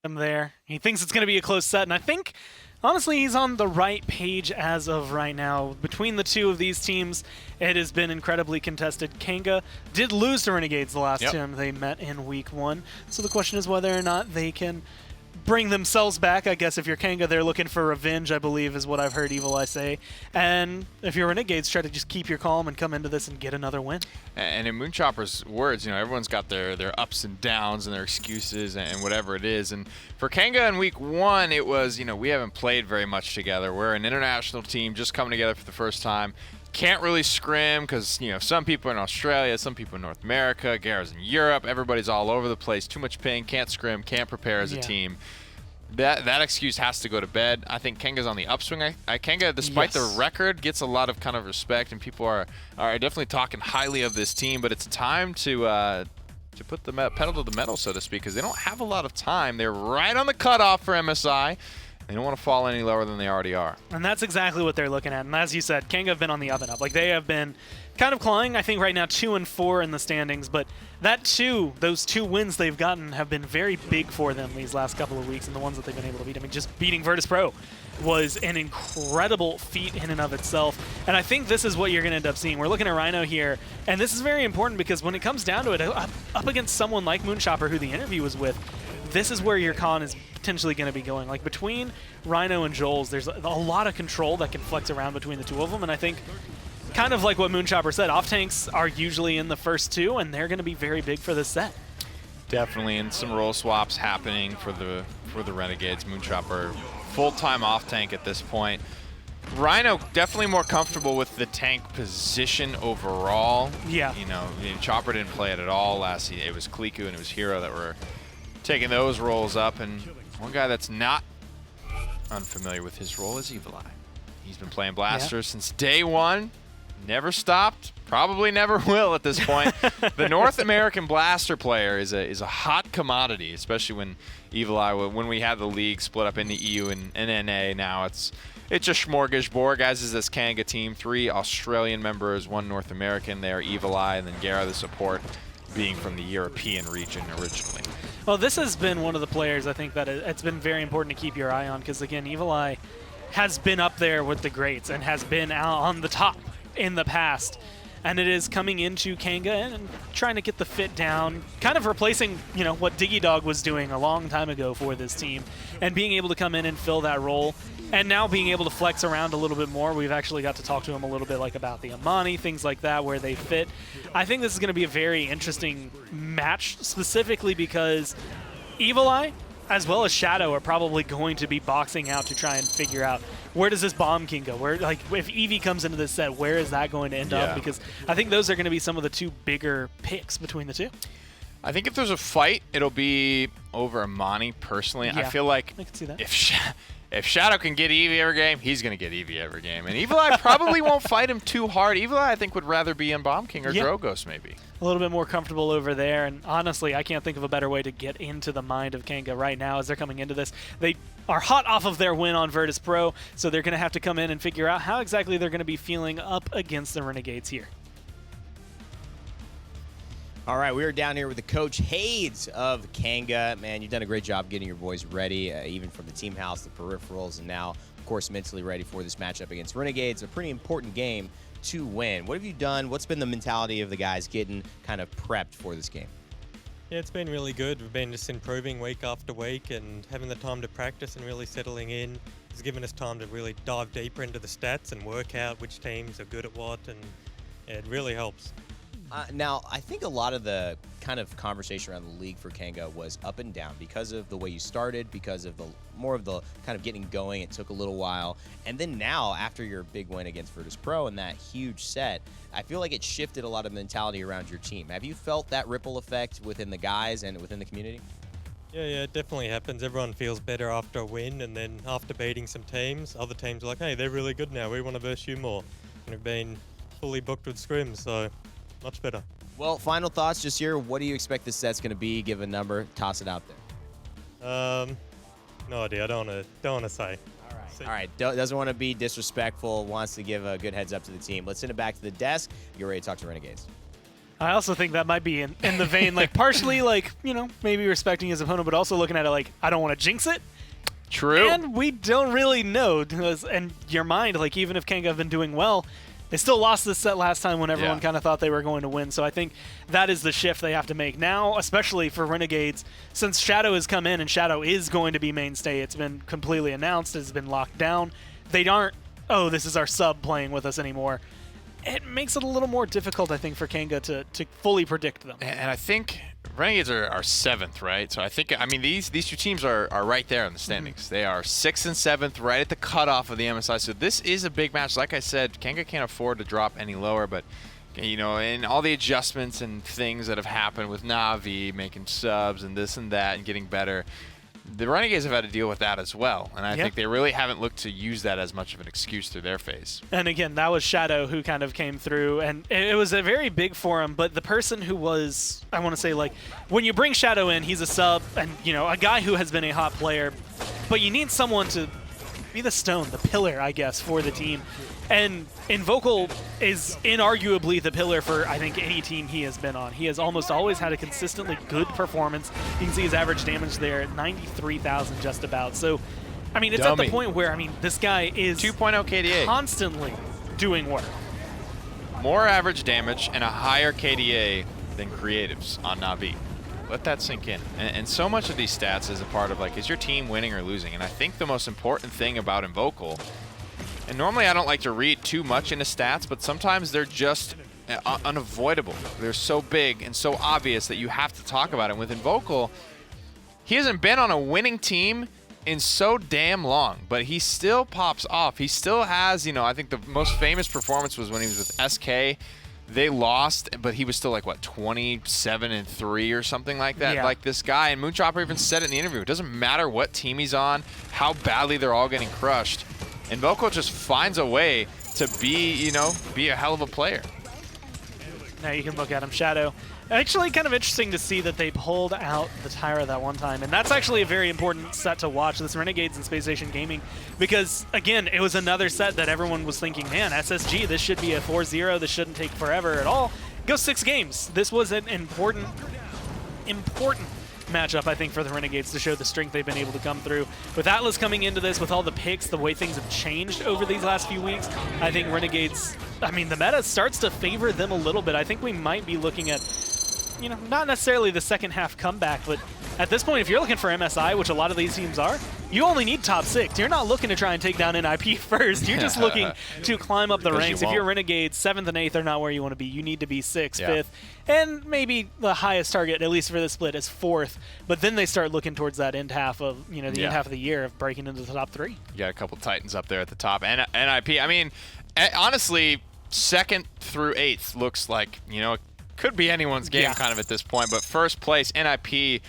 him there. He thinks it's going to be a close set, and I think, honestly, he's on the right page as of right now. Between the two of these teams, it has been incredibly contested. Kanga did lose to Renegades the last time they met in Week 1, so the question is whether or not they can bring themselves back. I guess if you're Kanga, they're looking for revenge, I believe, is what I've heard Evil Eye say. And if you're Renegades, try to just keep your calm and come into this and get another win. And in Moonchopper's words, you know, everyone's got their ups and downs and their excuses and whatever it is. And for Kanga in Week 1, it was, you know, we haven't played very much together. We're an international team just coming together for the first time. Can't really scrim because, you know, some people in Australia, some people in North America, Gara's in Europe, everybody's all over the place. Too much ping, can't scrim, can't prepare as a team. That excuse has to go to bed. I think Kanga's on the upswing. Kanga, despite the record, gets a lot of kind of respect, and people are definitely talking highly of this team. But it's time to put the pedal to the metal, so to speak, because they don't have a lot of time. They're right on the cutoff for MSI. They don't want to fall any lower than they already are. And that's exactly what they're looking at. And as you said, Kanga have been on the up and up. Like, they have been kind of clawing, I think right now 2-4 in the standings, but those two wins they've gotten have been very big for them these last couple of weeks, and the ones that they've been able to beat. I mean, just beating Virtus Pro was an incredible feat in and of itself. And I think this is what you're going to end up seeing. We're looking at Rhino here, and this is very important because when it comes down to it, up against someone like Moonchopper, who the interview was with, this is where your con is potentially going to be going. Like, between Rhino and Joel's, there's a lot of control that can flex around between the two of them, and I think kind of like what Moonchopper said, off tanks are usually in the first two, and they're going to be very big for this set. Definitely, and some role swaps happening for the Renegades. Moonchopper full-time off tank at this point. Rhino definitely more comfortable with the tank position overall. Yeah. You know, Chopper didn't play it at all last season. It was Kliku and it was Hero that were taking those roles up, and one guy that's not unfamiliar with his role is Evil Eye. He's been playing Blaster since day one. Never stopped, probably never will at this point. The North American Blaster player is a hot commodity, especially when Evil Eye, when we had the league split up into EU and NA. Now it's a smorgasbord, guys. Is this Kanga team? 3 Australian members, 1 North American. They are Evil Eye, and then Gara, the support, being from the European region originally. Well, this has been one of the players I think that it's been very important to keep your eye on, because again, Evil Eye has been up there with the greats and has been out on the top in the past, and it is coming into Kanga and trying to get the fit down, kind of replacing, you know, what Diggy Dog was doing a long time ago for this team, and being able to come in and fill that role, and now being able to flex around a little bit more. We've actually got to talk to him a little bit like about the Amani, things like that, where they fit. I think this is going to be a very interesting match, specifically because Evil Eye as well as Shadow are probably going to be boxing out to try and figure out, where does this Bomb King go? Where, like, if Eevee comes into this set, where is that going to end up? Because I think those are going to be some of the two bigger picks between the two. I think if there's a fight, it'll be over Amani, personally. I feel like I can see that. If Shadow can get Eevee every game, he's going to get Eevee every game. And Evil Eye probably won't fight him too hard. Evil Eye, I think, would rather be in Bomb King or Drogos, maybe. A little bit more comfortable over there. And honestly, I can't think of a better way to get into the mind of Kanga right now as they're coming into this. They are hot off of their win on Virtus Pro, so they're going to have to come in and figure out how exactly they're going to be feeling up against the Renegades here. All right, we are down here with the Coach Hades of Kanga. Man, you've done a great job getting your boys ready, even from the team house, the peripherals, and now, of course, mentally ready for this matchup against Renegades. A pretty important game to win. What have you done? What's been the mentality of the guys getting kind of prepped for this game? Yeah, it's been really good. We've been just improving week after week, and having the time to practice and really settling in has given us time to really dive deeper into the stats and work out which teams are good at what, and it really helps. Now, I think a lot of the kind of conversation around the league for Kanga was up and down because of the way you started, because of the more of the kind of getting going. It took a little while. And then now, after your big win against Virtus Pro and that huge set, I feel like it shifted a lot of mentality around your team. Have you felt that ripple effect within the guys and within the community? Yeah, it definitely happens. Everyone feels better after a win, and then after beating some teams, other teams are like, hey, they're really good now. We want to verse you more. And we've been fully booked with scrims, so much better. Well, final thoughts just here. What do you expect this set's going to be? Give a number. Toss it out there. No idea. I don't want to say. All right. Doesn't want to be disrespectful. Wants to give a good heads up to the team. Let's send it back to the desk. Get ready to talk to Renegades. I also think that might be in the vein, like partially like, maybe respecting his opponent, but also looking at it like, I don't want to jinx it. True. And we don't really know. And your mind, like even if Kanga have been doing well, they still lost this set last time when everyone kind of thought they were going to win. So I think that is the shift they have to make now, especially for Renegades, since Shadow has come in and Shadow is going to be mainstay. It's been completely announced. It's been locked down. They aren't, oh, this is our sub playing with us anymore. It makes it a little more difficult, I think, for Kanga to fully predict them. And I think Renegades are 7th, right? So I think, these two teams are right there in the standings. They are 6th and 7th, right at the cutoff of the MSI. So this is a big match. Like I said, Kanga can't afford to drop any lower, but and all the adjustments and things that have happened with Na'Vi making subs and this and that and getting better, the Renegades have had to deal with that as well, and I think they really haven't looked to use that as much of an excuse through their phase. And again, that was Shadow who kind of came through, and it was a very big for him, but the person who was, I want to say, like, when you bring Shadow in, he's a sub, and, a guy who has been a hot player, but you need someone to be the stone, the pillar, I guess, for the team. And Invocal is inarguably the pillar for, I think, any team he has been on. He has almost always had a consistently good performance. You can see his average damage there at 93,000 just about. So, it's at the point where, this guy is 2.0 KDA. Constantly doing work. More average damage and a higher KDA than creatives on Na'Vi. Let that sink in. And so much of these stats is a part of, like, is your team winning or losing? And I think the most important thing about Invocal, and normally I don't like to read too much into stats, but sometimes they're just unavoidable. They're so big and so obvious that you have to talk about it. With Invocal, he hasn't been on a winning team in so damn long, but he still pops off. He still has, I think the most famous performance was when he was with SK. They lost, but he was still like, what, 27-3 or something like that? Yeah. Like this guy, and Moonchopper even said it in the interview, it doesn't matter what team he's on, how badly they're all getting crushed. Invocal just finds a way to be, be a hell of a player. Now you can look at him, Shadow. Actually, kind of interesting to see that they pulled out the Tyra that one time, and that's actually a very important set to watch, this Renegades and Space Station Gaming, because, again, it was another set that everyone was thinking, man, SSG, this should be a 4-0, this shouldn't take forever at all. Go 6 games. This was an important matchup, I think, for the Renegades to show the strength they've been able to come through. With Atlas coming into this, with all the picks, the way things have changed over these last few weeks, I think Renegades, the meta starts to favor them a little bit. I think we might be looking at, not necessarily the second half comeback, but at this point, if you're looking for MSI, which a lot of these teams are, you only need top 6. You're not looking to try and take down NIP first. You're just looking to climb up the ranks. If you're Renegades, 7th and 8th are not where you want to be. You need to be 6th, 5th, and maybe the highest target, at least for this split, is 4th. But then they start looking towards that end half of, the end half of the year of breaking into the top 3. You got a couple Titans up there at the top. And NIP, honestly, 2nd through 8th looks like, it could be anyone's game kind of at this point. But first place, NIP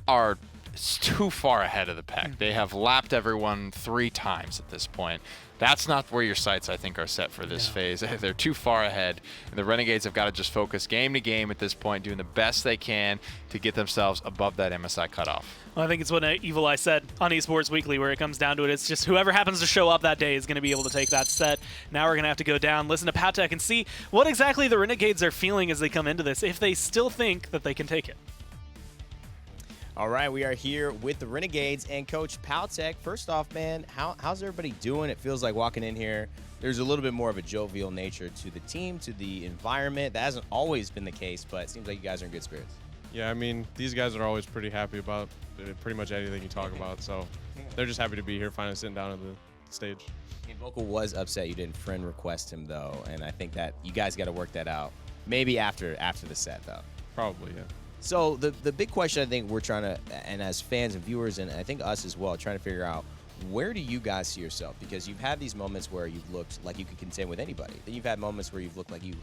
are too far ahead of the pack. They have lapped everyone 3 times at this point. That's not where your sights, I think, are set for this phase. They're too far ahead. And the Renegades have got to just focus game to game at this point, doing the best they can to get themselves above that MSI cutoff. Well, I think it's what Evil Eye said on Esports Weekly, where it comes down to it. It's just whoever happens to show up that day is going to be able to take that set. Now we're going to have to go down, listen to Patek, and see what exactly the Renegades are feeling as they come into this, if they still think that they can take it. All right, we are here with the Renegades and Coach Patek. First off, man, how's everybody doing? It feels like walking in here, there's a little bit more of a jovial nature to the team, to the environment. That hasn't always been the case, but it seems like you guys are in good spirits. Yeah, these guys are always pretty happy about pretty much anything you talk about, so they're just happy to be here, finally sitting down at the stage. Invocal was upset you didn't friend request him, though, and I think that you guys got to work that out. Maybe after the set, though. Probably, yeah. So the big question I think we're trying to, and as fans and viewers, and I think us as well, trying to figure out, where do you guys see yourself? Because you've had these moments where you've looked like you could contend with anybody. Then you've had moments where you've looked like you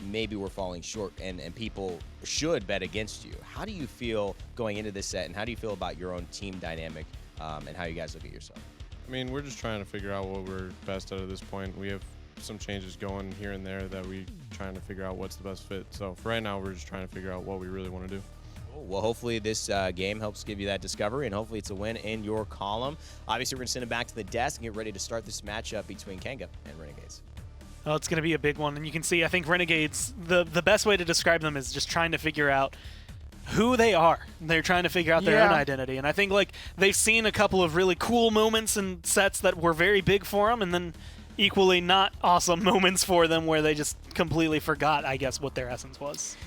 maybe were falling short and people should bet against you. How do you feel going into this set, and how do you feel about your own team dynamic and how you guys look at yourself? We're just trying to figure out what we're best at this point. We have some changes going here and there that we're trying to figure out what's the best fit. So for right now, we're just trying to figure out what we really want to do. Well, hopefully this game helps give you that discovery, and hopefully it's a win in your column. Obviously, we're going to send it back to the desk and get ready to start this matchup between Kanga and Renegades. Oh, it's going to be a big one. And you can see, I think Renegades, the best way to describe them is just trying to figure out who they are. They're trying to figure out their own identity. And I think like they've seen a couple of really cool moments and sets that were very big for them, and then equally not awesome moments for them where they just completely forgot, I guess, what their essence was.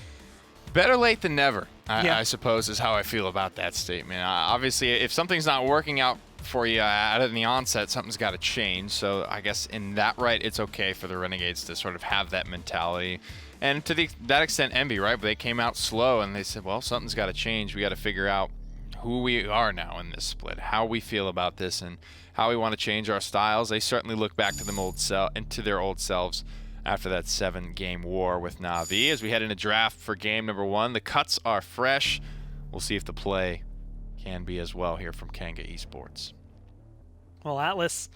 Better late than never, I suppose, is how I feel about that statement. Obviously, if something's not working out for you out of the onset, something's got to change. So I guess in that right, it's okay for the Renegades to sort of have that mentality. And to that extent, Envy, right? But they came out slow and they said, well, something's got to change. We got to figure out who we are now in this split, how we feel about this, and how we want to change our styles. They certainly look back to them into their old selves after that 7-game war with Na'Vi. As we head into draft for game number 1, the cuts are fresh. We'll see if the play can be as well here from Kanga Esports. Well, Atlas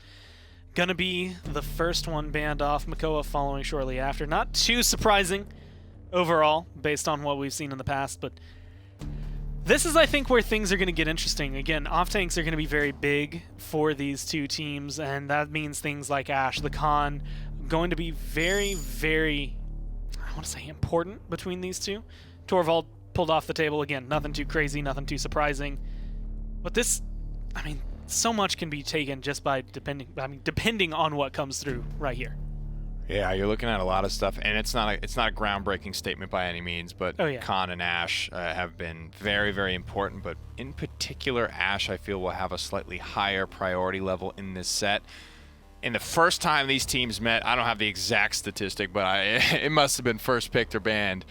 gonna be the first one banned off. Makoa following shortly after. Not too surprising overall, based on what we've seen in the past, but this is, I think, where things are going to get interesting. Again, off-tanks are going to be very big for these two teams, and that means things like Ash, the Khan, going to be very, very, I want to say, important between these two. Torvald pulled off the table again. Nothing too crazy, nothing too surprising. But this, I mean, so much can be taken just by depending on what comes through right here. Yeah, you're looking at a lot of stuff, and it's not a groundbreaking statement by any means, but Khan and Ash have been very, very important. But in particular, Ash, I feel, will have a slightly higher priority level in this set. In the first time these teams met, I don't have the exact statistic, but it must have been first picked or banned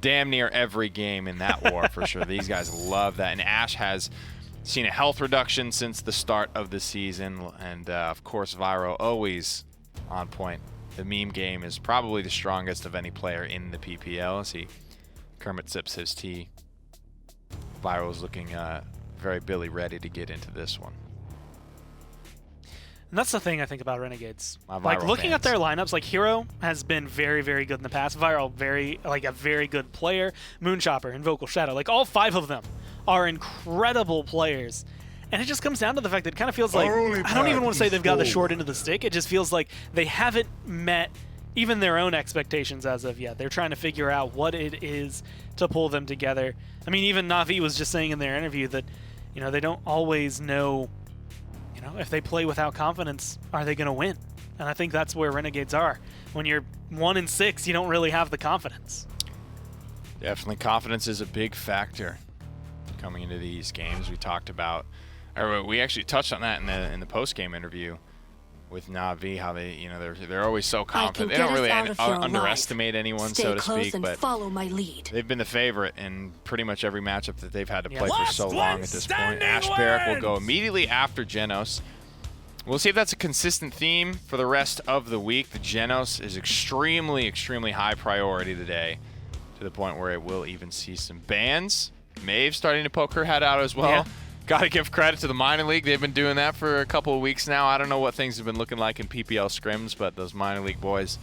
damn near every game in that war for sure. These guys love that, and Ash has seen a health reduction since the start of the season, and of course, Vyro always on point. The meme game is probably the strongest of any player in the PPL. See, Kermit sips his tea. Vyro's looking very Billy ready to get into this one. And that's the thing I think about Renegades. Like looking at their lineups, like Hero has been very, very good in the past. Vyro, a very good player. Moonchopper, Invocal Shadow, like all 5 of them are incredible players. And it just comes down to the fact that it kind of feels like, I don't even want to say they've got the short end of the stick. It just feels like they haven't met even their own expectations as of yet. They're trying to figure out what it is to pull them together. I mean, even Na'Vi was just saying in their interview that, you know, they don't always know, you know, if they play without confidence, are they going to win? And I think that's where Renegades are. When you're 1-6, you don't really have the confidence. Definitely, confidence is a big factor coming into these games. We talked about, or we actually touched on that in the post-game interview with Na'Vi, how they, you know, they're always so confident. They don't really underestimate anyone, so to speak, but follow my lead. They've been the favorite in pretty much every matchup that they've had to play for so long at this point. Ash Barrack will go immediately after Genos. We'll see if that's a consistent theme for the rest of the week. The Genos is extremely, extremely high priority today, to the point where it will even see some bans. Maeve starting to poke her head out as well. Yeah. Got to give credit to the minor league. They've been doing that for a couple of weeks now. I don't know what things have been looking like in PPL scrims, but those minor league boys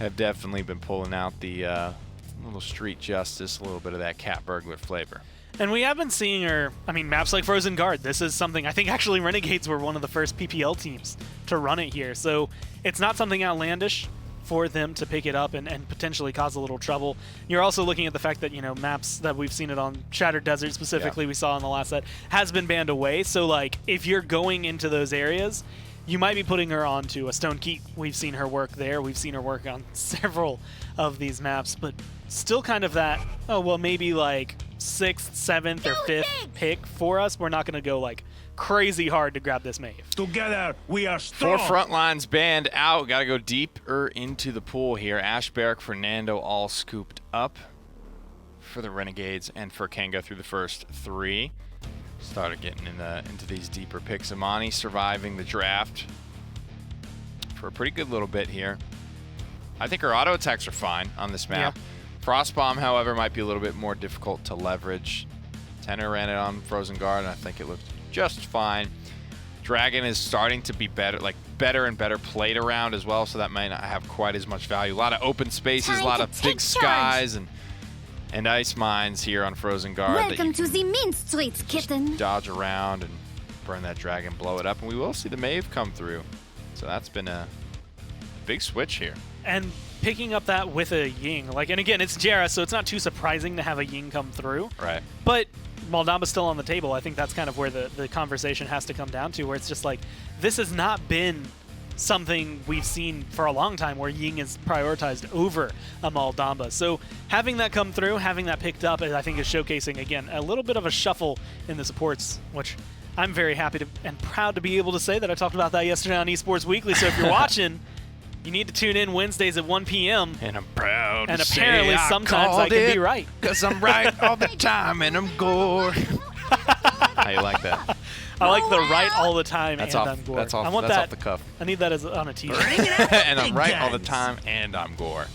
have definitely been pulling out the little street justice, a little bit of that cat burglar flavor. And we have been seeing her, I mean, maps like Frozen Guard. This is something, I think actually Renegades were one of the first PPL teams to run it here. So it's not something outlandish for them to pick it up and potentially cause a little trouble. You're also looking at the fact that, you know, maps that we've seen it on, Shattered Desert specifically, we saw in the last set, has been banned away. So, like, if you're going into those areas, you might be putting her onto a Stone Keep. We've seen her work there. We've seen her work on several of these maps, but still kind of that, oh, well, maybe like 6th, 7th, or 5th pick for us. We're not going to go, like, crazy hard to grab this Maeve. Together, we are strong. 4 front lines banned out. Got to go deeper into the pool here. Ash, Barrack, Fernando all scooped up for the Renegades and for Kanga through the first 3. Started getting into these deeper picks. Amani surviving the draft for a pretty good little bit here. I think her auto attacks are fine on this map. Yeah. Frostbomb, however, might be a little bit more difficult to leverage. Tenor ran it on Frozen Guard, and I think it looked just fine. Dragon is starting to be better and better played around as well, so that might not have quite as much value. A lot of open spaces, a lot of big skies, and ice mines here on Frozen Guard. Welcome to the Main Streets, kitten. Dodge around and burn that dragon, blow it up, and we will see the Maeve come through. So that's been a big switch here. and picking up that with a Ying, like, and again, it's Jera, so it's not too surprising to have a Ying come through. Right. But Moldamba's still on the table. I think that's kind of where the conversation has to come down to, where it's just like, this has not been something we've seen for a long time where Ying is prioritized over a Moldamba. So having that come through, having that picked up, I think is showcasing, again, a little bit of a shuffle in the supports, which I'm very happy to and proud to be able to say that I talked about that yesterday on Esports Weekly. So if you're watching, you need to tune in Wednesdays at 1 p.m. And I'm proud And to say apparently sometimes I can be right. Because I'm right all the time and I'm gore. How you like that? I like the right all the time That's and off, I'm gore. that's off, I want that's that off the cuff. I need that as on a t-shirt. And I'm right all the time and I'm gore.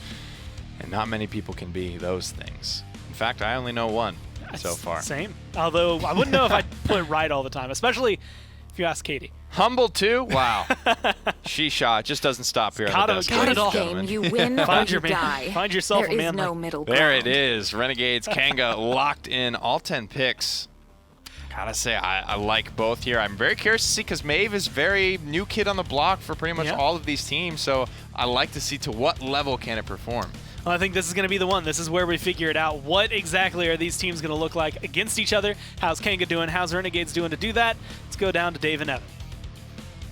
And not many people can be those things. In fact, I only know one so far. Same. Although I wouldn't know if I put right all the time, especially if you ask Katie. Humble too? Wow. She-Shaw. It just doesn't stop here on the desk. Got it all. Game, you win or Find you your man. die. Find yourself There a man. is no like- middle ground. There it is. Renegades, Kanga locked in all 10 picks. Gotta say, I like both here. I'm very curious to see because Maeve is very new kid on the block for pretty much all of these teams. So I like to see to what level can it perform. Well, I think this is going to be the one. This is where we figure it out. What exactly are these teams going to look like against each other? How's Kanga doing? How's Renegades doing to do that? Let's go down to Dave and Evan.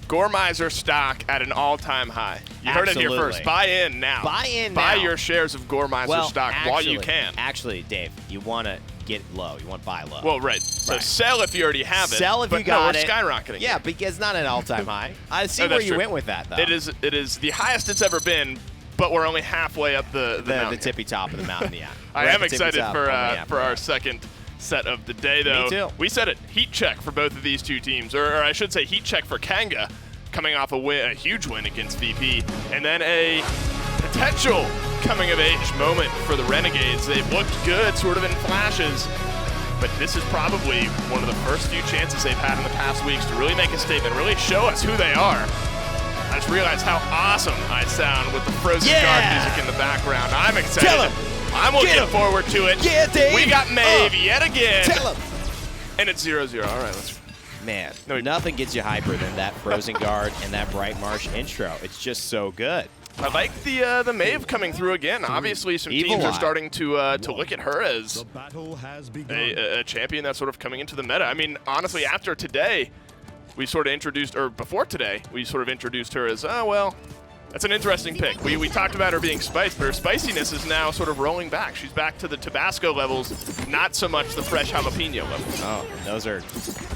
Gormizer stock at an all-time high. You heard it here Absolutely. first. Buy in now. Buy in Buy now. your shares of Gormizer stock while you can. Actually, Dave, you want to get low. You want to buy low. Well, right. So Right. sell if you already have it. Sell if but you got no, it. we're skyrocketing. Yeah, because it's not an all-time high. I see Oh, where that's you true. went with that, though. It is the highest it's ever been, but we're only halfway up the mountain. the tippy top of the mountain, yeah. I We're at am the tippy excited top for on the for our second set of the day, though. Me too. We said it. Heat check for both of these two teams, or I should say heat check for Kanga, coming off a huge win against VP, and then a potential coming-of-age moment for the Renegades. They've looked good, sort of in flashes, but this is probably one of the first few chances they've had in the past weeks to really make a statement, really show us who they are. I just realized how awesome I sound with the Frozen Guard music in the background. I'm excited. Tell 'em. I'm looking forward to it. Yeah, Dave. We got Maeve yet again. Tell 'em. And it's 0-0. All right, let's. Man, No, nothing gets you hyper than that Frozen Guard and that Bright Marsh intro. It's just so good. I like the Maeve coming through again. Obviously, some Evil teams are Eye. starting to look at her as The battle has begun. a champion that's sort of coming into the meta. I mean, honestly, after today, we sort of introduced, or before today, we sort of introduced her as, oh, well, that's an interesting pick. We talked about her being spiced, but her spiciness is now sort of rolling back. She's back to the Tabasco levels, not so much the fresh jalapeno levels. Oh, and those are,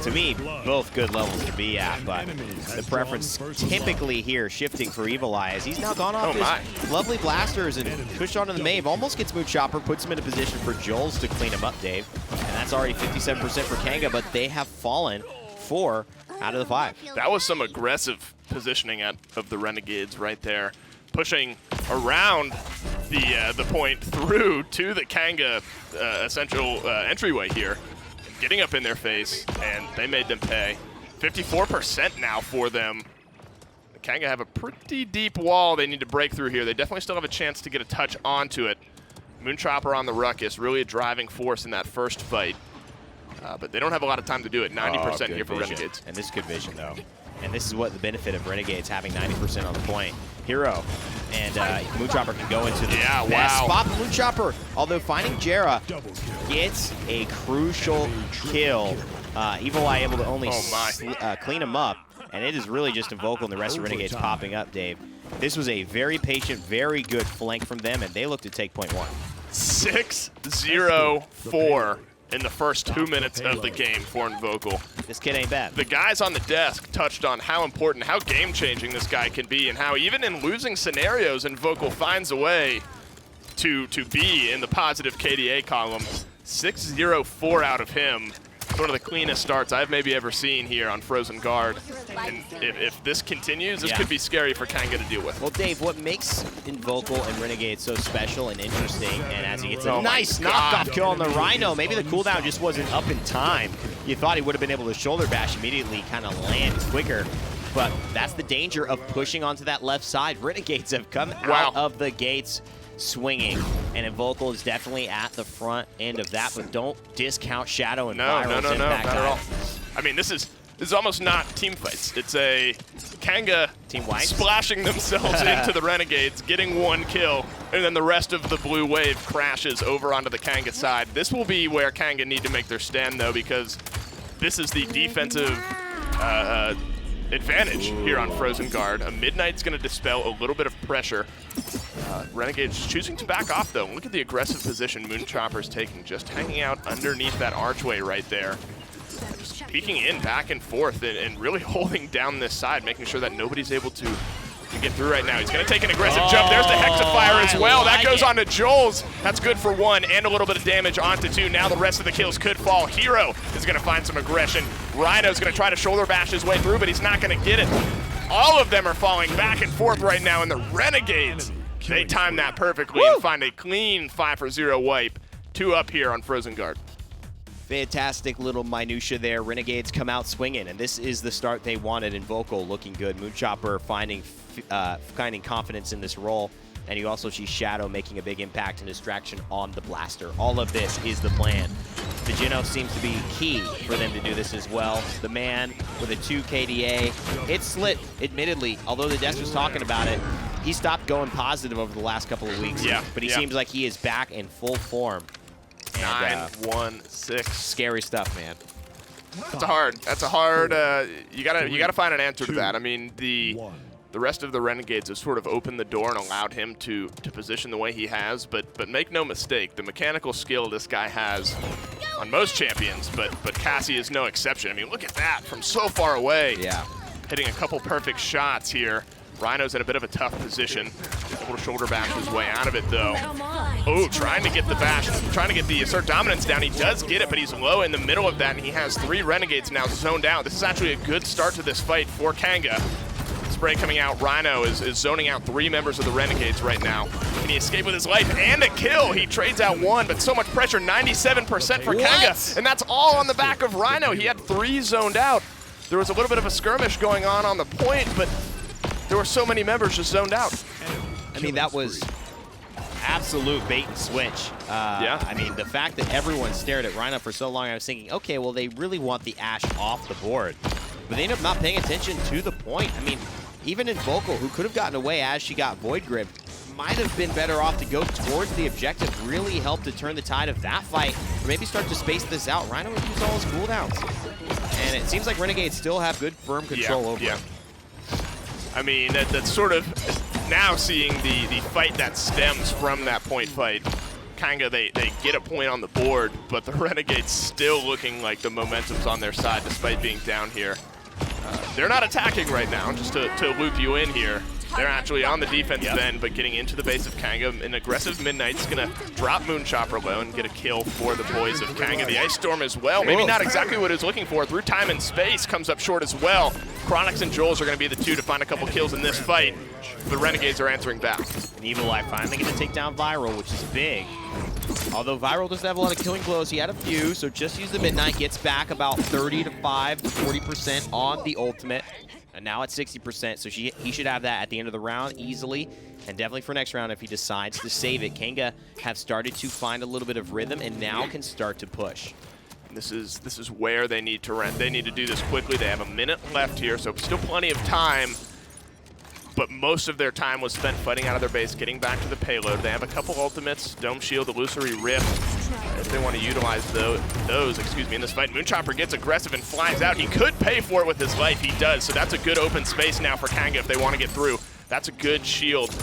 to me, both good levels to be at, but the preference typically here shifting for Evil Eye as he's now gone off his lovely blasters and pushed onto the Maeve. Almost gets Moon Chopper, puts him in a position for Joel's to clean him up, Dave. And that's already 57% for Kanga, but they have fallen 4 out of the 5. That was some aggressive positioning of the Renegades right there, pushing around the point through to the Kanga essential entryway here, getting up in their face, and they made them pay. 54% now for them. The Kanga have a pretty deep wall they need to break through here. They definitely still have a chance to get a touch onto it. Moonchopper on the Ruckus, really a driving force in that first fight. But they don't have a lot of time Oh, to do it. 90% here for Renegades. And this is good vision, though. And this is what the benefit of Renegades having 90% on the point. Hero and Moonchopper can go into the best spot. Moonchopper, although finding Jera, gets a crucial kill. Evil Eye able to only clean him up. And it is really just Invocal and the rest of Renegades popping up, Dave. This was a very patient, very good flank from them, and they look to take point 1. 6-0-4 in the first 2 minutes of the game for Invocal. This kid ain't bad. The guys on the desk touched on how important, how game-changing this guy can be, and how even in losing scenarios, Invocal finds a way to be in the positive KDA column. 6-0-4 out of him. It's one of the cleanest starts I've maybe ever seen here on Frozen Guard. And if this continues, this could be scary for Kanga to deal with. Well, Dave, what makes Invocal and Renegade so special and interesting, and as he gets a Oh my nice God. knockoff kill on the Rhino, maybe the cooldown just wasn't up in time. You thought he would have been able to shoulder bash immediately, kind of land quicker. But that's the danger of pushing onto that left side. Renegades have come out of the gates swinging, and Invocal is definitely at the front end of that, but don't discount Shadow and Viral's impact. not at all. I mean, this is almost not team fights. It's a Kanga Team White splashing themselves into the Renegades, getting 1 kill, and then the rest of the blue wave crashes over onto the Kanga side. This will be where Kanga need to make their stand, though, because this is the defensive advantage here on Frozen Guard. A Midnight's going to dispel a little bit of pressure. Renegades choosing to back off, though. Look at the aggressive position Moonchopper's taking, just hanging out underneath that archway right there. Just peeking in back and forth and really holding down this side, making sure that nobody's able to get through right now. He's going to take an aggressive jump. There's the Hexafire as well. That goes on to Joel's. That's good for 1 and a little bit of damage onto 2. Now the rest of the kills could fall. Hero is going to find some aggression. Rhino's going to try to shoulder bash his way through, but he's not going to get it. All of them are falling back and forth right now, and the Renegades, they timed that perfectly and find a clean 5-for-0 wipe. 2 up here on Frozen Guard. Fantastic little minutia there. Renegades come out swinging, and this is the start they wanted. And Vocal looking good. Moonchopper finding confidence in this role. And you also see Shadow making a big impact and distraction on the blaster. All of this is the plan. The Genos seems to be key for them to do this as well. The man with a 2 KDA. It's Slit, admittedly, although the Desk was talking about it, he stopped going positive over the last couple of weeks. Yeah. But he seems like he is back in full form. 9-1-6. Scary stuff, man. That's a hard. You gotta find an answer to that. I mean, the rest of the Renegades have sort of opened the door and allowed him to position the way he has. But make no mistake, the mechanical skill this guy has on most champions, but Cassie is no exception. I mean, look at that from so far away. Yeah. Hitting a couple perfect shots here. Rhino's in a bit of a tough position. Able to shoulder bash his way out of it, though. Oh, trying to get the bash, trying to get the assert dominance down. He does get it, but he's low in the middle of that, and he has 3 Renegades now zoned out. This is actually a good start to this fight for Kanga. Spray coming out. Rhino is zoning out 3 members of the Renegades right now. Can he escape with his life? And a kill. He trades out 1, but so much pressure. 97% for Kanga, and that's all on the back of Rhino. He had 3 zoned out. There was a little bit of a skirmish going on the point, but there were so many members just zoned out. I mean, that was absolute bait and switch. Yeah. I mean, the fact that everyone stared at Rhino for so long, I was thinking, okay, well, they really want the Ashe off the board. But they ended up not paying attention to the point. I mean, even in Vocal, who could have gotten away as she got Void Grip, might have been better off to go towards the objective, really help to turn the tide of that fight, or maybe start to space this out. Rhino would use all his cooldowns. And it seems like Renegades still have good, firm control over him. I mean, that's sort of now seeing the fight that stems from that point fight. Kanga, they get a point on the board, but the Renegades still looking like the momentum's on their side despite being down here. They're not attacking right now, just to loop you in here. They're actually on the defensive end, but getting into the base of Kanga. An aggressive Midnight's going to drop Moonchopper low and get a kill for the boys of Kanga. The Ice Storm as well, maybe not exactly what he was looking for. Through time and space comes up short as well. Chronix and Joel's are going to be the 2 to find a couple kills in this fight. The Renegades are answering back. And Evil Eye finally going to take down Viral, which is big. Although Viral doesn't have a lot of killing blows, he had a few, so just use the Midnight, gets back about 35 to 40% on the ultimate. And now at 60%, so he should have that at the end of the round easily. And definitely for next round if he decides to save it. Kanga have started to find a little bit of rhythm and now can start to push. This is where they need to rent. They need to do this quickly. They have a minute left here, so still plenty of time. But most of their time was spent fighting out of their base, getting back to the payload. They have a couple ultimates, Dome Shield, Illusory Rift, if they want to utilize those in this fight. Moonchopper gets aggressive and flies out. He could pay for it with his life, he does, so that's a good open space now for Kanga if they want to get through. That's a good shield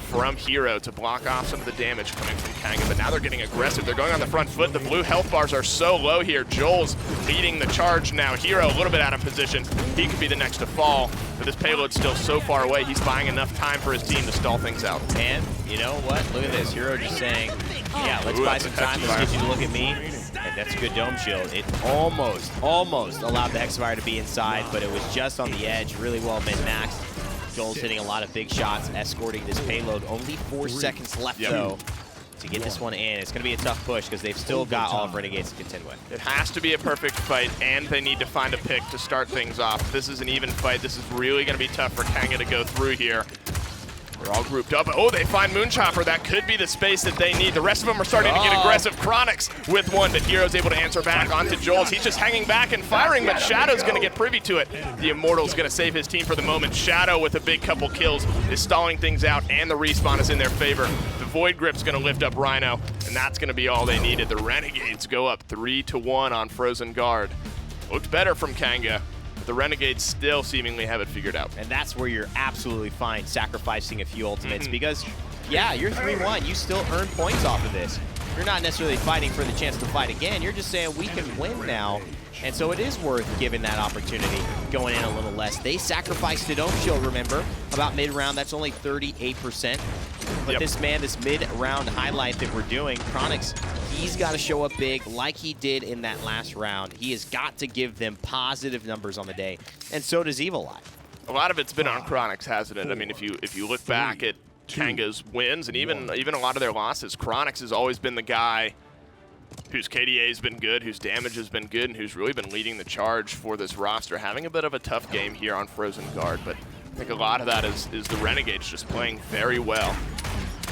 from Hero to block off some of the damage coming from Kanga, but now they're getting aggressive. They're going on the front foot. The blue health bars are so low here. Joel's leading the charge now. Hero a little bit out of position. He could be the next to fall, but this payload's still so far away. He's buying enough time for his team to stall things out. And you know what? Look at this. Hero just saying, yeah, let's buy some time. Let's get you to look at me. And that's a good Dome Shield. It almost allowed the Hexafire to be inside, but it was just on the edge. Really well min-maxed. Joel's hitting a lot of big shots, escorting this payload. Only 4 seconds left, though, to get this one in. It's going to be a tough push because they've still got all of Renegades to contend with. It has to be a perfect fight, and they need to find a pick to start things off. This is an even fight. This is really going to be tough for Kanga to go through here. They're all grouped up. Oh, they find Moonchopper. That could be the space that they need. The rest of them are starting to get aggressive. Chronix with one, but Hero's able to answer back onto Joel's. He's just hanging back and firing, but Shadow's going to get privy to it. The Immortal's going to save his team for the moment. Shadow with a big couple kills is stalling things out, and the respawn is in their favor. The Void Grip's going to lift up Rhino, and that's going to be all they needed. The Renegades go up 3-1 on Frozen Guard. Looked better from Kanga. The Renegades still seemingly have it figured out. And that's where you're absolutely fine sacrificing a few ultimates because, yeah, you're 3-1. You still earn points off of this. You're not necessarily fighting for the chance to fight again. You're just saying we can win now. And so it is worth giving that opportunity, going in a little less. They sacrificed to Dome Shield, remember, about mid-round. That's only 38%. But this mid-round highlight that we're doing, Chronix, he's got to show up big like he did in that last round. He has got to give them positive numbers on the day, and so does Evil Eye. A lot of it's been on Chronix, hasn't it? I mean, if you look back at Kanga's wins and even a lot of their losses, Chronix has always been the guy whose KDA has been good, whose damage has been good, and who's really been leading the charge for this roster. Having a bit of a tough game here on Frozen Guard, but I think a lot of that is the Renegades just playing very well.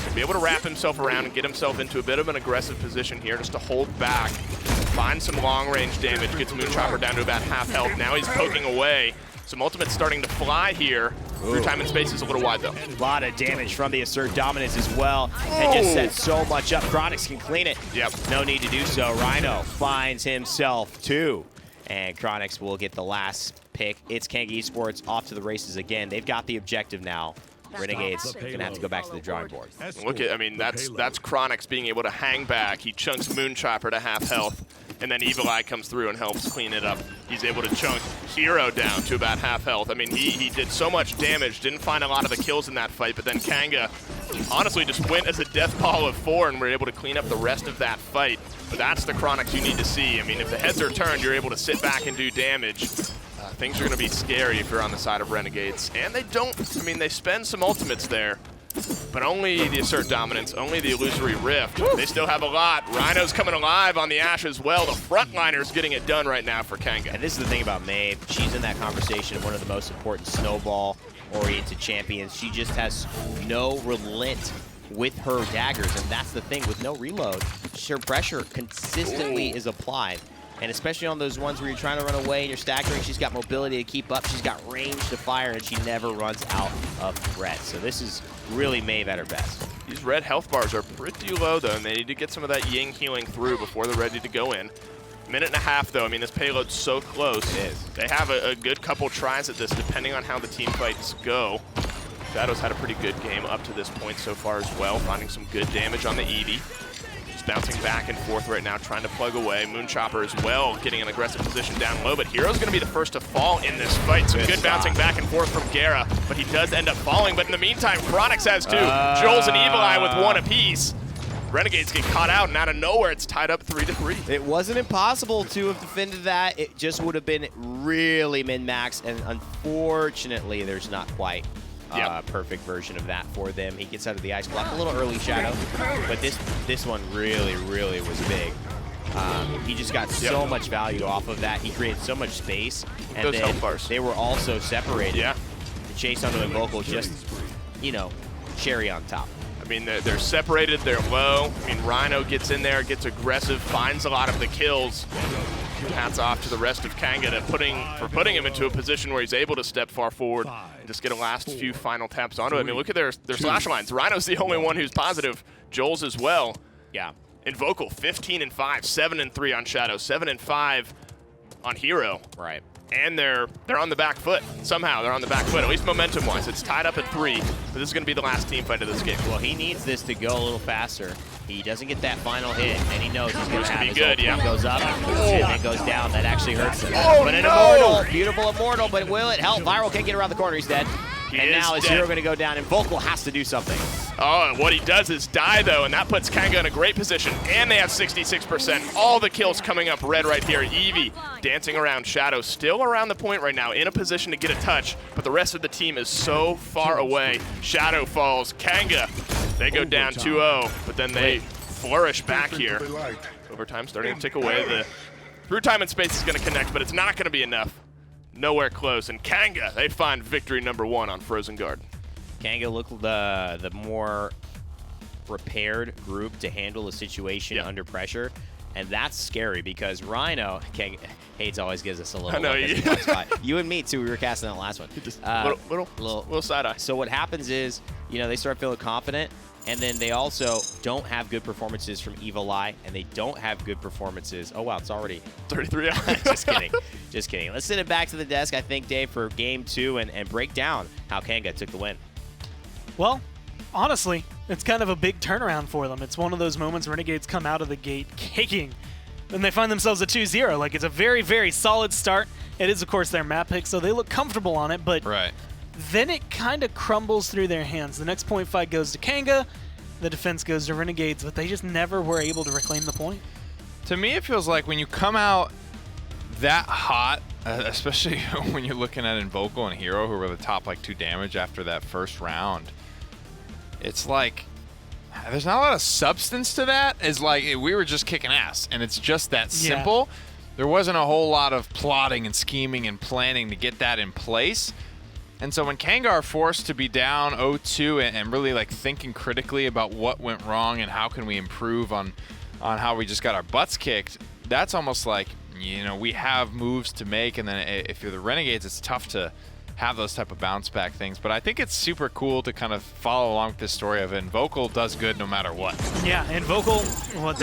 To be able to wrap himself around and get himself into a bit of an aggressive position here just to hold back, find some long-range damage, gets Moonchopper down to about half health. Now he's poking away. Some ultimates starting to fly here. Through time and space is a little wide, though. A lot of damage from the Assert Dominance as well. And just set so much up. Chronix can clean it. Yep. No need to do so. Rhino finds himself two. And Chronix will get the last pick. It's Kanga Esports off to the races again. They've got the objective now. Renegades gonna have to go back to the drawing board. Look at, I mean, that's Chronix being able to hang back. He chunks Moonchopper to half health, and then Evil Eye comes through and helps clean it up. He's able to chunk Hero down to about half health. I mean, he did so much damage, didn't find a lot of the kills in that fight, but then Kanga honestly just went as a death ball of 4 and were able to clean up the rest of that fight. But that's the Chronix you need to see. I mean, if the heads are turned, you're able to sit back and do damage. Things are going to be scary if you're on the side of Renegades. And they don't, I mean, they spend some ultimates there, but only the Assert Dominance, only the Illusory Rift. They still have a lot. Rhino's coming alive on the Ash as well. The frontliner's getting it done right now for Kanga. And this is the thing about Maeve. She's in that conversation of one of the most important snowball-oriented champions. She just has no relent with her daggers, and that's the thing. With no reload, her pressure consistently is applied. And especially on those ones where you're trying to run away and you're staggering, she's got mobility to keep up. She's got range to fire, and she never runs out of threat. So this is really Maeve at her best. These red health bars are pretty low, though, and they need to get some of that Ying healing through before they're ready to go in. Minute and a half, though. I mean, this payload's so close. It is. They have a good couple tries at this, depending on how the team fights go. Shadow's had a pretty good game up to this point so far as well, finding some good damage on the Eevee. Bouncing back and forth right now, trying to plug away. Moonchopper as well, getting an aggressive position down low, but Hero's going to be the first to fall in this fight. Some good bouncing back and forth from Gera, but he does end up falling. But in the meantime, Chronix has two. Joel's and Evil Eye with one apiece. Renegades get caught out, and out of nowhere, it's tied up 3-3. It wasn't impossible to have defended that. It just would have been really min-max, and unfortunately, there's not quite perfect version of that for them. He gets out of the ice block a little early, Shadow, but this one really, really was big. He just got so much value off of that. He created so much space, and those then health bars. They were also separated. Yeah. The chase onto Invocal, just, you know, cherry on top. I mean, they're separated, they're low. I mean, Rhino gets in there, gets aggressive, finds a lot of the kills. Hats off to the rest of Kanga for putting him into a position where he's able to step far forward and just get a last few final taps onto it. I mean, look at their slash lines. Rhino's the only one who's positive. Joel's as well. Yeah. Invocal, 15-5, 7-3 on Shadow, 7-5 on Hero. Right. And they're on the back foot. Somehow they're on the back foot, at least momentum-wise. It's tied up at 3, but this is going to be the last team fight of this game. Well, he needs this to go a little faster. He doesn't get that final hit, and he knows he's going to have his good, ult. Goes up, and then goes down. That actually hurts him. Oh, but an no! Immortal, beautiful Immortal, but will it help? Viral can't get around the corner. He's dead. And now is Hero going to go down, and Vocal has to do something. Oh, and what he does is die, though, and that puts Kanga in a great position, and they have 66%. All the kills coming up red right here. Eevee dancing around. Shadow still around the point right now, in a position to get a touch, but the rest of the team is so far away. Shadow falls. Kanga, they go down 2-0, but then they flourish back here. Overtime starting to tick away. The through time and space is going to connect, but it's not going to be enough. Nowhere close, and Kanga, they find victory number 1 on Frozen Guard. Kanga looked the more prepared group to handle a situation under pressure. And that's scary because Rhino, Hates always gives us a little look as he walks by. You and me, too. We were casting that last one. Just little side eye. So what happens is, they start feeling confident, and then they also don't have good performances from Evil Eye, and they don't have good performances. Oh, wow, it's already 33 out. Just kidding. Just kidding. Let's send it back to the desk, I think, Dave, for Game 2 and break down how Kanga took the win. Well, honestly, it's kind of a big turnaround for them. It's one of those moments Renegades come out of the gate kicking, and they find themselves at 2-0. Like, it's a very, very solid start. It is, of course, their map pick, so they look comfortable on it, but then it kind of crumbles through their hands. The next point fight goes to Kanga, the defense goes to Renegades, but they just never were able to reclaim the point. To me, it feels like when you come out that hot, especially when you're looking at Invocal and Hero, who were the top, 2 damage after that first round, it's like there's not a lot of substance to that. It's like we were just kicking ass, and it's just that simple. There wasn't a whole lot of plotting and scheming and planning to get that in place. And so when Kanga are forced to be down 0-2 and really thinking critically about what went wrong and how can we improve on how we just got our butts kicked, that's almost like, we have moves to make, and then if you're the Renegades, it's tough to have those type of bounce back things. But I think it's super cool to kind of follow along with this story of Invocal does good no matter what. Yeah, Invocal,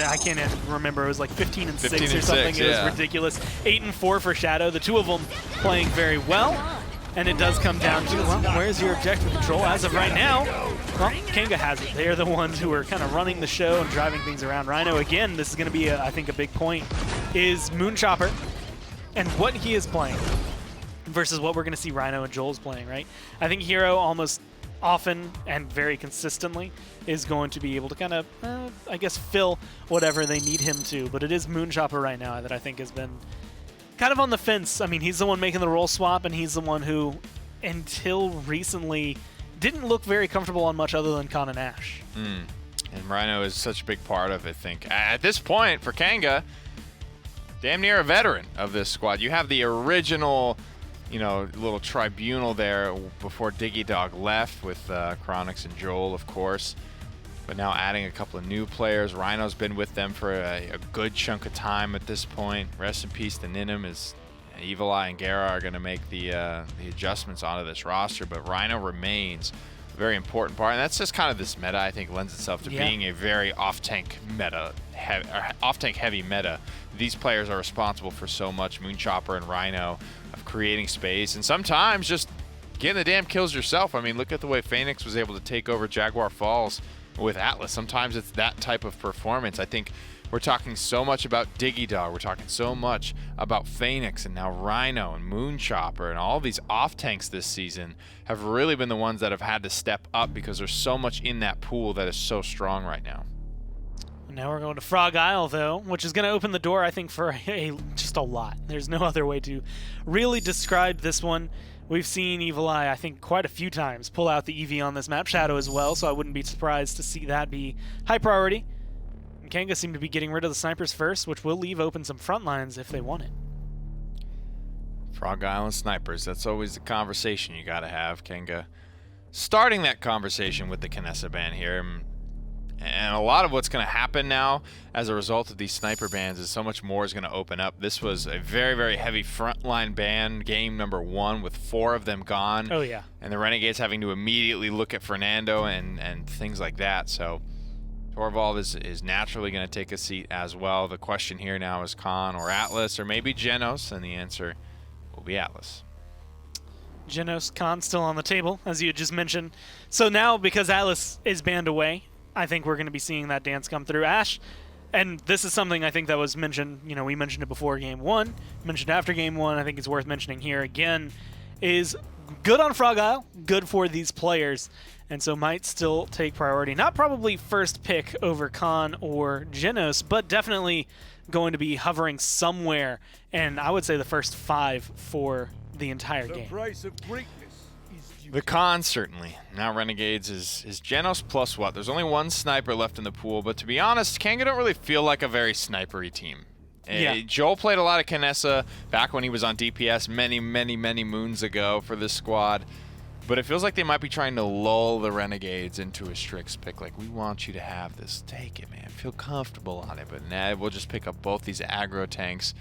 I can't remember, it was 15 and 6 or something. It was ridiculous. 8 and 4 for Shadow, the two of them playing very well. And it does come down to, where's your objective control? As of right now, Kanga has it. They are the ones who are kind of running the show and driving things around. Rhino, again, this is going to be, I think, a big point, is Moonchopper and what he is playing versus what we're going to see Rhino and Joel's playing, right? I think Hero almost often and very consistently is going to be able to kind of, fill whatever they need him to. But it is Moonchopper right now that I think has been kind of on the fence. I mean, he's the one making the role swap, and he's the one who, until recently, didn't look very comfortable on much other than Khan and Ash. And Rhino is such a big part of it, I think. At this point, for Kanga, damn near a veteran of this squad. You have the original, little tribunal there before Diggy Dog left with Chronix and Joel, of course. But now adding a couple of new players. Rhino's been with them for a good chunk of time at this point. Rest in peace to Ninim, as Evil Eye and Gara are going to make the adjustments onto this roster. But Rhino remains a very important part. And that's just kind of this meta, I think, lends itself to being a very off-tank heavy meta. These players are responsible for so much, Moonchopper and Rhino, of creating space. And sometimes just getting the damn kills yourself. I mean, look at the way Phoenix was able to take over Jaguar Falls with Atlas. Sometimes it's that type of performance. I think we're talking so much about Diggy Dog. We're talking so much about Phoenix, and now Rhino and Moonchopper, and all these off-tanks this season have really been the ones that have had to step up because there's so much in that pool that is so strong right now. Now we're going to Frog Isle, though, which is going to open the door, I think, for just a lot. There's no other way to really describe this one. We've seen Evil Eye, I think, quite a few times pull out the EV on this map, Shadow as well, so I wouldn't be surprised to see that be high priority. And Kanga seem to be getting rid of the snipers first, which will leave open some front lines if they want it. Frog Island snipers, that's always the conversation you got to have. Kanga starting that conversation with the Kinessa ban here. And a lot of what's going to happen now as a result of these sniper bans is so much more is going to open up. This was a very, very heavy frontline ban, game number 1, with 4 of them gone. Oh, yeah. And the Renegades having to immediately look at Fernando and things like that. So Torvald is naturally going to take a seat as well. The question here now is Khan or Atlas or maybe Genos, and the answer will be Atlas. Genos, Khan still on the table, as you had just mentioned. So now, because Atlas is banned away, I think we're going to be seeing that dance come through. Ash, and this is something I think that was mentioned, we mentioned it before Game 1, mentioned after Game 1, I think it's worth mentioning here again, is good on Frog Isle, good for these players, and so might still take priority. Not probably first pick over Khan or Genos, but definitely going to be hovering somewhere, and I would say the first 5 for the entire game. The Khan, certainly. Now Renegades is Genos plus what? There's only 1 sniper left in the pool, but to be honest, Kanga don't really feel like a very snipery team. Yeah. Joel played a lot of Kinessa back when he was on DPS many, many, many moons ago for this squad. But it feels like they might be trying to lull the Renegades into a Strix pick. Like, we want you to have this. Take it, man. Feel comfortable on it. But nah, we'll just pick up both these aggro tanks,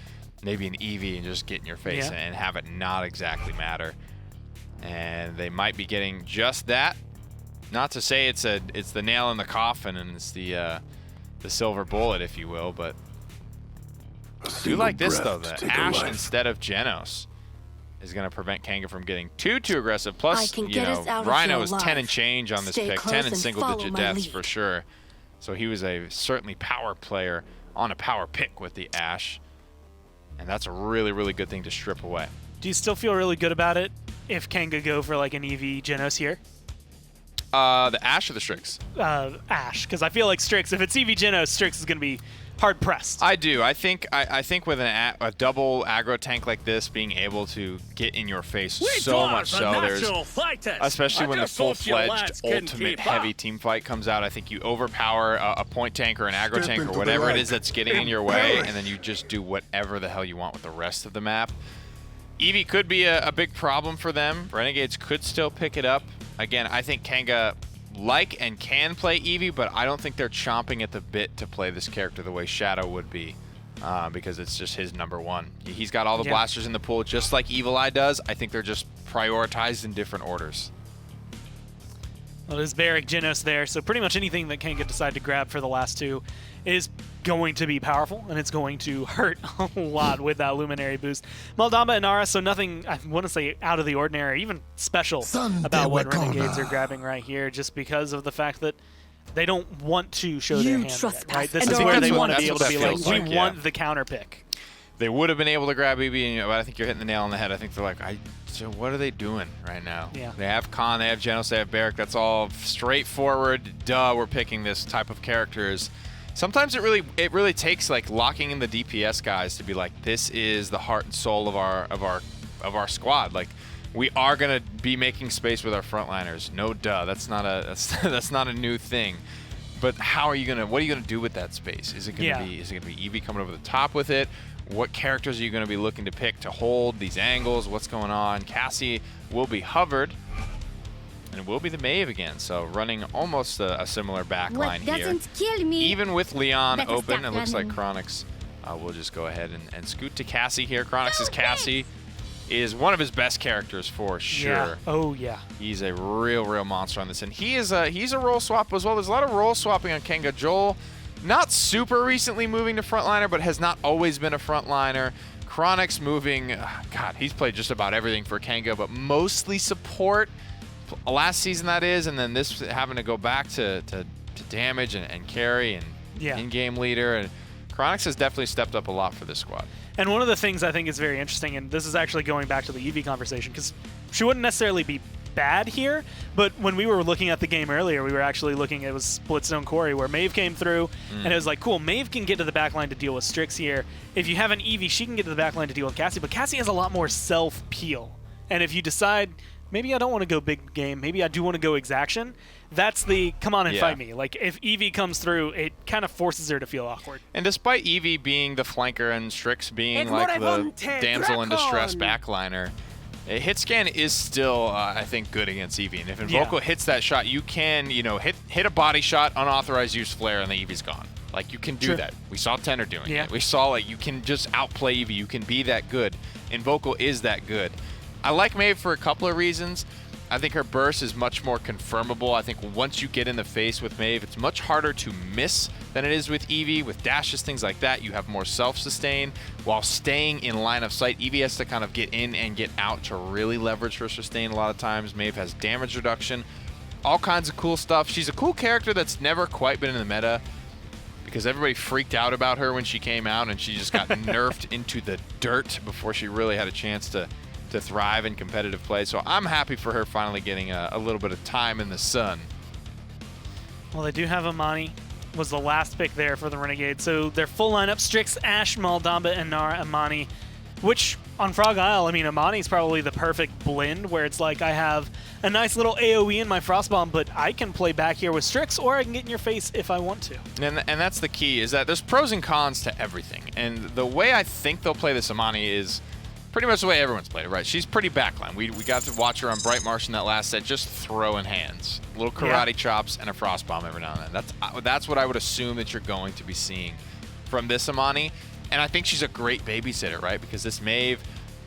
maybe an Eevee, and just get in your face and have it not exactly matter. And they might be getting just that. Not to say it's the nail in the coffin and it's the silver bullet, if you will, but I do like this, though. The Ashe instead of Genos is going to prevent Kanga from getting too aggressive. Plus, you know, Rhino is 10 and change on this pick, 10 and single-digit deaths for sure. So he was a certainly power player on a power pick with the Ashe, and that's a really, really good thing to strip away. Do you still feel really good about it if Kanga go for like an Eevee Genos here? The Ashe or the Strix? Ashe, because I feel like Strix, if it's Eevee Genos, Strix is going to be hard pressed. I do. I think with a double aggro tank like this, being able to get in your face so much so, there's especially when the full-fledged ultimate heavy team fight comes out. I think you overpower a point tank or an aggro tank or whatever it is that's getting in your way, and then you just do whatever the hell you want with the rest of the map. Eevee could be a big problem for them. Renegades could still pick it up. Again, I think Kanga like and can play Eevee, but I don't think they're chomping at the bit to play this character the way Shadow would be, because it's just his #1. He's got all the blasters in the pool just like Evil Eye does. I think they're just prioritized in different orders. Well, there's Barrack Genos there, so pretty much anything that Kanga decide to grab for the last two is going to be powerful, and it's going to hurt a lot with that Luminary boost. Maldamba and Nara, so nothing, I want to say, out of the ordinary, even special about what Renegades are grabbing right here, just because of the fact that they don't want to show their hand yet, right? This is where they want to be able to be like, we want the counter pick. They would have been able to grab Eevee, but I think you're hitting the nail on the head. I think they're like, so what are they doing right now? Yeah. They have Khan, they have Genos, they have Barrack. That's all straightforward. Duh, we're picking this type of characters. Sometimes it really takes like locking in the DPS guys to be like, this is the heart and soul of our squad. Like, we are gonna be making space with our frontliners. No duh, that's not a new thing. But what are you gonna do with that space? Is it gonna be Eevee coming over the top with it? What characters are you gonna be looking to pick to hold these angles? What's going on? Cassie will be hovered. And it will be the Maeve again, so running almost a similar back line here. Kill me. Even with Leon Better open, stop it looks like running. Chronix will just go ahead and scoot to Cassie here. Chronix's Cassie is one of his best characters for sure. Yeah. Oh, yeah. He's a real monster on this, and he's a role swap as well. There's a lot of role swapping on Kanga. Joel, not super recently moving to frontliner, but has not always been a frontliner. Chronix moving, God, he's played just about everything for Kanga, but mostly support. Last season, that is, and then this having to go back to damage and carry and in-game leader. And Chronix has definitely stepped up a lot for this squad. And one of the things I think is very interesting, and this is actually going back to the Eevee conversation, because she wouldn't necessarily be bad here, but when we were looking at the game earlier, we were actually looking, it was Splitstone Quarry, where Maeve came through, and it was like, cool, Maeve can get to the backline to deal with Strix here. If you have an Eevee, she can get to the backline to deal with Cassie, but Cassie has a lot more self-peel. And if you decide, maybe I don't want to go big game, maybe I do want to go exaction, that's the come on and fight me. Like, if Eevee comes through, it kind of forces her to feel awkward. And despite Eevee being the flanker and Strix being like the damsel in distress backliner, a hit scan is still, I think, good against Eevee. And if Invoco hits that shot, you can, hit a body shot, unauthorized use flare, and the Eevee's gone. Like, you can do that. We saw Tenor doing it. We saw, like, you can just outplay Eevee. You can be that good. Invoco is that good. I like Maeve for a couple of reasons. I think her burst is much more confirmable. I think once you get in the face with Maeve, it's much harder to miss than it is with Eevee. With dashes, things like that, you have more self-sustain while staying in line of sight. Eevee has to kind of get in and get out to really leverage her sustain a lot of times. Maeve has damage reduction, all kinds of cool stuff. She's a cool character that's never quite been in the meta because everybody freaked out about her when she came out and she just got nerfed into the dirt before she really had a chance to thrive in competitive play. So I'm happy for her finally getting a little bit of time in the sun. Well, they do have Amani, was the last pick there for the Renegades. So their full lineup, Strix, Ashe, Maldamba, and Nara, Amani, which on Frog Isle, I mean, Amani's probably the perfect blend where it's like I have a nice little AoE in my Frostbomb, but I can play back here with Strix, or I can get in your face if I want to. And that's the key, is that there's pros and cons to everything. And the way I think they'll play this Amani is pretty much the way everyone's played it, right? She's pretty backline. We got to watch her on Bright Marsh in that last set, just throwing hands. Little karate chops and a frost bomb every now and then. That's what I would assume that you're going to be seeing from this Amani. And I think she's a great babysitter, right? Because this Maeve,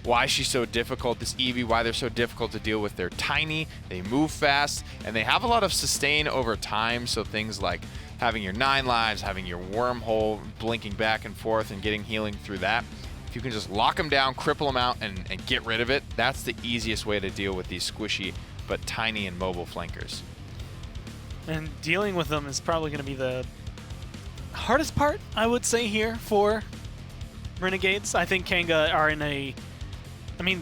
why she's so difficult, this Eevee, why they're so difficult to deal with. They're tiny, they move fast, and they have a lot of sustain over time. So things like having your 9 lives, having your wormhole blinking back and forth and getting healing through that. If you can just lock them down, cripple them out, and get rid of it, that's the easiest way to deal with these squishy but tiny and mobile flankers. And dealing with them is probably going to be the hardest part, I would say, here for Renegades. I think Kanga are in a,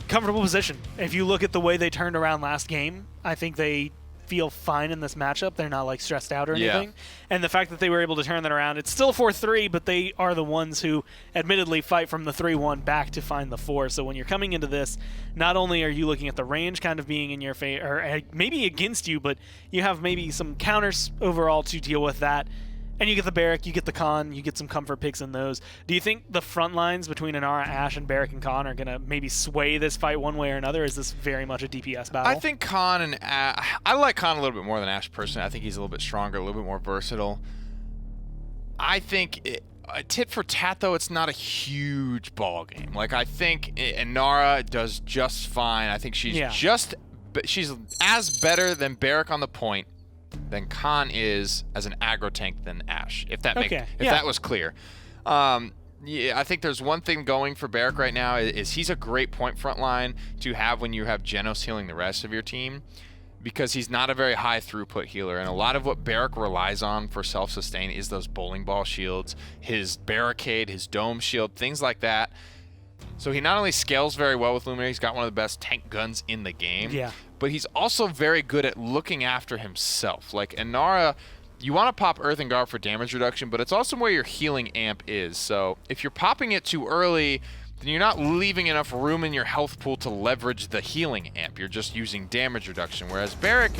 comfortable position. If you look at the way they turned around last game, I think they feel fine in this matchup. They're not like stressed out or anything. And the fact that they were able to turn that around, it's still 4-3, but they are the ones who admittedly fight from the 3-1 back to find the 4. So when you're coming into this, not only are you looking at the range kind of being in your favor, or maybe against you, but you have maybe some counters overall to deal with that. And you get the Barrack, you get the Khan, you get some comfort picks in those. Do you think the front lines between Inara, Ashe, and Barrack and Khan are going to maybe sway this fight one way or another? Is this very much a DPS battle? I think Khan and I like Khan a little bit more than Ashe personally. I think he's a little bit stronger, a little bit more versatile. I think tit for tat, though, it's not a huge ball game. Like, I think Inara does just fine. I think she's she's as better than Barrack on the point than Khan is as an aggro tank than Ashe, if that that was clear. I think there's one thing going for Barrack right now is he's a great point front line to have when you have Genos healing the rest of your team, because he's not a very high throughput healer, and a lot of what Barrack relies on for self-sustain is those bowling ball shields, his barricade, his dome shield, things like that. So he not only scales very well with Luminary, he's got one of the best tank guns in the game, but he's also very good at looking after himself. Like Inara, you want to pop Earthen Guard for damage reduction, but it's also where your healing amp is. So if you're popping it too early, then you're not leaving enough room in your health pool to leverage the healing amp. You're just using damage reduction. Whereas Barrack,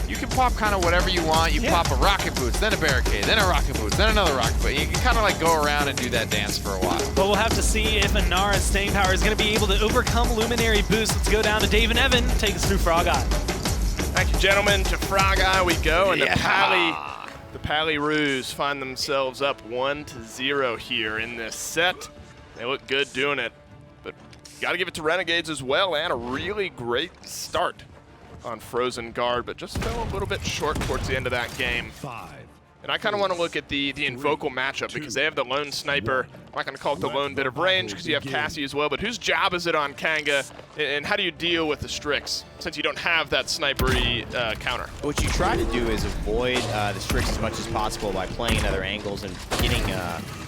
you can pop kind of whatever you want. You pop a rocket boots, then a barricade, then a rocket boots, then another rocket boot. You can kind of like go around and do that dance for a while. But we'll have to see if Inara's staying power is going to be able to overcome Luminary boost. Let's go down to Dave and Evan. Take us through Frog Eye. Thank you, gentlemen. To Frog Eye we go, and the Pally-roos find themselves up 1-0 here in this set. They look good doing it, but got to give it to Renegades as well, and a really great start on Frozen Guard, but just fell a little bit short towards the end of that game. And I kind of want to look at the Invocal matchup because they have the lone sniper. I'm not going to call it the lone bit of range because you have Cassie as well, but whose job is it on Kanga, and how do you deal with the Strix since you don't have that snipery counter? What you try to do is avoid the Strix as much as possible by playing at other angles and getting,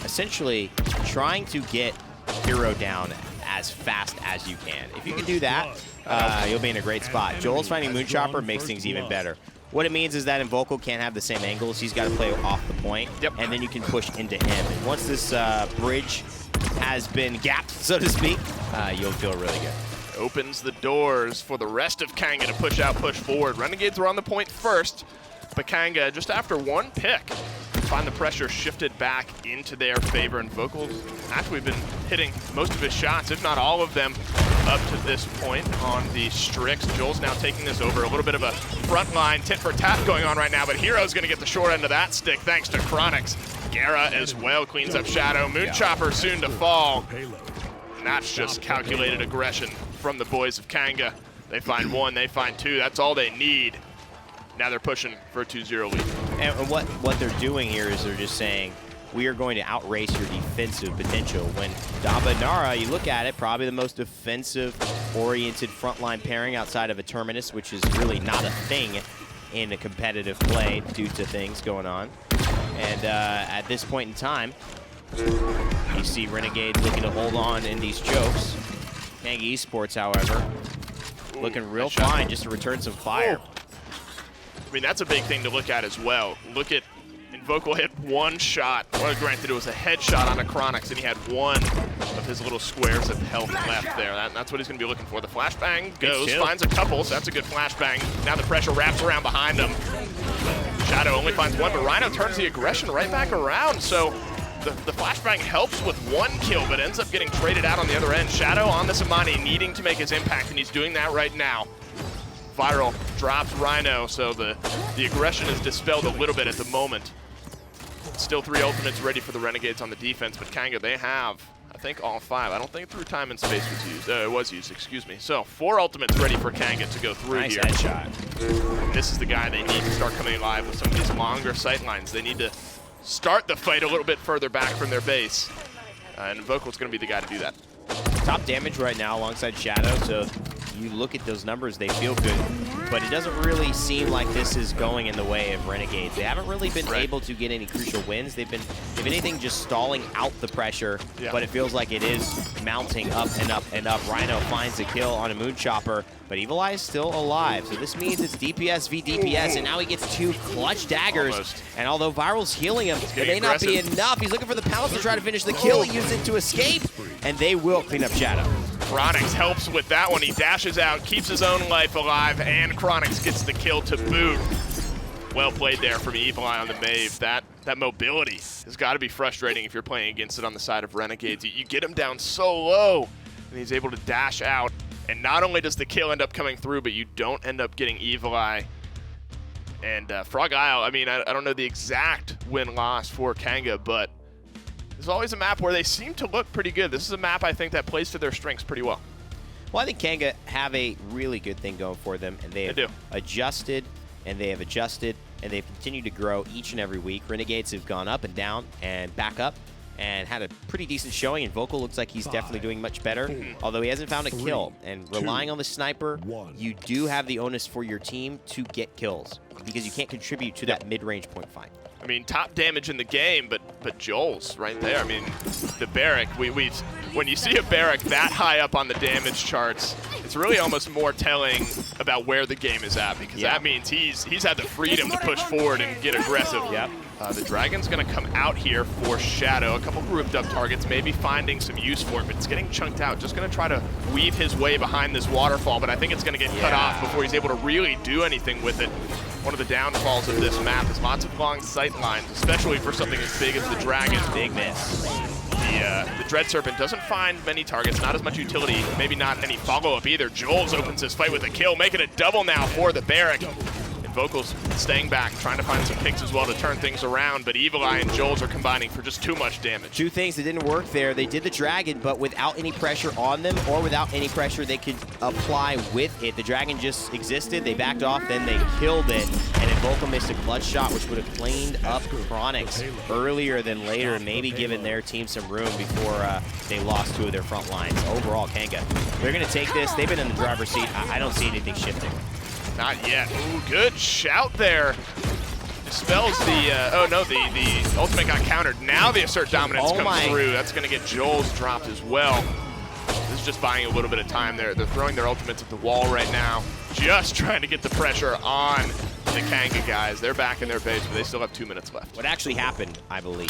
essentially trying to get Hero down as fast as you can. If you can do that, you'll be in a great spot. Joel's finding Moonchopper makes things even better. What it means is that Invocal can't have the same angles. He's got to play off the point, and then you can push into him. And once this bridge has been gapped, so to speak, you'll feel really good. Opens the doors for the rest of Kanga to push out, push forward. Renegades were on the point first, but Kanga, just after one pick, find the pressure shifted back into their favor. And Vocal's actually been hitting most of his shots, if not all of them, up to this point on the Strix. Joel's now taking this over. A little bit of a frontline tit for tat going on right now, but Hero's going to get the short end of that stick thanks to Chronix. Gera as well cleans up Shadow. Moonchopper soon to fall. And that's just calculated aggression from the boys of Kanga. They find one, they find two. That's all they need. Now they're pushing for a 2-0 lead. And what they're doing here is they're just saying, we are going to outrace your defensive potential. When Daba Inara, you look at it, probably the most defensive-oriented frontline pairing outside of a Terminus, which is really not a thing in a competitive play due to things going on. And at this point in time, you see Renegades looking to hold on in these chokes. Kanga Esports, however, looking real fine just to return some fire. I mean, that's a big thing to look at as well. Look at Invocal hit one shot. Well, granted, it was a headshot on a Chronix, and he had one of his little squares of health left there. That's what he's going to be looking for. The flashbang goes, finds a couple, so that's a good flashbang. Now the pressure wraps around behind him. Shadow only finds one, but Rhino turns the aggression right back around. So the flashbang helps with 1 kill, but ends up getting traded out on the other end. Shadow on this Amani, needing to make his impact, and he's doing that right now. Viral drops Rhino, so the aggression is dispelled a little bit at the moment. Still 3 ultimates ready for the Renegades on the defense, but Kanga, they have, I think, all 5. I don't think through time and space was used. It was used, excuse me. So 4 ultimates ready for Kanga to go through Nice here. headshot. This is the guy they need to start coming alive with some of these longer sight lines. They need to start the fight a little bit further back from their base. And Vocal's going to be the guy to do that. Top damage right now alongside Shadow, so you look at those numbers, they feel good. But it doesn't really seem like this is going in the way of Renegades. They haven't really been able to get any crucial wins. They've been, if anything, just stalling out the pressure, but it feels like it is mounting up and up and up. Rhino finds a kill on a Moonchopper, but Evil Eye is still alive. So this means it's DPS v DPS, and now he gets 2 clutch daggers. Almost. And although Viral's healing him, it may getting not be aggressive. enough. He's looking for the pounce to try to finish the kill. He used it to escape, and they will clean up Shadow. Chronix helps with that one. He dashes out, keeps his own life alive, and Chronix gets the kill to boot. Well played there from Evil Eye on the Maeve. That mobility has got to be frustrating if you're playing against it on the side of Renegades. You get him down so low, and he's able to dash out. And not only does the kill end up coming through, but you don't end up getting Evil Eye. And Frog Isle, I mean, I don't know the exact win-loss for Kanga, but there's always a map where they seem to look pretty good. This is a map, I think, that plays to their strengths pretty well. Well, I think Kanga have a really good thing going for them, and they have adjusted, and they have adjusted, and they've continued to grow each and every week. Renegades have gone up and down and back up and had a pretty decent showing, and Vocal looks like he's definitely doing much better, although he hasn't found a kill. And relying on the sniper, you do have the onus for your team to get kills because you can't contribute to that mid-range point fight. I mean, top damage in the game, but Joel's right there. I mean, the Barrack, when you see a Barrack that high up on the damage charts, it's really almost more telling about where the game is at, because that means he's had the freedom to push forward and get aggressive. The Dragon's going to come out here for Shadow. A couple grouped up targets, maybe finding some use for it, but it's getting chunked out. Just going to try to weave his way behind this waterfall, but I think it's going to get cut off before he's able to really do anything with it. One of the downfalls of this map is lots of long sight lines, especially for something as big as the Dragon. Big miss. The Dread Serpent doesn't find many targets, not as much utility, maybe not any follow-up either. Jules opens his fight with a kill, making it double now for the Barrack. And Vocal's staying back, trying to find some picks as well to turn things around, but Evil Eye and Jules are combining for just too much damage. 2 things that didn't work there. They did the Dragon, but without any pressure on them or without any pressure they could apply with it. The Dragon just existed, they backed off, then they killed it, and then Vocal missed a clutch shot, which would have cleaned up Chronix earlier than later, maybe given their team some room before they lost 2 of their front lines. Overall, Kanga, they're going to take this. They've been in the driver's seat. I don't see anything shifting. Not yet. Ooh, good shout there. Dispels the, oh no, the ultimate got countered. Now the Assert Dominance comes through. That's going to get Joel's dropped as well. This is just buying a little bit of time there. They're throwing their ultimates at the wall right now. Just trying to get the pressure on the Kanga guys. They're back in their base, but they still have 2 minutes left. What actually happened, I believe,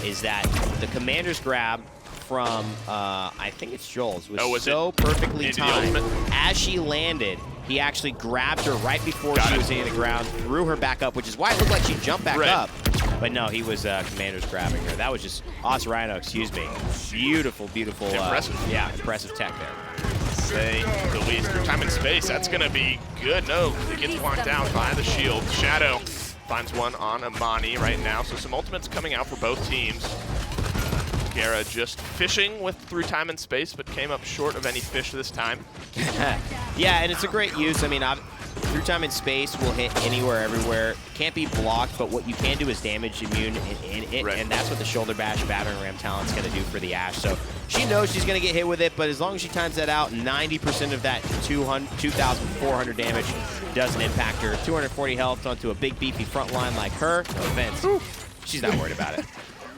is that the Commander's grab from, I think it's Joel's, was so perfectly timed. As she landed, he actually grabbed her right before she was hitting the ground, threw her back up, which is why it looked like she jumped back up. But no, he was Commander's grabbing her. That was just Rhino, excuse me. Beautiful, beautiful. Impressive. Yeah, impressive tech there. Say the least. Through time and space, that's going to be good. No, it gets blocked out by the shield. Shadow finds one on Amani right now, so some ultimates coming out for both teams. Gara just fishing with through time and space, but came up short of any fish this time. Yeah, and it's a great use. I mean, through time and space will hit anywhere, everywhere. Can't be blocked, but what you can do is damage immune in it, and that's what the shoulder bash battering ram talent's going to do for the Ashe. So she knows she's going to get hit with it, but as long as she times that out, 90% of that 2,400 damage doesn't impact her. 240 health onto a big beefy front line like her, no offense. She's not worried about it.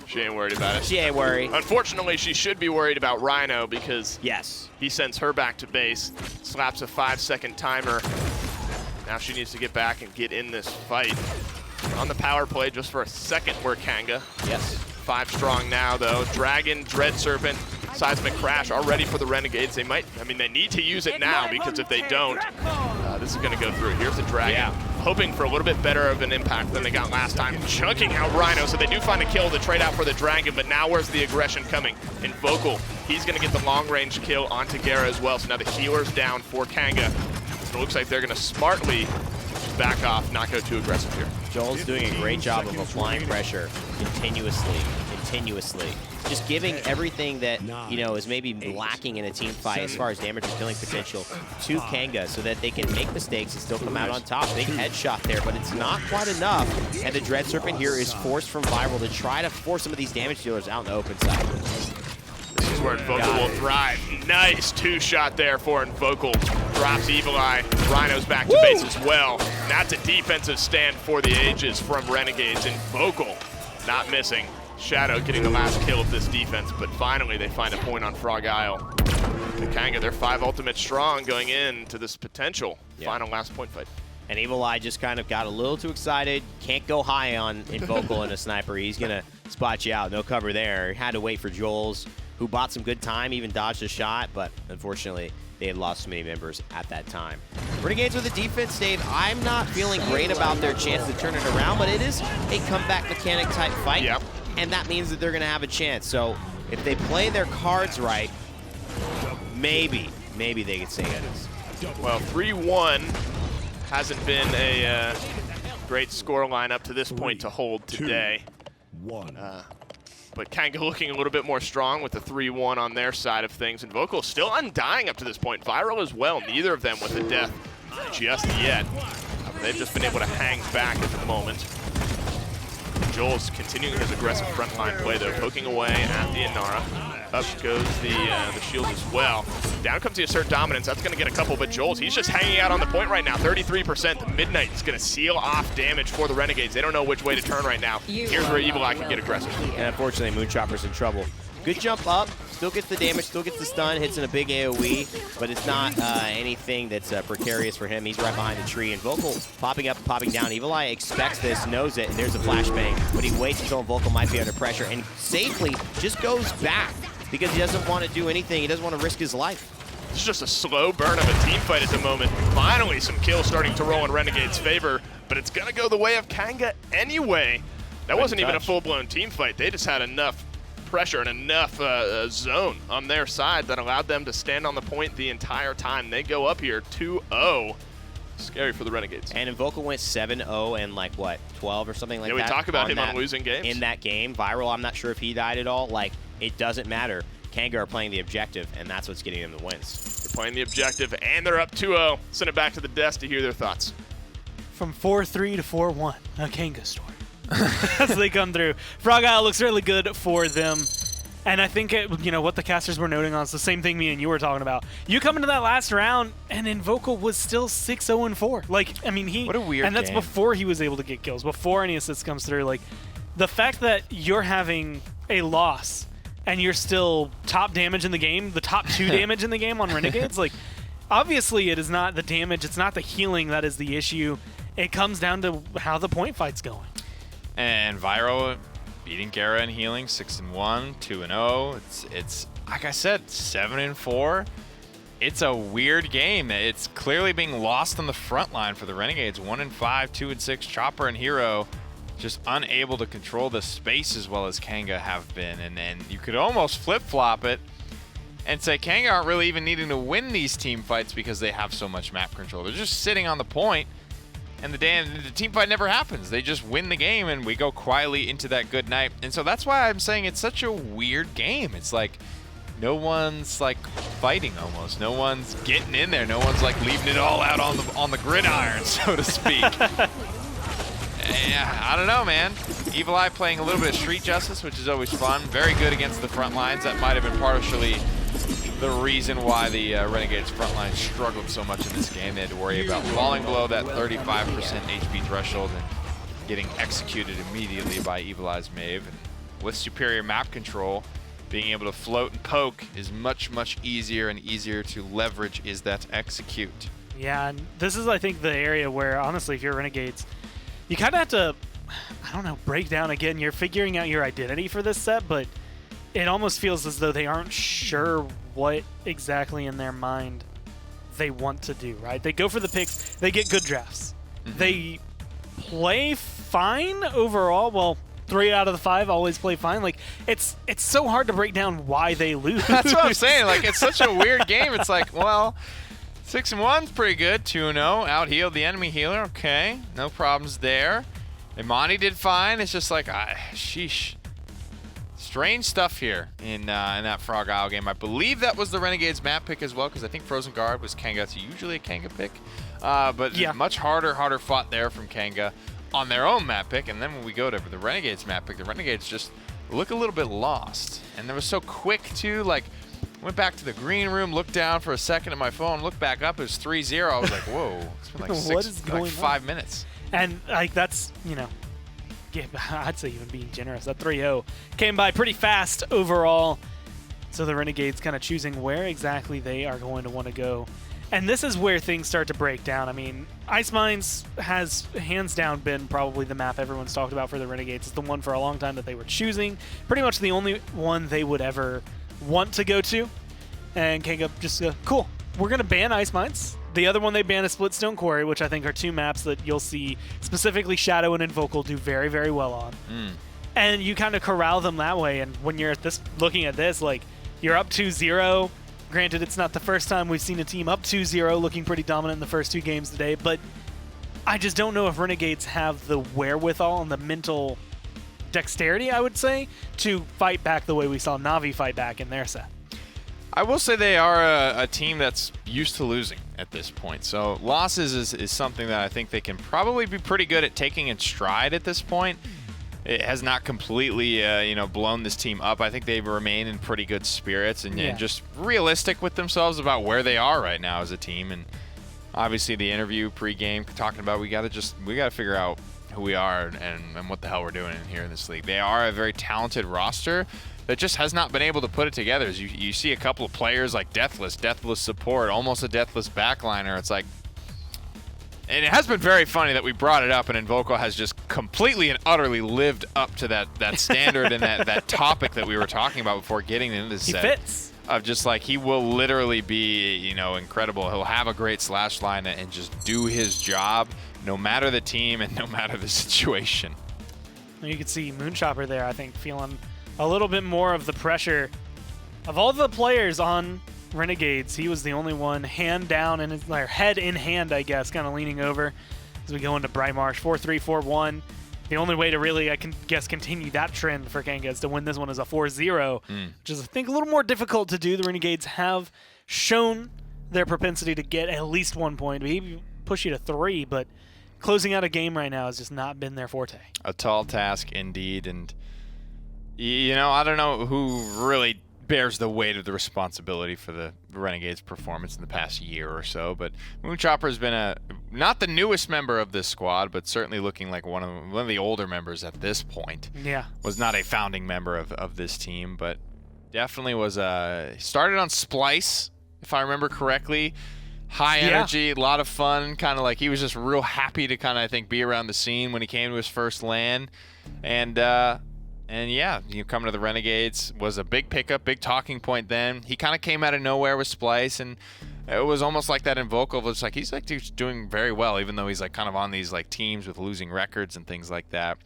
She ain't worried about it. She ain't worried. Unfortunately, she should be worried about Rhino because he sends her back to base, slaps a 5-second timer. Now she needs to get back and get in this fight. On the power play just for a second, we're Kanga. 5 strong now, though. Dragon, Dread Serpent, Seismic Crash all ready for the Renegades. They might, I mean, they need to use it now because if they don't, this this is going to go through. Here's the Dragon, hoping for a little bit better of an impact than they got last time. Chunking out Rhino, so they do find a kill to trade out for the Dragon, but now where's the aggression coming? In Vocal, he's going to get the long-range kill on Tagara as well, so now the healer's down for Kanga. So it looks like they're going to smartly back off, not go too aggressive here. Joel's doing a great job of applying pressure continuously. Just giving everything that, you know, is maybe lacking in a team fight as far as damage and killing potential to Kanga so that they can make mistakes and still come out on top. Big headshot there, but it's not quite enough. And the Dread Serpent here is forced from Viral to try to force some of these damage dealers out in the open side. This is where Invocal will thrive. Nice two-shot there for Invocal. Drops Evil Eye. Rhino's back to base as well. That's a defensive stand for the ages from Renegades. Invocal not missing. Shadow getting the last kill of this defense, but finally they find a point on Frog Isle. The Kanga, they're 5 ultimate strong going into this potential final last point fight. And Evil Eye just kind of got a little too excited. Can't go high on Invocal and a sniper. He's going to spot you out. No cover there. Had to wait for Joel's, who bought some good time, even dodged a shot, but unfortunately they had lost so many members at that time. Renegades with the defense, Dave. I'm not feeling great about their chance to turn it around, but it is a comeback mechanic type fight. Yep. And that means that they're going to have a chance. So if they play their cards right, maybe they could save this. Well, 3-1 hasn't been a great score line up to this point to hold today. But Kanga looking a little bit more strong with the 3-1 on their side of things. And Vocal still undying up to this point. Viral as well, neither of them with a death just yet. They've just been able to hang back at the moment. Joel's continuing his aggressive frontline play, though, poking away at the Inara. Up goes the shield as well. Down comes the Assert Dominance. That's going to get a couple, but Joel's, he's just hanging out on the point right now. 33%. The Midnight is going to seal off damage for the Renegades. They don't know which way to turn right now. Here's where Evil Eye can get aggressive. And unfortunately, Moonchopper's in trouble. Good jump up, still gets the damage, still gets the stun, hits in a big AoE, but it's not anything that's precarious for him. He's right behind the tree, and Vocal popping up, popping down. Evil Eye expects this, knows it, and there's a flashbang, but he waits until Vocal might be under pressure, and safely just goes back because he doesn't want to do anything. He doesn't want to risk his life. It's just a slow burn of a team fight at the moment. Finally, some kills starting to roll in Renegade's favor, but it's going to go the way of Kanga anyway. That wasn't even a full-blown team fight. They just had enough pressure and enough zone on their side that allowed them to stand on the point the entire time. They go up here 2-0. Scary for the Renegades. And Invocal went 7-0 and like what, 12 or something like that? Yeah, we talk about him that, on losing games. In that game, Viral, I'm not sure if he died at all. Like, it doesn't matter. Kanga are playing the objective, and that's what's getting them the wins. They're playing the objective, and they're up 2-0. Send it back to the desk to hear their thoughts. From 4-3 to 4-1, a Kanga story. As they come through. Frog Isle looks really good for them. And I think, you know, what the casters were noting on is the same thing me and you were talking about. You come into that last round, and Invocal was still 6-0-4. Like, I mean, What a weird and that's game. before he was able to get kills, before any assists comes through. Like, the fact that you're having a loss and you're still top damage in the game, the top 2 damage in the game on Renegades, like, obviously it is not the damage, it's not the healing that is the issue. It comes down to how the point fight's going. And Viral beating Gara in healing, 6-1, 2-0. It's like I said, 7-4. It's a weird game. It's clearly being lost on the front line for the Renegades. 1-5, 2-6. Chopper and Hero just unable to control the space as well as Kanga have been. And then you could almost flip-flop it and say Kanga aren't really even needing to win these team fights because they have so much map control. They're just sitting on the point. And the team fight never happens. They just win the game, and we go quietly into that good night. And so that's why I'm saying it's such a weird game. It's like no one's like fighting almost. No one's getting in there. No one's like leaving it all out on the gridiron, so to speak. Yeah, I don't know, man. Evil Eye playing a little bit of Street Justice, which is always fun. Very good against the front lines. That might have been partially the reason why the Renegades front line struggled so much in this game. They had to worry about falling below that 35% HP threshold and getting executed immediately by Evil Eye's Maeve. And with superior map control, being able to float and poke is much, much easier, and easier to leverage is that execute. Yeah, and this is, I think, the area where, honestly, if you're Renegades, you kind of have to, I don't know, break down again. You're figuring out your identity for this set, but it almost feels as though they aren't sure what exactly in their mind they want to do, right? They go for the picks. They get good drafts. They play fine overall. Well, 3 out of the 5 always play fine. Like, it's so hard to break down why they lose. That's what I'm saying. Like, it's such a weird game. It's like, well, 6-1's pretty good. 2-0, out-healed the enemy healer. Okay, no problems there. Imani did fine. It's just like, sheesh. Strange stuff here in that Frog Isle game. I believe that was the Renegades map pick as well, because I think Frozen Guard was Kanga. It's usually a Kanga pick. But yeah, much harder fought there from Kanga on their own map pick. And then when we go to the Renegades map pick, the Renegades just look a little bit lost. And they were so quick, too. Like, went back to the green room, looked down for a second at my phone, looked back up. It was 3-0. I was like, whoa. It's been like 5 minutes. And, like, that's, you know, I'd say even being generous. That 3-0 came by pretty fast overall. So the Renegades kind of choosing where exactly they are going to want to go. And this is where things start to break down. I mean, Ice Mines has hands down been probably the map everyone's talked about for the Renegades. It's the one for a long time that they were choosing. Pretty much the only one they would ever want to go to. And Kanga just cool, we're going to ban Ice Mines. The other one they ban is Splitstone Quarry, which I think are 2 maps that you'll see specifically Shadow and Invocal do very, very well on. And you kind of corral them that way. And when you're looking at this, like, you're up 2-0. Granted, it's not the first time we've seen a team up 2-0 looking pretty dominant in the first 2 games today, but I just don't know if Renegades have the wherewithal and the mental dexterity, I would say, to fight back the way we saw Na'Vi fight back in their set. I will say they are a team that's used to losing at this point. So losses is something that I think they can probably be pretty good at taking in stride at this point. It has not completely, blown this team up. I think they remain in pretty good spirits and just realistic with themselves about where they are right now as a team. And obviously, the interview pregame talking about we got to figure out who we are and what the hell we're doing here in this league. They are a very talented roster that just has not been able to put it together. As you see a couple of players like Deathless support, almost a Deathless backliner. It's like. And it has been very funny that we brought it up, and Invoco has just completely and utterly lived up to that standard and that topic that we were talking about before getting into this set. He fits. Of just like, he will literally be, incredible. He'll have a great slash line and just do his job, no matter the team and no matter the situation. You can see Moonchopper there, I think, feeling a little bit more of the pressure. Of all the players on Renegades, he was the only one hand down and head in hand, I guess, kind of leaning over as we go into Bright Marsh. 4-3, 4-1. The only way to really, I can guess, continue that trend for Kanga is to win this one as a 4-0, which is, I think, a little more difficult to do. The Renegades have shown their propensity to get at least 1 point, maybe push you to 3, but closing out a game right now has just not been their forte. A tall task indeed, and I don't know who really bears the weight of the responsibility for the Renegades' performance in the past year or so, but Moonchopper has been not the newest member of this squad, but certainly looking like one of the older members at this point. Yeah. Was not a founding member of this team, but definitely was started on Splice, if I remember correctly. High energy, a lot of fun, kind of like he was just real happy to kind of, I think, be around the scene when he came to his first LAN. And yeah, coming to the Renegades was a big pickup, big talking point then. He kind of came out of nowhere with Splice, and it was almost like that in Vocal. It's like he's doing very well, even though he's like kind of on these like teams with losing records and things like that.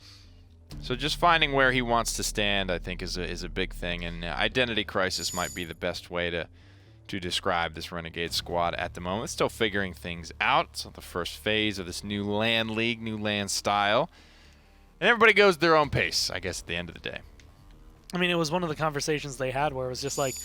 So just finding where he wants to stand, I think, is a big thing. And identity crisis might be the best way to describe this Renegade squad at the moment. Still figuring things out. It's the first phase of this new LAN league, new LAN style. And everybody goes their own pace, I guess, at the end of the day. I mean, it was one of the conversations they had where it was just like,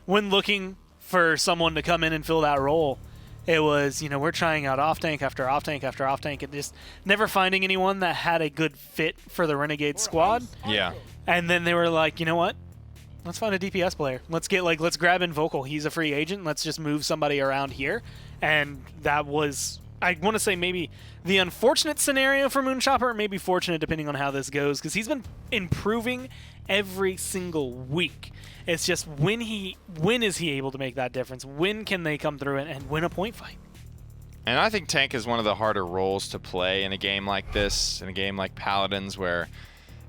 when looking for someone to come in and fill that role, it was, we're trying out off-tank after off-tank after off-tank and just never finding anyone that had a good fit for the Renegade squad. Yeah. And then they were like, you know what? Let's find a DPS player. Let's grab Invocal. He's a free agent. Let's just move somebody around here. And that was, I want to say, maybe the unfortunate scenario for Moonchopper, maybe fortunate depending on how this goes, because he's been improving every single week. It's just when is he able to make that difference? When can they come through and win a point fight? And I think tank is one of the harder roles to play in a game like this, in a game like Paladins, where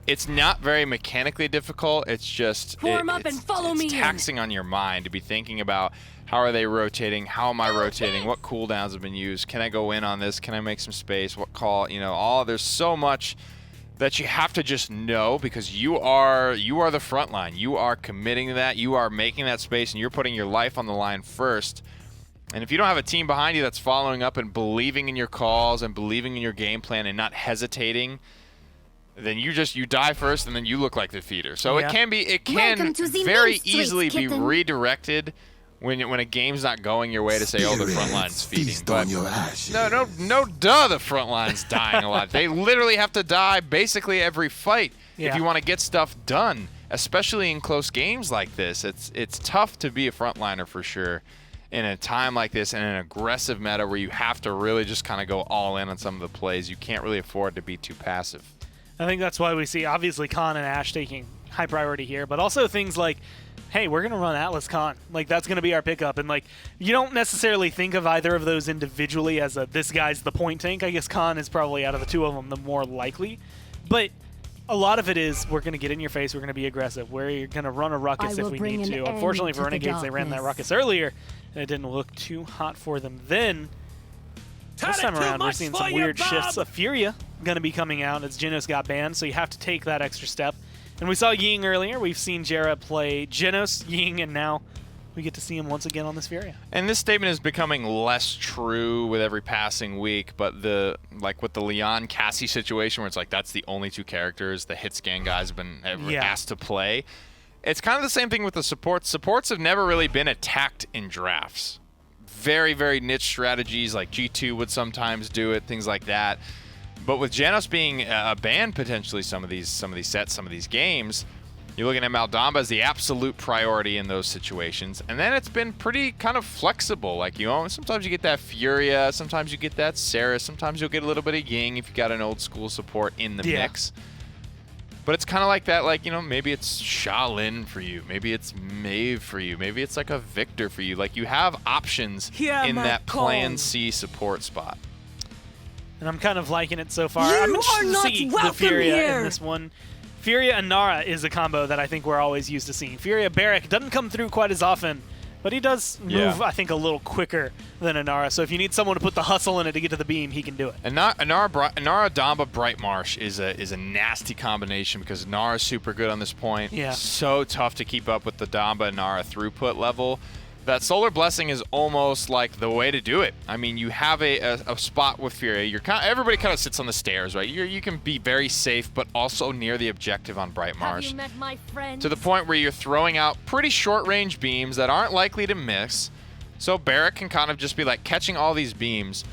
It's not very mechanically difficult. It's just Form up and follow me it's in. taxing on your mind to be thinking about how are they rotating, how am I rotating, what cooldowns have been used, can I go in on this, can I make some space, what call, there's so much that you have to just know because you are the front line. You are committing to that, you are making that space, and you're putting your life on the line first. And if you don't have a team behind you that's following up and believing in your calls and believing in your game plan and not hesitating, then you die first and then you look like the feeder. So it can Welcome to the very main street, easily be kitten. redirected when a game's not going your way to say, oh, the front line's feeding. But no, the front line's dying a lot. They literally have to die basically every fight if you want to get stuff done, especially in close games like this. It's tough to be a frontliner for sure in a time like this, in an aggressive meta where you have to really just kind of go all in on some of the plays. You can't really afford to be too passive. I think that's why we see, obviously, Khan and Ashe taking high priority here, but also things like, hey, we're going to run Atlas Khan. Like, that's going to be our pickup. And, like, you don't necessarily think of either of those individually as this guy's the point tank. I guess Khan is probably, out of the two of them, the more likely. But a lot of it is we're going to get in your face, we're going to be aggressive, we're going to run a ruckus if we need to. Unfortunately for Renegades, they ran that ruckus earlier, and it didn't look too hot for them then. This time around, we're seeing some weird shifts. Furia going to be coming out as Genos got banned, so you have to take that extra step. And we saw Ying earlier. We've seen Jera play Genos, Ying, and now we get to see him once again on this Furia. And this statement is becoming less true with every passing week, but with the Leon Cassie situation where it's like that's the only two characters the hit scan guys have been asked to play. It's kind of the same thing with the supports. Supports have never really been attacked in drafts. Very, very niche strategies like G2 would sometimes do it, things like that. But with Genos being banned potentially some of these sets, some of these games, you're looking at Maldamba as the absolute priority in those situations. And then it's been pretty kind of flexible. Like, sometimes you get that Furia, sometimes you get that Saris, sometimes you'll get a little bit of Ying if you got an old school support in the mix. But it's kind of like that, maybe it's Shaolin for you, maybe it's Maeve for you, maybe it's like a Victor for you. Like, you have options in that Plan C support spot. And I'm kind of liking it so far. I'm interested to see the Furia in this one. Furia and Nara is a combo that I think we're always used to seeing. Furia Barrack doesn't come through quite as often, but he does move, I think, a little quicker than Inara. So if you need someone to put the hustle in it to get to the beam, he can do it. And Inara Damba Bright Marsh is a nasty combination because Nara's super good on this point. Yeah. So tough to keep up with the Damba Nara throughput level. That Solar Blessing is almost like the way to do it. I mean, you have a spot with Furia. Everybody kind of sits on the stairs, right? You can be very safe, but also near the objective on Bright Marsh. Have you met my friend? To the point where you're throwing out pretty short-range beams that aren't likely to miss. So Barrack can kind of just be like catching all these beams.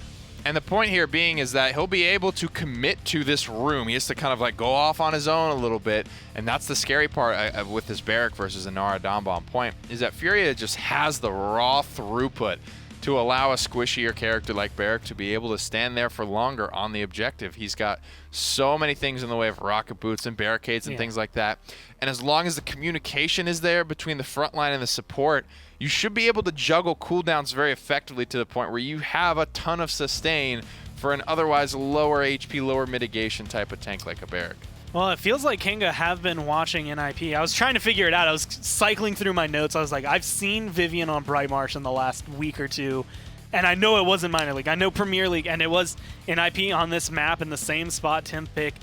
And the point here being is that he'll be able to commit to this room. He has to kind of like go off on his own a little bit. And that's the scary part with this Barrack versus Inara Damba on point, is that Furia just has the raw throughput to allow a squishier character like Barrack to be able to stand there for longer on the objective. He's got so many things in the way of rocket boots and barricades and things like that. And as long as the communication is there between the front line and the support, you should be able to juggle cooldowns very effectively to the point where you have a ton of sustain for an otherwise lower HP, lower mitigation type of tank like a Barrack. Well, it feels like Kanga have been watching NIP. I was trying to figure it out. I was cycling through my notes. I was like, I've seen Vivian on Bright Marsh in the last week or two, and I know it wasn't Minor League. I know Premier League, and it was NIP on this map in the same spot, 10th pick.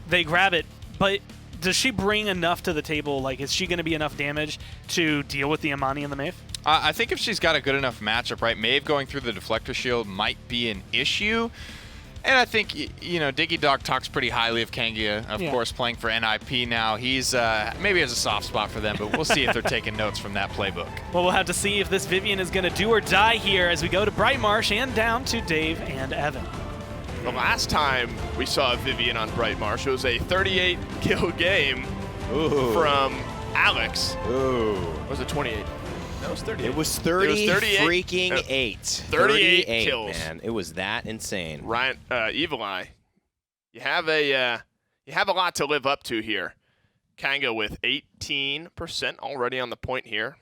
They grab it, but does she bring enough to the table? Like, is she going to be enough damage to deal with the Amani and the Maeve? I think if she's got a good enough matchup, right, Maeve going through the deflector shield might be an issue. And I think, Diggy Dog talks pretty highly of Kanga, of course, playing for NIP now. He's maybe has a soft spot for them, but we'll see if they're taking notes from that playbook. Well, we'll have to see if this Vivian is going to do or die here as we go to Bright Marsh and down to Dave and Evan. The last time we saw Vivian on Bright Marsh, it was a 38-kill game from Alex. Ooh. Or was it 28? That was 38. It was 30 freaking 8. 38 kills. Man. It was that insane. Ryan, Evil Eye, you have a lot to live up to here. Kanga with 18% already on the point here.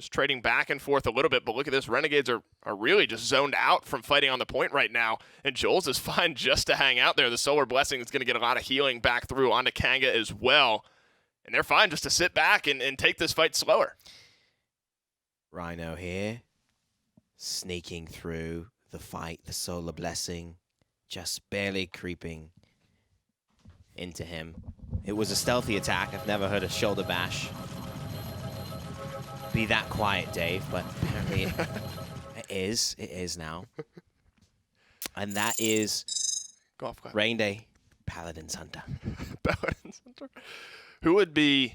just trading back and forth a little bit, but look at this. Renegades are really just zoned out from fighting on the point right now, and Jules is fine just to hang out there. The Solar Blessing is going to get a lot of healing back through onto Kanga as well, and they're fine just to sit back and take this fight slower. Rhino here, sneaking through the fight, the Solar Blessing, just barely creeping into him. It was a stealthy attack. I've never heard a shoulder bash be that quiet, Dave, but apparently it is now. And that is Golf clap. Rain Day, Paladins Hunter. Paladins Hunter. Who would be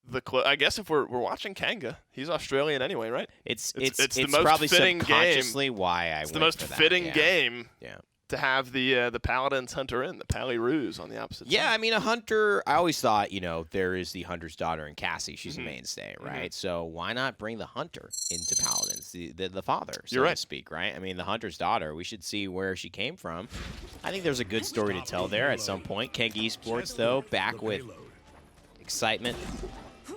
the I guess if we're watching Kanga, he's Australian anyway, right? It's the most probably fitting subconsciously why I It's went the most for that. fitting game Yeah. to have the Paladins Hunter in, the Pally Ruse on the opposite Yeah, side. I mean, a hunter, I always thought, there is the hunter's daughter in Cassie. She's a mainstay, right? So why not bring the hunter into Paladins, the father, so You're right. to speak, right? I mean, the hunter's daughter, we should see where she came from. I think there's a good story to tell there at some point. Kanga Esports, though, back with excitement,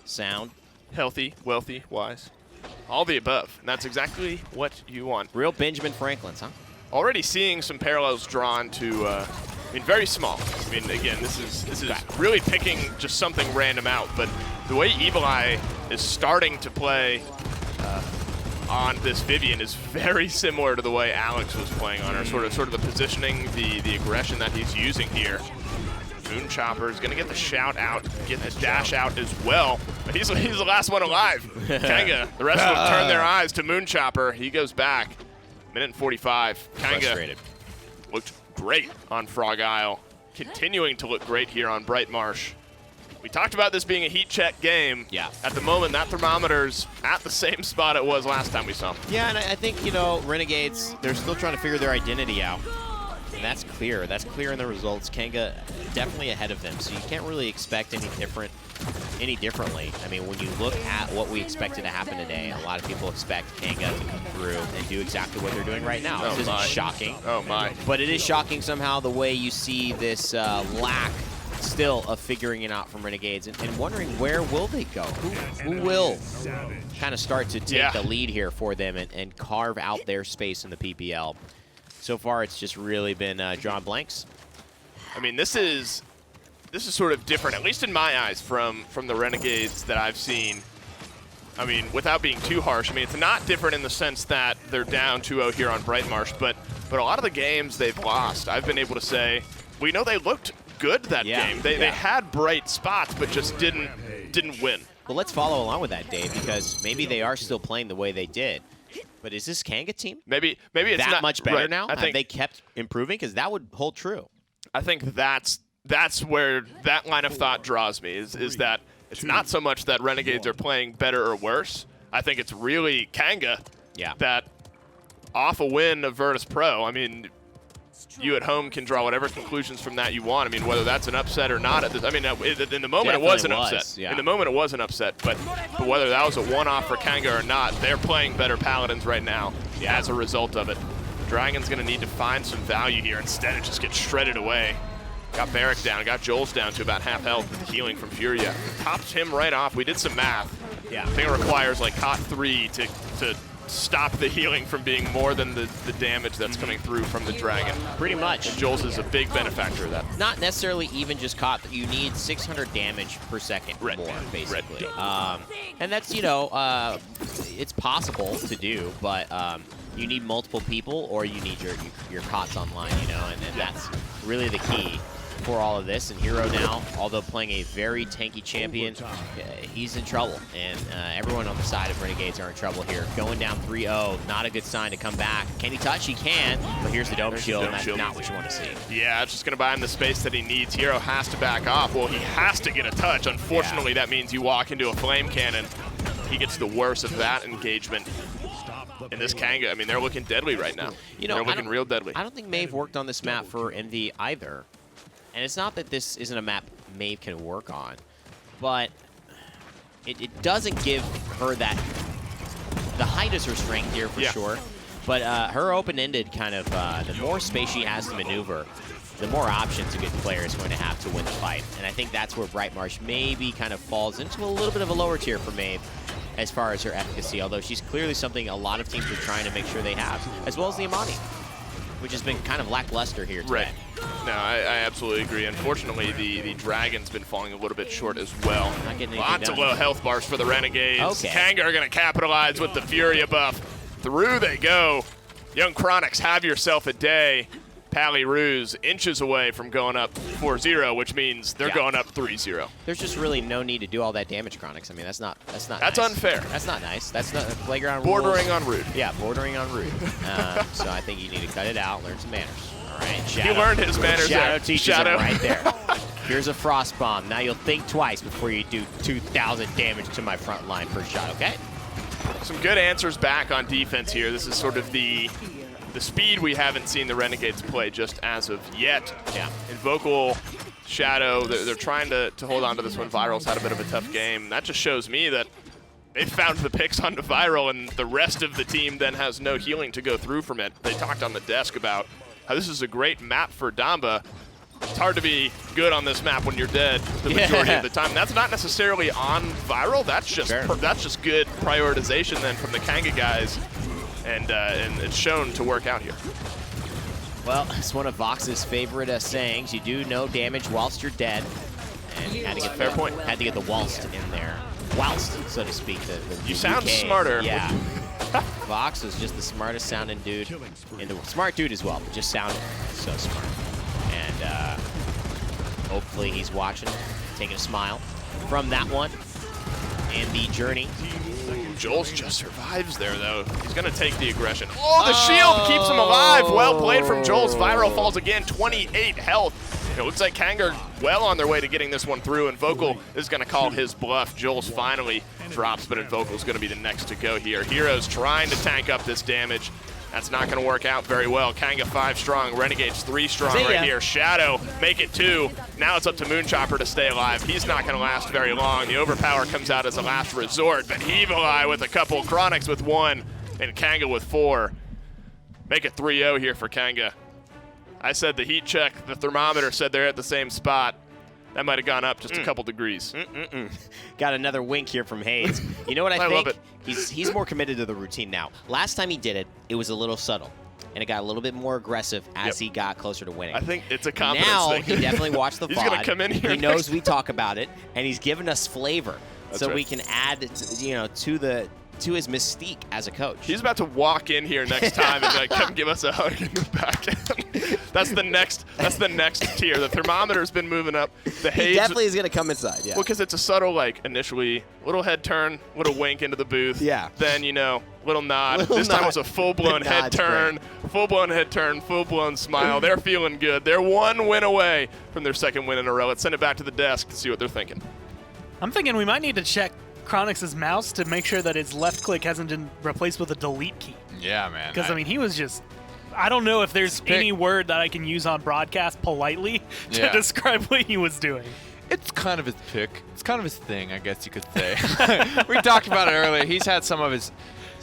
sound. Healthy, wealthy, wise. All the above. And that's exactly what you want. Real Benjamin Franklins, huh? Already seeing some parallels drawn to, very small. I mean, again, this is really picking just something random out, but the way Evil Eye is starting to play on this Vivian is very similar to the way Alex was playing on her. Sort of the positioning, the aggression that he's using here. Moon Chopper is going to get the shout out, get his dash out as well. But he's the last one alive. Kanga, the rest of them turn their eyes to Moon Chopper. He goes back. Minute and 45. Kanga looked great on Frog Isle. Continuing to look great here on Bright Marsh. We talked about this being a heat check game. Yeah. At the moment, that thermometer's at the same spot it was last time we saw him. Yeah, and I think, Renegades, they're still trying to figure their identity out. And that's clear. That's clear in the results. Kanga definitely ahead of them, so you can't really expect any differently. I mean, when you look at what we expected to happen today, a lot of people expect Kanga to come through and do exactly what they're doing right now. This isn't shocking. Oh, my. But it is shocking somehow the way you see this lack still of figuring it out from Renegades and wondering where will they go? Who will kind of start to take the lead here for them and carve out their space in the PPL? So far, it's just really been drawn blanks. I mean, this is sort of different, at least in my eyes, from the Renegades that I've seen. I mean, without being too harsh, I mean, it's not different in the sense that they're down 2-0 here on Bright Marsh, but a lot of the games they've lost, I've been able to say, we know they looked good that game. They had bright spots, but just didn't win. Well, let's follow along with that, Dave, because maybe they are still playing the way they did. But is this Kanga team maybe it's that not much better right. now? Have they kept improving? Because that would hold true. I think that's where that line of thought draws me, is that it's not so much that Renegades are playing better or worse. I think it's really Kanga that off a win of Virtus Pro. I mean, you at home can draw whatever conclusions from that you want. I mean, whether that's an upset or not. In the moment, it was an upset. Yeah. In the moment, it was an upset. But whether that was a one-off for Kanga or not, they're playing better Paladins right now as a result of it. Dragon's going to need to find some value here. Instead, it just gets shredded away. Got Barrick down, got Joel's down to about half health with the healing from Furia. Tops him right off. We did some math. Yeah. I think it requires like COT 3 to stop the healing from being more than the damage that's coming through from the Dragon. Pretty much. And Joel's is a big benefactor of that. Not necessarily even just caught, but you need 600 damage per second more, basically. And that's, it's possible to do, but you need multiple people or you need your COTs online, and that's really the key for all of this. And Hero now, although playing a very tanky champion, he's in trouble. And everyone on the side of Renegades are in trouble here. Going down 3-0, not a good sign to come back. Can he touch? He can, but here's the Dome Shield, and that's not what you want to see. Yeah, it's just going to buy him the space that he needs. Hero has to back off. Well, he has to get a touch. Unfortunately, that means you walk into a flame cannon. He gets the worst of that engagement. And this Kanga, I mean, they're looking deadly right now. They're looking real deadly. I don't think Maeve worked on this map for Envy either. And it's not that this isn't a map Maeve can work on, but it doesn't give her the height is her strength here for sure, but her open-ended kind of, the more space she has to maneuver, the more options a good player is going to have to win the fight. And I think that's where Bright Marsh maybe kind of falls into a little bit of a lower tier for Maeve as far as her efficacy, although she's clearly something a lot of teams are trying to make sure they have, as well as the Amani, which has been kind of lackluster here today. Right. No, I absolutely agree. Unfortunately, the Dragon's been falling a little bit short as well. Not getting anything Lots of done. low health bars for the Renegades. Okay. Kanga are going to capitalize with the Furia buff. Through they go. Young Chronics, have yourself a day. Pally Ruse inches away from going up 4-0, which means they're going up 3-0. There's just really no need to do all that damage, Chronics. I mean, that's not That's nice. unfair. That's not nice. That's not playground Bordering rules. on rude. Yeah, bordering on rude. So I think you need to cut it out, learn some manners. All right, He Shadow. learned his manners Shadow there. teaches Shadow. him right there. Here's a Frost Bomb. Now you'll think twice before you do 2,000 damage to my front line per shot, okay? Some good answers back on defense here. This is sort of the speed we haven't seen the Renegades play just as of yet. Yeah. Invocal, Shadow, they're trying to hold on to this one. Viral's had a bit of a tough game. That just shows me that they found the picks onto Viral, and the rest of the team then has no healing to go through from it. They talked on the desk about how this is a great map for Damba. It's hard to be good on this map when you're dead the majority of the time. That's not necessarily on Viral. That's just good prioritization then from the Kanga guys, and it's shown to work out here. Well, it's one of Vox's favorite sayings. You do no damage whilst you're dead. And had to get Fair point. Had to get the whilst in there. Whilst, so to speak. You sound UK. smarter. Yeah. Vox was just the smartest sounding dude. Smart dude as well, but just sounded so smart. And hopefully he's watching, taking a smile from that one. And the journey. Joel's just survives there, though. He's going to take the aggression. Oh, the shield keeps him alive. Well played from Joel's. Viral falls again, 28 health. It looks like Kanga well on their way to getting this one through, and Vocal is going to call his bluff. Joel's finally drops, but Invocal's going to be the next to go here. Heroes trying to tank up this damage. That's not going to work out very well. Kanga 5 strong, Renegades 3 strong right here. Shadow make it 2. Now it's up to Moonchopper to stay alive. He's not going to last very long. The overpower comes out as a last resort, but Evil Eye with a couple, Chronics with 1, and Kanga with 4. Make it 3-0 here for Kanga. I said the heat check, the thermometer said they're at the same spot. That might have gone up just a couple degrees. Got another wink here from Hayes. You know what I think? love it. He's more committed to the routine now. Last time he did it, it was a little subtle. And it got a little bit more aggressive as he got closer to winning. I think it's a confidence now, thing. he definitely watched the He's VOD. gonna come in here He knows next we talk about it, and he's given us flavor. That's so right. we can add to his mystique as a coach. He's about to walk in here next time and like come give us a hug in the back end. That's the next tier. The thermometer's been moving up. The He Hayes definitely is going to come inside, yeah. Well, because it's a subtle, like, initially, little head turn, little wink into the booth. Yeah. Then, little nod. Little This time nod. it was a full-blown The head nod's turn, full-blown smile. They're feeling good. They're 1 win away from their 2nd win in a row. Let's send it back to the desk to see what they're thinking. I'm thinking we might need to check Chronix' mouse to make sure that his left click hasn't been replaced with a delete key. Yeah, man. Because, I mean, he was just... I don't know if there's any word that I can use on broadcast politely to describe what he was doing. It's kind of his pick. It's kind of his thing, I guess you could say. We talked about it earlier. He's had some of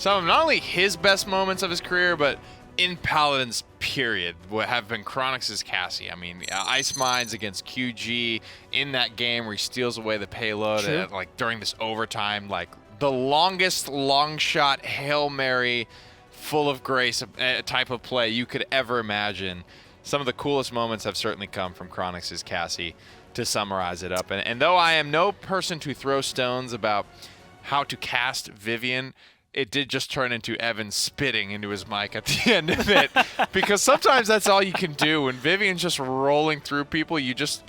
not only his best moments of his career, but in Paladins, period, what have been Chronix' Cassie. I mean, Ice Mines against QG in that game where he steals away the payload during this overtime, like the longest long shot Hail Mary full of grace type of play you could ever imagine. Some of the coolest moments have certainly come from Chronix' Cassie, to summarize it up. And though I am no person to throw stones about how to cast Vivian, it did just turn into Evan spitting into his mic at the end of it. Because sometimes that's all you can do. When Vivian's just rolling through people, you just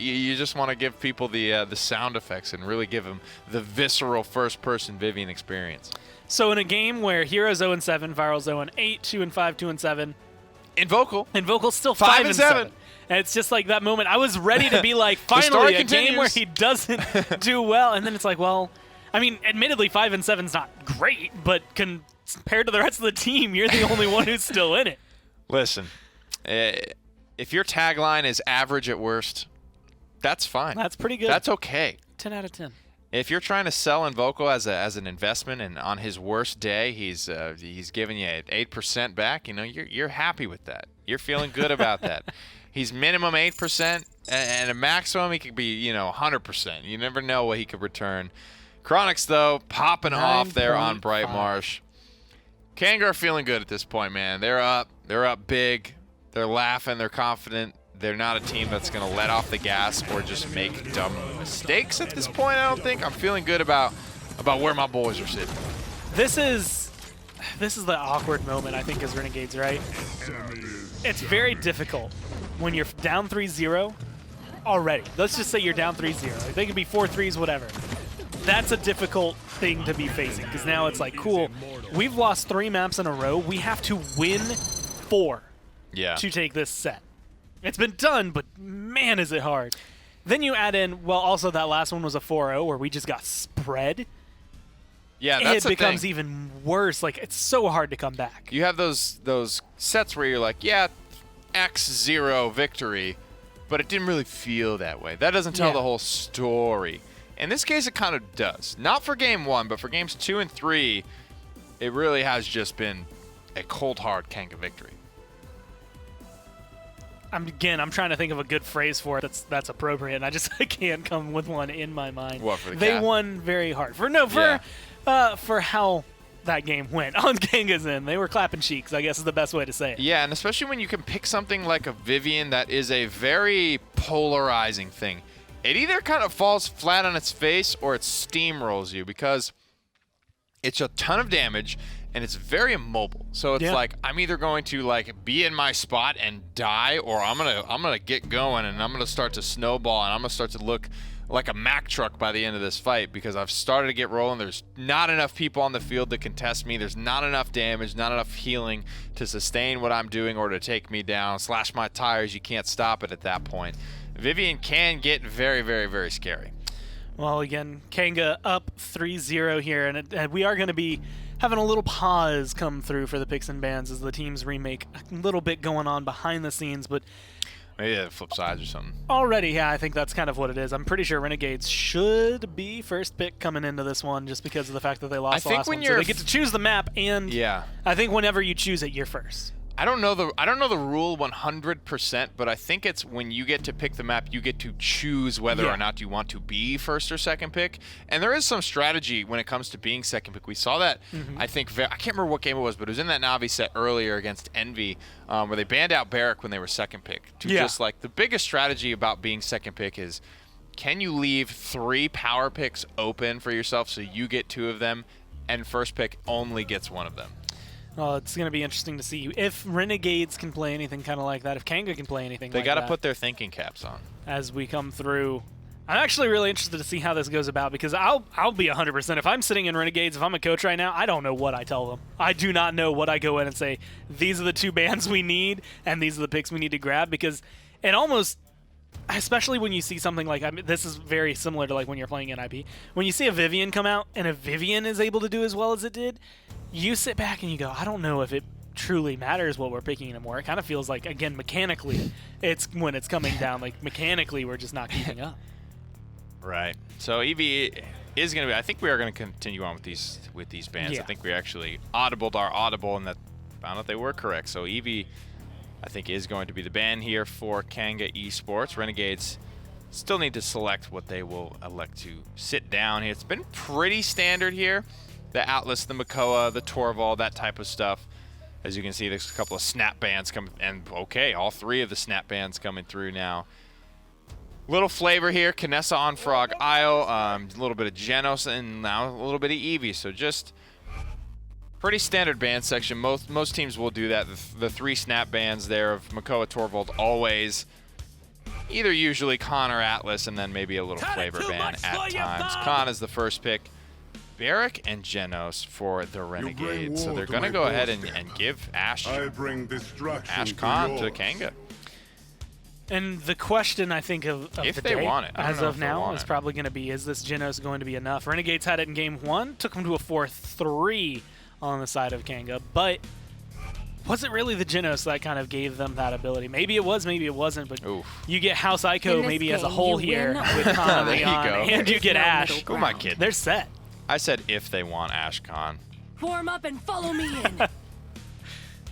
want to give people the sound effects and really give them the visceral first-person Vivian experience. So in a game where Hero's 0-7, Viral's 0-8, 2-5, 2-7, Invocal's still 5-7. And it's just like that moment. I was ready to be like, finally, a game where he doesn't do well. And then it's like, well, I mean, admittedly, 5-7's not great, but compared to the rest of the team, you're the only one who's still in it. Listen, if your tagline is average at worst, that's fine. That's pretty good. That's okay. 10 out of 10. If you're trying to sell Invocal as an investment, and on his worst day he's giving you 8% back, you're happy with that. You're feeling good about that. He's minimum 8%, and a maximum he could be 100%. You never know what he could return. Chronics, though, popping off there on 9.5. Bright Marsh. Kanga are feeling good at this point, man. They're up. They're up big. They're laughing. They're confident. They're not a team that's going to let off the gas or just make dumb mistakes at this point, I don't think. I'm feeling good about where my boys are sitting. This is the awkward moment, I think, as Renegades, right? It's very difficult when you're down 3-0 already. Let's just say you're down 3-0. They could be 4-3s, whatever. That's a difficult thing to be facing because now it's like, cool, we've lost 3 maps in a row. We have to win 4 to take this set. It's been done, but man, is it hard. Then you add in, well, also that last one was a 4-0 where we just got spread. Yeah, that's it the becomes thing. even worse. Like, it's so hard to come back. You have those sets where you're like, yeah, X0 victory, but it didn't really feel that way. That doesn't tell the whole story. In this case, it kind of does. Not for game 1, but for games 2 and 3, it really has just been a cold, hard Kanga victory. I'm trying to think of a good phrase for it that's appropriate, and I can't come with one in my mind. What, for the They cat? won very hard. For how that game went on Kanga's end. They were clapping cheeks, I guess is the best way to say it. Yeah, and especially when you can pick something like a Vivian that is a very polarizing thing. It either kind of falls flat on its face or it steamrolls you because it's a ton of damage and it's very immobile. So it's like I'm either going to like be in my spot and die, or I'm gonna get going and I'm gonna start to snowball and I'm gonna start to look like a Mack truck by the end of this fight because I've started to get rolling. There's not enough people on the field to contest me. There's not enough damage, not enough healing to sustain what I'm doing or to take me down. Slash my tires, you can't stop it at that point. Vivian can get very, very, very scary. Well, again, Kanga up 3-0 here, and we are going to be having a little pause come through for the picks and bans as the teams remake. A little bit going on behind the scenes, but Maybe the flip sides or something. already, yeah, I think that's kind of what it is. I'm pretty sure Renegades should be first pick coming into this one just because of the fact that they lost the last one. So they get to choose the map, and I think whenever you choose it, you're first. I don't know the rule 100%, but I think it's when you get to pick the map, you get to choose whether or not you want to be first or second pick. And there is some strategy when it comes to being second pick. We saw that, I think, I can't remember what game it was, but it was in that Navi set earlier against Envy, where they banned out Barrack when they were second pick. To just like the biggest strategy about being second pick is, can you leave 3 power picks open for yourself so you get 2 of them, and first pick only gets 1 of them? Well, it's going to be interesting to see if Renegades can play anything kind of like that, if Kanga can play anything They like got that. to put their thinking caps on. As we come through. I'm actually really interested to see how this goes about because I'll be 100%. If I'm sitting in Renegades, if I'm a coach right now, I don't know what I tell them. I do not know what I go in and say, these are the 2 bans we need and these are the picks we need to grab, because it almost, especially when you see something like, I mean, this is very similar to like when you're playing NIP. When you see a Vivian come out and a Vivian is able to do as well as it did, you sit back and you go, I don't know if it truly matters what we're picking anymore. It kind of feels like, again, mechanically, it's when it's coming down, like mechanically we're just not keeping up. Right. So Eevee is going to be, I think we are going to continue on with these bans. Yeah. I think we actually audibled our audible and that found out they were correct. So Eevee, I think, is going to be the ban here for Kanga Esports. Renegades still need to select what they will elect to sit down here. It's been pretty standard here. The Atlas, the Makoa, the Torvald, that type of stuff. As you can see, there's a couple of snap bans coming, and okay, all 3 of the snap bans coming through now. Little flavor here, Kinessa on Frog Isle, a little bit of Genos, and now a little bit of Eevee. So just pretty standard ban section. Most teams will do that. The 3 snap bans there of Makoa, Torvald, always. Either usually Khan or Atlas, and then maybe a little flavor ban at times. Khan is the first pick. Barrack and Genos for the Renegades. So they're going to go ahead and give Ash Khan to Kanga. And the question, I think, of if the they day, want it. as of now, is probably going to be, is this Genos going to be enough? Renegades had it in game 1, took them to a 4-3 on the side of Kanga, but was it really the Genos that kind of gave them that ability? Maybe it was, maybe it wasn't, but you get House Ico maybe as a whole here with Khan there you go. and you get Ash. Who am I kidding? They're set. I said if they want Ash Khan. Form up and follow me in.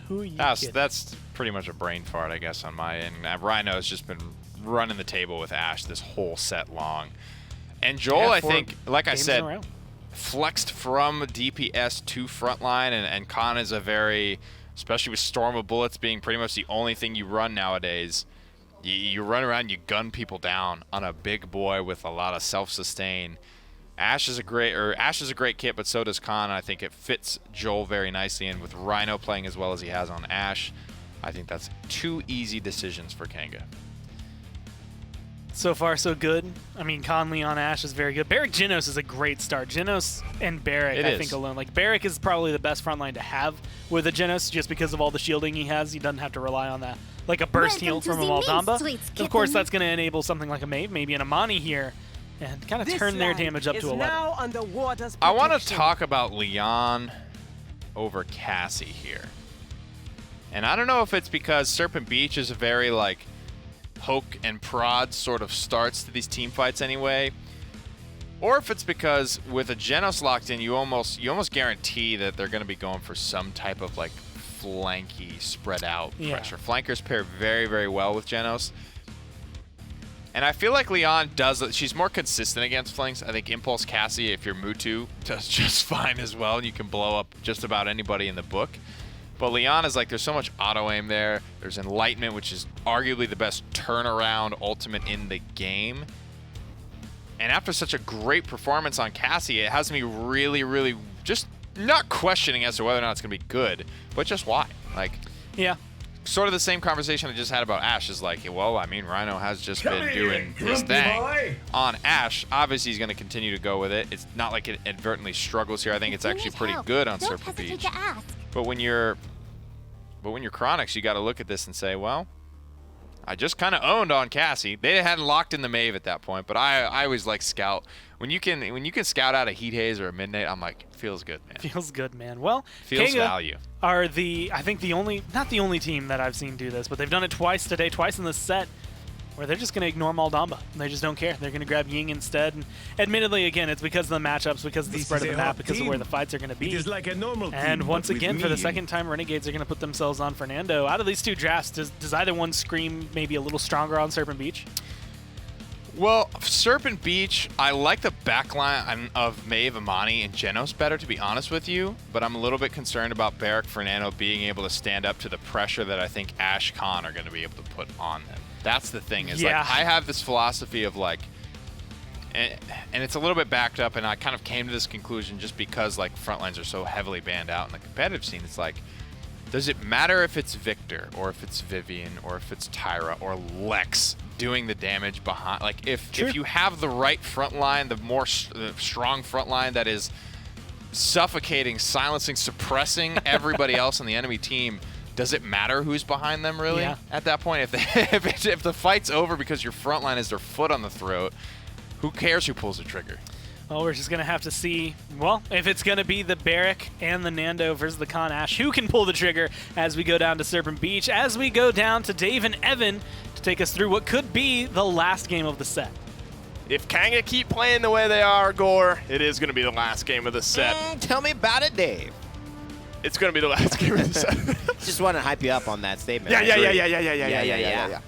Who are you kidding? That's pretty much a brain fart, I guess, on my end. Rhino has just been running the table with Ash this whole set long. And Joel, I think, like I said, flexed from DPS to frontline, and Khan is a very, especially with Storm of Bullets being pretty much the only thing you run nowadays, you run around, you gun people down on a big boy with a lot of self-sustain. Ashe is a great kit, but so does Khan. I think it fits Joel very nicely, and with Rhino playing as well as he has on Ashe, I think that's 2 easy decisions for Kanga. So far, so good. I mean, Conley on Ashe is very good. Barrick Genos is a great start. Genos and Barrick, I think, alone. Like, Barrick is probably the best frontline to have with a Genos just because of all the shielding he has. He doesn't have to rely on that, like a burst heal from a Maldamba. Of course, that's going to enable something like a Maeve, maybe an Amani here, and kind of turn their damage up to 11. I want to talk about Leon over Cassie here. And I don't know if it's because Serpent Beach is a very, like, poke and prod sort of starts to these team fights anyway, or if it's because with a Genos locked in, you almost guarantee that they're going to be going for some type of like flanky spread out pressure. Flankers pair very, very well with Genos, and I feel like Leon does. She's more consistent against flanks. I think Impulse Cassie, if you're Mutu, does just fine as well, and you can blow up just about anybody in the book. But Leon is like, there's so much auto-aim there. There's Enlightenment, which is arguably the best turnaround ultimate in the game. And after such a great performance on Cassie, it has me really, really just not questioning as to whether or not it's going to be good, but just why. Like, yeah. Sort of the same conversation I just had about Ashe is like, well, I mean, Rhino has just been doing his thing on Ashe. Obviously, he's going to continue to go with it. It's not like it advertently struggles here. I think it's actually pretty good on Serpent Beach. But when you're Chronix, you got to look at this and say, well, I just kind of owned on Cassie. They hadn't locked in the Maeve at that point, but I always like Scout. When you can scout out a Heat Haze or a Midnight, I'm like, feels good, man. Feels good, man. Well, feels Kanga value. Are I think not the only team that I've seen do this, but they've done it twice today, twice in this set, where they're just going to ignore Maldamba. They just don't care. They're going to grab Ying instead. And admittedly, again, it's because of the matchups, because of the spread of the map, because of where the fights are going to be. It is like a normal and team, once again, for the me. second time, Renegades are going to put themselves on Fernando. Out of these 2 drafts, does either one scream maybe a little stronger on Serpent Beach? Well, Serpent Beach, I like the backline of Maeve, Amani, and Genos better, to be honest with you, but I'm a little bit concerned about Barrick Fernando being able to stand up to the pressure that I think Ashe Khan are going to be able to put on them. That's the thing, is like, I have this philosophy of like, and it's a little bit backed up, and I kind of came to this conclusion just because like frontlines are so heavily banned out in the competitive scene. It's like, does it matter if it's Victor or if it's Vivian or if it's Tyra or Lex doing the damage behind? Like, if you have the right front line, the strong front line that is suffocating, silencing, suppressing everybody else on the enemy team, does it matter who's behind them, really? Yeah. At that point, if the fight's over because your front line is their foot on the throat, who cares who pulls the trigger? Well, we're just going to have to see, well, if it's going to be the Barrick and the Nando versus the Khan Ashe, who can pull the trigger as we go down to Serpent Beach, as we go down to Dave and Evan to take us through what could be the last game of the set. If Kanga keep playing the way they are, Gore, it is going to be the last game of the set. Tell me about it, Dave. It's going to be the last game of the set. Just want to hype you up on that statement. Yeah.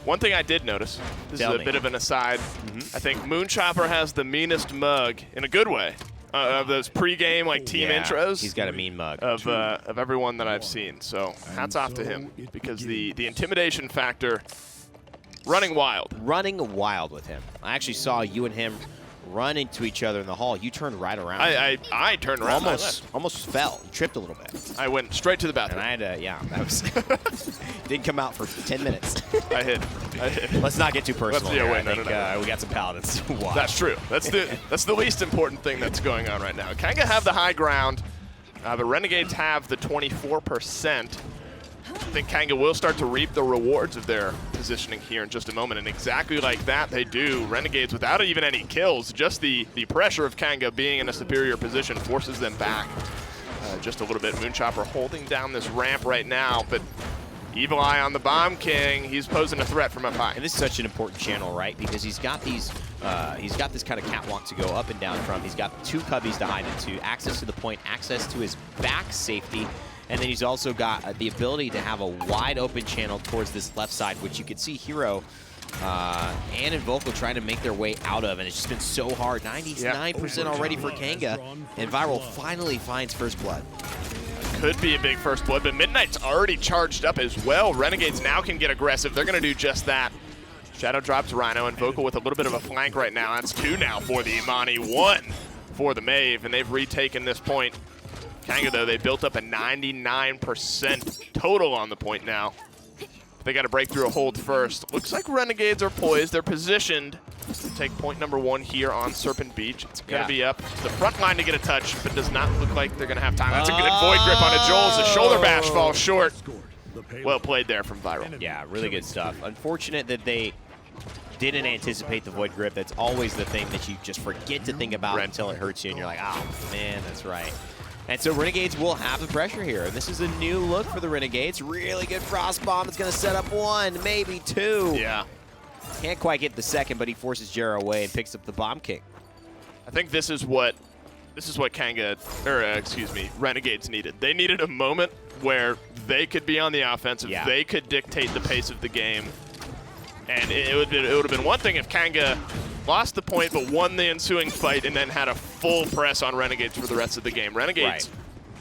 One thing I did notice, this is a bit of an aside, I think Moonchopper has the meanest mug, in a good way, of those pre-game like team intros. He's got a mean mug. Of everyone that I've seen. So hats off to him, because the intimidation factor, running wild. Running wild with him. I actually saw you and him run into each other in the hall. You turned right around. I turned around. Almost fell. You tripped a little bit. I went straight to the bathroom. And I had to, that was didn't come out for 10 minutes. I hid. Let's not get too personal. No, we got some Paladins to watch. That's true. That's the least important thing that's going on right now. Kanga have the high ground. The Renegades have the 24%. I think Kanga will start to reap the rewards of their positioning here in just a moment, and exactly like that they do. Renegades, without even any kills, just the pressure of Kanga being in a superior position forces them back just a little bit. Moonchopper holding down this ramp right now, but Evil Eye on the Bomb King, he's posing a threat from up high. And this is such an important channel, right? Because he's got these, he's got this kind of catwalk to go up and down from. He's got 2 cubbies to hide into, access to the point, access to his back safety, and then he's also got the ability to have a wide open channel towards this left side, which you can see Hero and Invocal trying to make their way out of, and it's just been so hard. 99% already for Kanga, and Viral finally finds first blood. Could be a big first blood, but Midnight's already charged up as well. Renegades now can get aggressive. They're going to do just that. Shadow drops Rhino, and Vocal with a little bit of a flank right now. That's 2 now for the Imani, 1 for the Maeve, and they've retaken this point. Kanga, though, they built up a 99% total on the point now. They got to break through a hold first. Looks like Renegades are poised. They're positioned to take point number 1 here on Serpent Beach. It's going to be up to the front line to get a touch, but does not look like they're going to have time. That's a good Void Grip on a Joel's. The shoulder bash falls short. Well played there from Viral. Yeah, really good stuff. Unfortunate that they didn't anticipate the Void Grip. That's always the thing that you just forget to think about until it hurts you, and you're like, oh, man, that's right. And so Renegades will have the pressure here. And this is a new look for the Renegades. Really good Frost Bomb. It's going to set up 1, maybe 2. Yeah. Can't quite get the second, but he forces Jera away and picks up the bomb kick. I think this is what Kanga, or excuse me, Renegades needed. They needed a moment where they could be on the offensive. Yeah. They could dictate the pace of the game. And it would have been one thing if Kanga lost the point but won the ensuing fight and then had a full press on Renegades for the rest of the game. Renegades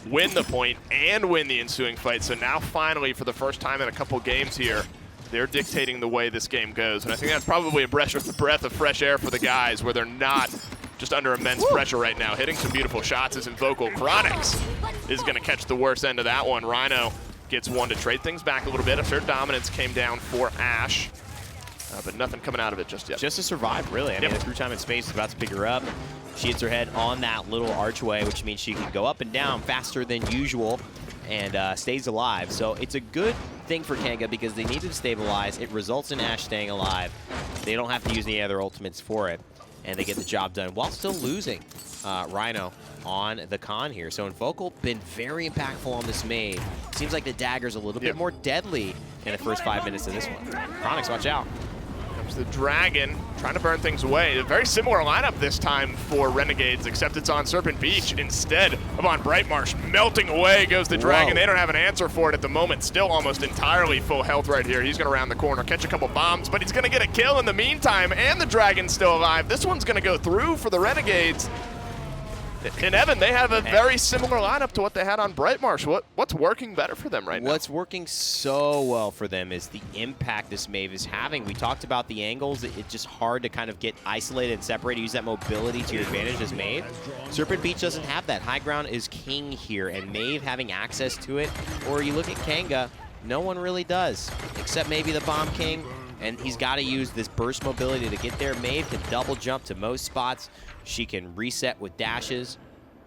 win the point and win the ensuing fight. So now finally, for the first time in a couple games here, they're dictating the way this game goes. And I think that's probably a breath of fresh air for the guys, where they're not just under immense pressure right now. Hitting some beautiful shots is Invocal. Chronix is going to catch the worst end of that one. Rhino gets 1 to trade things back a little bit. A third dominance came down for Ash. But nothing coming out of it just yet. Just to survive, really. I mean, through time and space is about to pick her up. She hits her head on that little archway, which means she can go up and down faster than usual and stays alive. So it's a good thing for Kanga because they need to stabilize. It results in Ash staying alive. They don't have to use any other ultimates for it, and they get the job done while still losing Rhino on the con here. So Invocal been very impactful on this Maeve. Seems like the dagger's a little bit more deadly in the first 5 minutes of this one. Chronix, watch out. The Dragon trying to burn things away. A very similar lineup this time for Renegades, except it's on Serpent Beach instead of on Bright Marsh. Melting away goes the Dragon. They don't have an answer for it at the moment. Still almost entirely full health right here. He's going to round the corner, catch a couple bombs, but he's going to get a kill in the meantime, and the Dragon's still alive. This one's going to go through for the Renegades. And Evan, they have a very similar lineup to what they had on Bright Marsh. What's working better for them right now? What's working so well for them is the impact this Maeve is having. We talked about the angles. It's just hard to kind of get isolated and separated, use that mobility to your advantage as Maeve. Serpent Beach doesn't have that. High ground is king here, and Maeve having access to it. Or you look at Kanga, no one really does, except maybe the Bomb King. And he's got to use this burst mobility to get there. Maeve can double jump to most spots. She can reset with dashes.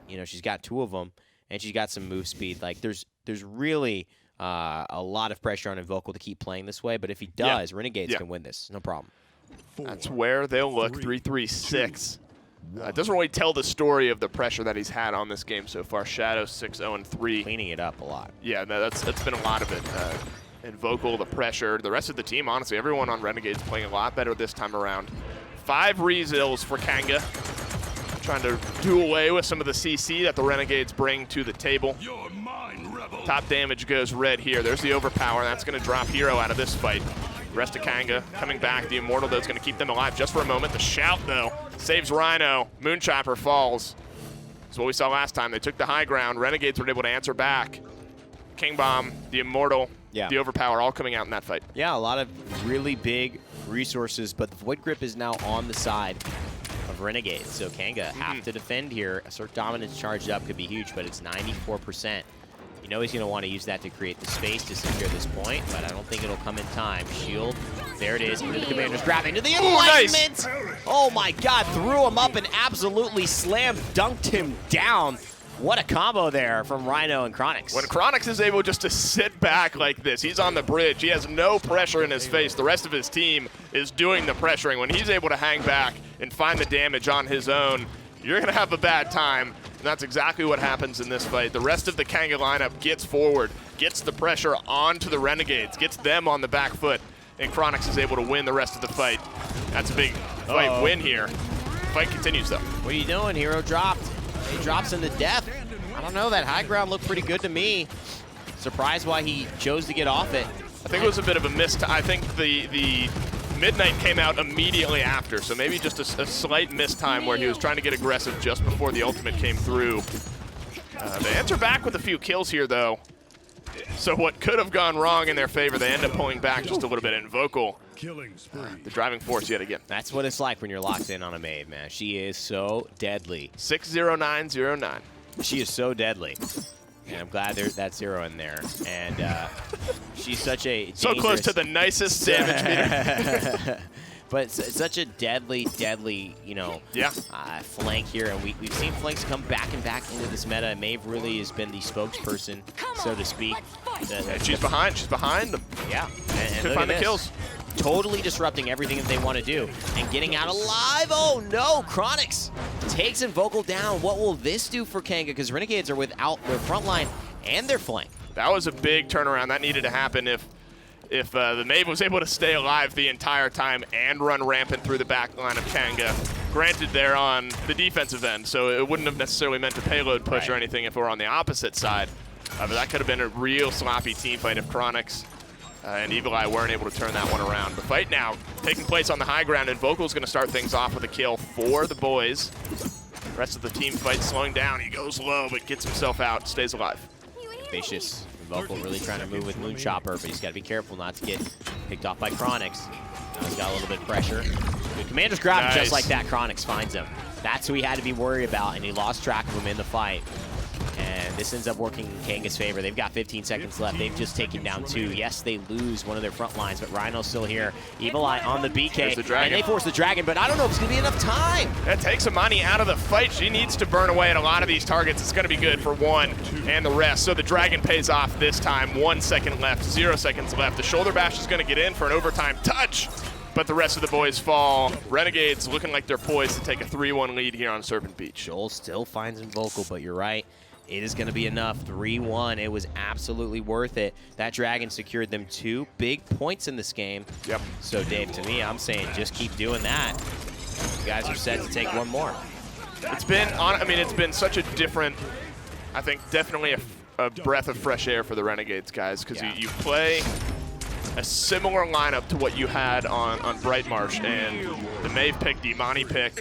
You know, she's got 2 of them, and she's got some move speed. Like, there's really a lot of pressure on Invocal to keep playing this way. But if he does, Renegades can win this. No problem. That's where they'll look. 3-3-6. It doesn't really tell the story of the pressure that he's had on this game so far. Shadow 6-0-3. Cleaning it up a lot. Yeah, that's been a lot of it. Invocal, the pressure. The rest of the team, honestly, everyone on Renegades playing a lot better this time around. 5 rezills for Kanga. Trying to do away with some of the CC that the Renegades bring to the table. Top damage goes red here. There's the overpower. That's going to drop Hero out of this fight. Rest of Kanga coming back. The Immortal, though, is going to keep them alive just for a moment. The shout, though, saves Rhino. Moonchopper falls. That's what we saw last time. They took the high ground. Renegades were able to answer back. King Bomb, the Immortal, the overpower, all coming out in that fight. Yeah, a lot of really big resources, but the Void Grip is now on the side of Renegades. So Kanga have to defend here. Assert Dominance charged up could be huge, but it's 94%. You know he's going to want to use that to create the space to secure this point, but I don't think it'll come in time. Shield, there it is, into the Commander's grab, into the Enlightenment! Nice. Oh my god, threw him up and absolutely slam dunked him down. What a combo there from Rhino and Chronix. When Chronix is able just to sit back like this, he's on the bridge, he has no pressure in his face. The rest of his team is doing the pressuring. When he's able to hang back and find the damage on his own, you're going to have a bad time. And that's exactly what happens in this fight. The rest of the Kanga lineup gets forward, gets the pressure onto the Renegades, gets them on the back foot, and Chronix is able to win the rest of the fight. That's a big fight win here. Fight continues, though. What are you doing? Hero dropped. He drops him to death. I don't know, that high ground looked pretty good to me. Surprised why he chose to get off it. I think it was a bit of a miss. I think the Midnight came out immediately after, so maybe just a slight mistime where he was trying to get aggressive just before the ultimate came through. They enter back with a few kills here, though. So what could have gone wrong in their favor, they end up pulling back just a little bit. And Vocal, the driving force yet again. That's what it's like when you're locked in on a Maeve, man. She is so deadly. 60909. She is so deadly. And I'm glad there's that 0 in there. And she's such a so close to the nicest damage meter. But it's such a deadly, you know, flank here. And we've seen flanks come back and back into this meta. And Maeve really has been the spokesperson, so to speak. And she's behind them. Yeah. And could find the kills. Totally disrupting everything that they want to do. And getting out alive. Oh, no. Chronix takes Vocal down. What will this do for Kanga? Because Renegades are without their front line and their flank. That was a big turnaround. That needed to happen if the Maeve was able to stay alive the entire time and run rampant through the back line of Kanga. Granted, they're on the defensive end, so it wouldn't have necessarily meant a payload push or anything if it were on the opposite side. But that could have been a real sloppy team fight if Chronix and Evil Eye weren't able to turn that one around. The fight now taking place on the high ground, and Vocal's going to start things off with a kill for the boys. The rest of the team fight slowing down. He goes low, but gets himself out, stays alive. Vicious. Vocal really trying to move with Moonchopper, but he's got to be careful not to get picked off by Chronix. Now he's got a little bit of pressure. Good Commander's grab him just like that. Chronix finds him. That's who he had to be worried about, and he lost track of him in the fight. And this ends up working in Kanga's favor. They've got 15 seconds left. They've just taken down 2. Yes, they lose one of their front lines, but Rhino's still here. Evil Eye on the BK, and they force the Dragon, but I don't know if it's going to be enough time. That takes Amani out of the fight. She needs to burn away at a lot of these targets. It's going to be good for one and the rest. So the Dragon pays off this time. 1 second left, 0 seconds left. The shoulder bash is going to get in for an overtime touch, but the rest of the boys fall. Renegades looking like they're poised to take a 3-1 lead here on Serpent Beach. Joel still finds Vocal, but you're right. It is going to be enough. 3-1. It was absolutely worth it. That Dragon secured them 2 big points in this game. Yep. So, Dave, to me, I'm saying just keep doing that. You guys are set to take one more. It's been such a different, I think, definitely a breath of fresh air for the Renegades, guys, because you play a similar lineup to what you had on Bright Marsh, and the Maeve pick, the Imani pick,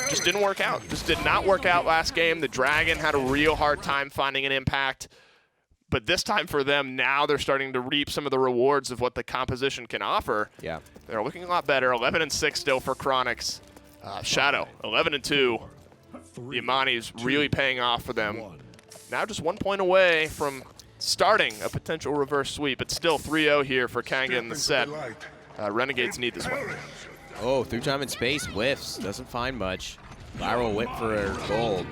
just didn't work out. Just did not work out last game. The Dragon had a real hard time finding an impact. But this time for them, now they're starting to reap some of the rewards of what the composition can offer. Yeah. They're looking a lot better. 11-6 still for Chronix. Shadow, 11-2. The Imani's really paying off for them. Now just 1 point away from starting a potential reverse sweep. It's still 3-0 here for Kanga in the set. Renegades need this one. Oh, through time and space, whiffs. Doesn't find much. Viral whip for gold.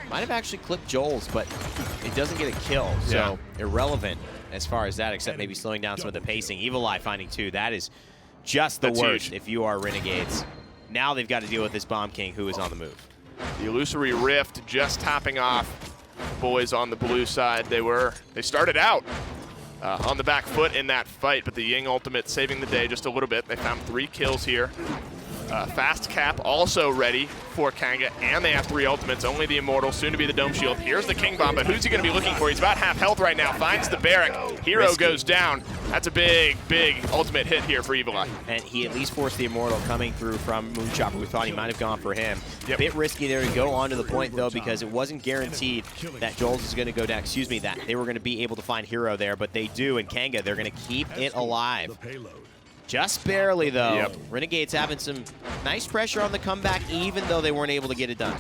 Might have actually clipped Joel's, but it doesn't get a kill. So irrelevant as far as that, except maybe slowing down some of the pacing. Evil Eye finding 2. That is just the worst huge. If you are Renegades. Now they've got to deal with this Bomb King who is on the move. The Illusory Rift just topping off boys on the blue side. They started out on the back foot in that fight, but the Ying ultimate saving the day just a little bit. They found 3 kills here. Fast Cap also ready for Kanga, and they have 3 ultimates. Only the Immortal, soon to be the Dome Shield. Here's the King Bomb, but who's he going to be looking for? He's about half health right now. Finds the Barrack. Hero Risky. goes down. That's a big ultimate hit here for Evil Eye. And he at least forced the Immortal coming through from Moonchopper. We thought he might have gone for him. Yep. Bit risky there to go on to the point, though, because it wasn't guaranteed that Joel's is going to go down. Excuse me, that they were going to be able to find Hero there, but they do. And Kanga, they're going to keep it alive. Just barely, though. Yep. Renegades having some nice pressure on the comeback, even though they weren't able to get it done.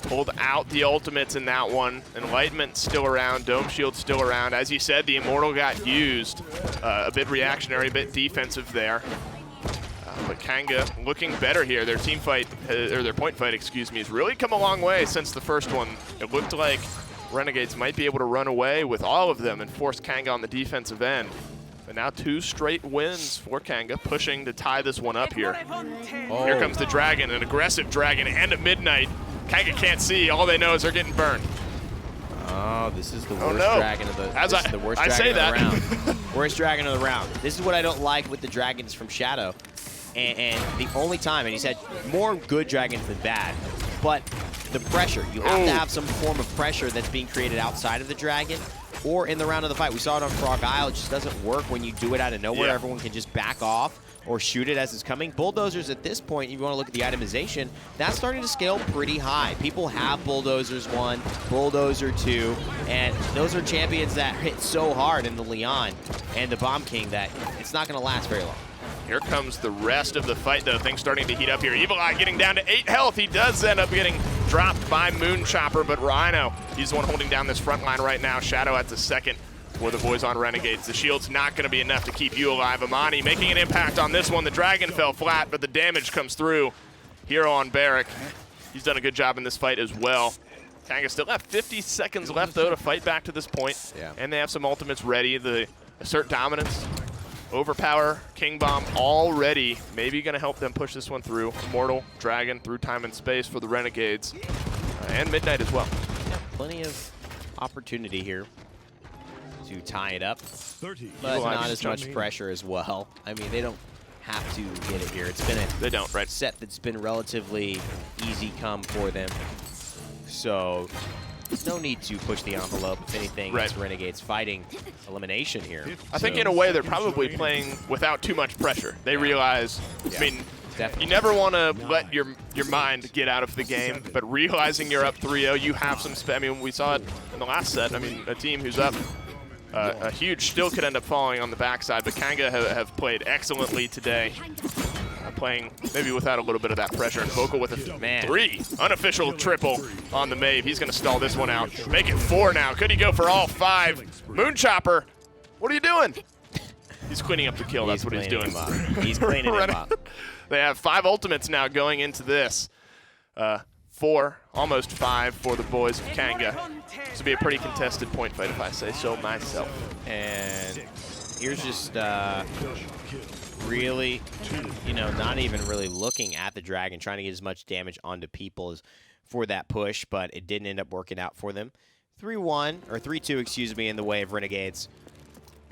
Pulled out the ultimates in that one. Enlightenment still around. Dome Shield still around. As you said, the Immortal got used. A bit reactionary, a bit defensive there. But Kanga looking better here. Their team fight, or their point fight, excuse me, has really come a long way since the first one. It looked like Renegades might be able to run away with all of them and force Kanga on the defensive end. But now 2 straight wins for Kanga, pushing to tie this one up here. Oh. Here comes the Dragon, an aggressive Dragon, and a Midnight. Kanga can't see. All they know is they're getting burned. Oh, this is the worst no. dragon of the, the worst I dragon say of that. the round. Worst dragon of the round. This is what I don't like with the dragons from Shadow. And the only time, and he's had more good dragons than bad, but the pressure. You have to have some form of pressure that's being created outside of the dragon. or in the round of the fight. We saw it on Frog Isle. It just doesn't work when you do it out of nowhere. Yeah. Everyone can just back off or shoot it as it's coming. Bulldozers at this point, if you want to look at the itemization, that's starting to scale pretty high. People have Bulldozers 1, Bulldozer 2, and those are champions that hit so hard in the Leon and the Bomb King that it's not going to last very long. Here comes the rest of the fight, though. Things starting to heat up here. Evil Eye getting down to 8 health. He does end up getting dropped by Moon Chopper, but Rhino, he's the one holding down this front line right now. Shadow at the second for the boys on Renegades. The shield's not going to be enough to keep you alive. Amani making an impact on this one. The Dragon fell flat, but the damage comes through here on Barrick. He's done a good job in this fight as well. Kanga still have 50 seconds left, though, to fight back to this point. Yeah. And they have some ultimates ready. The Assert Dominance, Overpower, King Bomb, all ready. Maybe going to help them push this one through. Immortal, Dragon, through time and space for the Renegades. And Midnight as well. Yeah, plenty of opportunity here to tie it up, but Evil Eye not just as much jumping. pressure as well. I mean, they don't have to get it here. It's been They don't, right? a set that's been relatively easy come for them, so no need to push the envelope. If anything, Right. it's Renegades fighting elimination here. I think So, in a way they're probably playing without too much pressure. They realize, I mean, definitely. you never want to let your mind get out of the game, but realizing you're up 3-0, you have some I mean, we saw it in the last set. I mean, a team who's up a huge still could end up falling on the backside, but Kanga have played excellently today. Playing maybe without a little bit of that pressure. And Vocal with a Man. 3, unofficial triple on the Maeve. He's going to stall this one out. Make it 4 now. Could he go for all 5? Moon Chopper, what are you doing? He's cleaning up the kill. That's what he's doing. Him up. He's cleaning him up. They have 5 ultimates now going into this. 4, almost 5 for the boys of Kanga. This will be a pretty contested point fight if I say so myself. And here's just really, not even really looking at the Dragon, trying to get as much damage onto people as for that push, but it didn't end up working out for them. 3-1, or 3-2, excuse me, in the way of Renegades.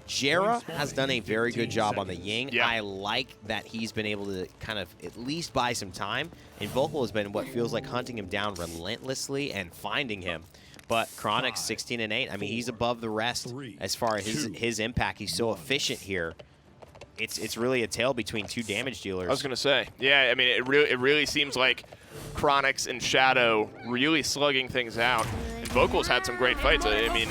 Jera has done a very good job on the Ying. Yeah. I like that he's been able to kind of at least buy some time. And Vocal has been what feels like hunting him down relentlessly and finding him. But Chronic's 16-8. I mean, he's above the rest as far as his impact. He's so efficient here. It's really a tale between 2 damage dealers. I was going to say, yeah, I mean, it really seems like Chronix and Shadow really slugging things out. And Vocal's had some great fights. I mean,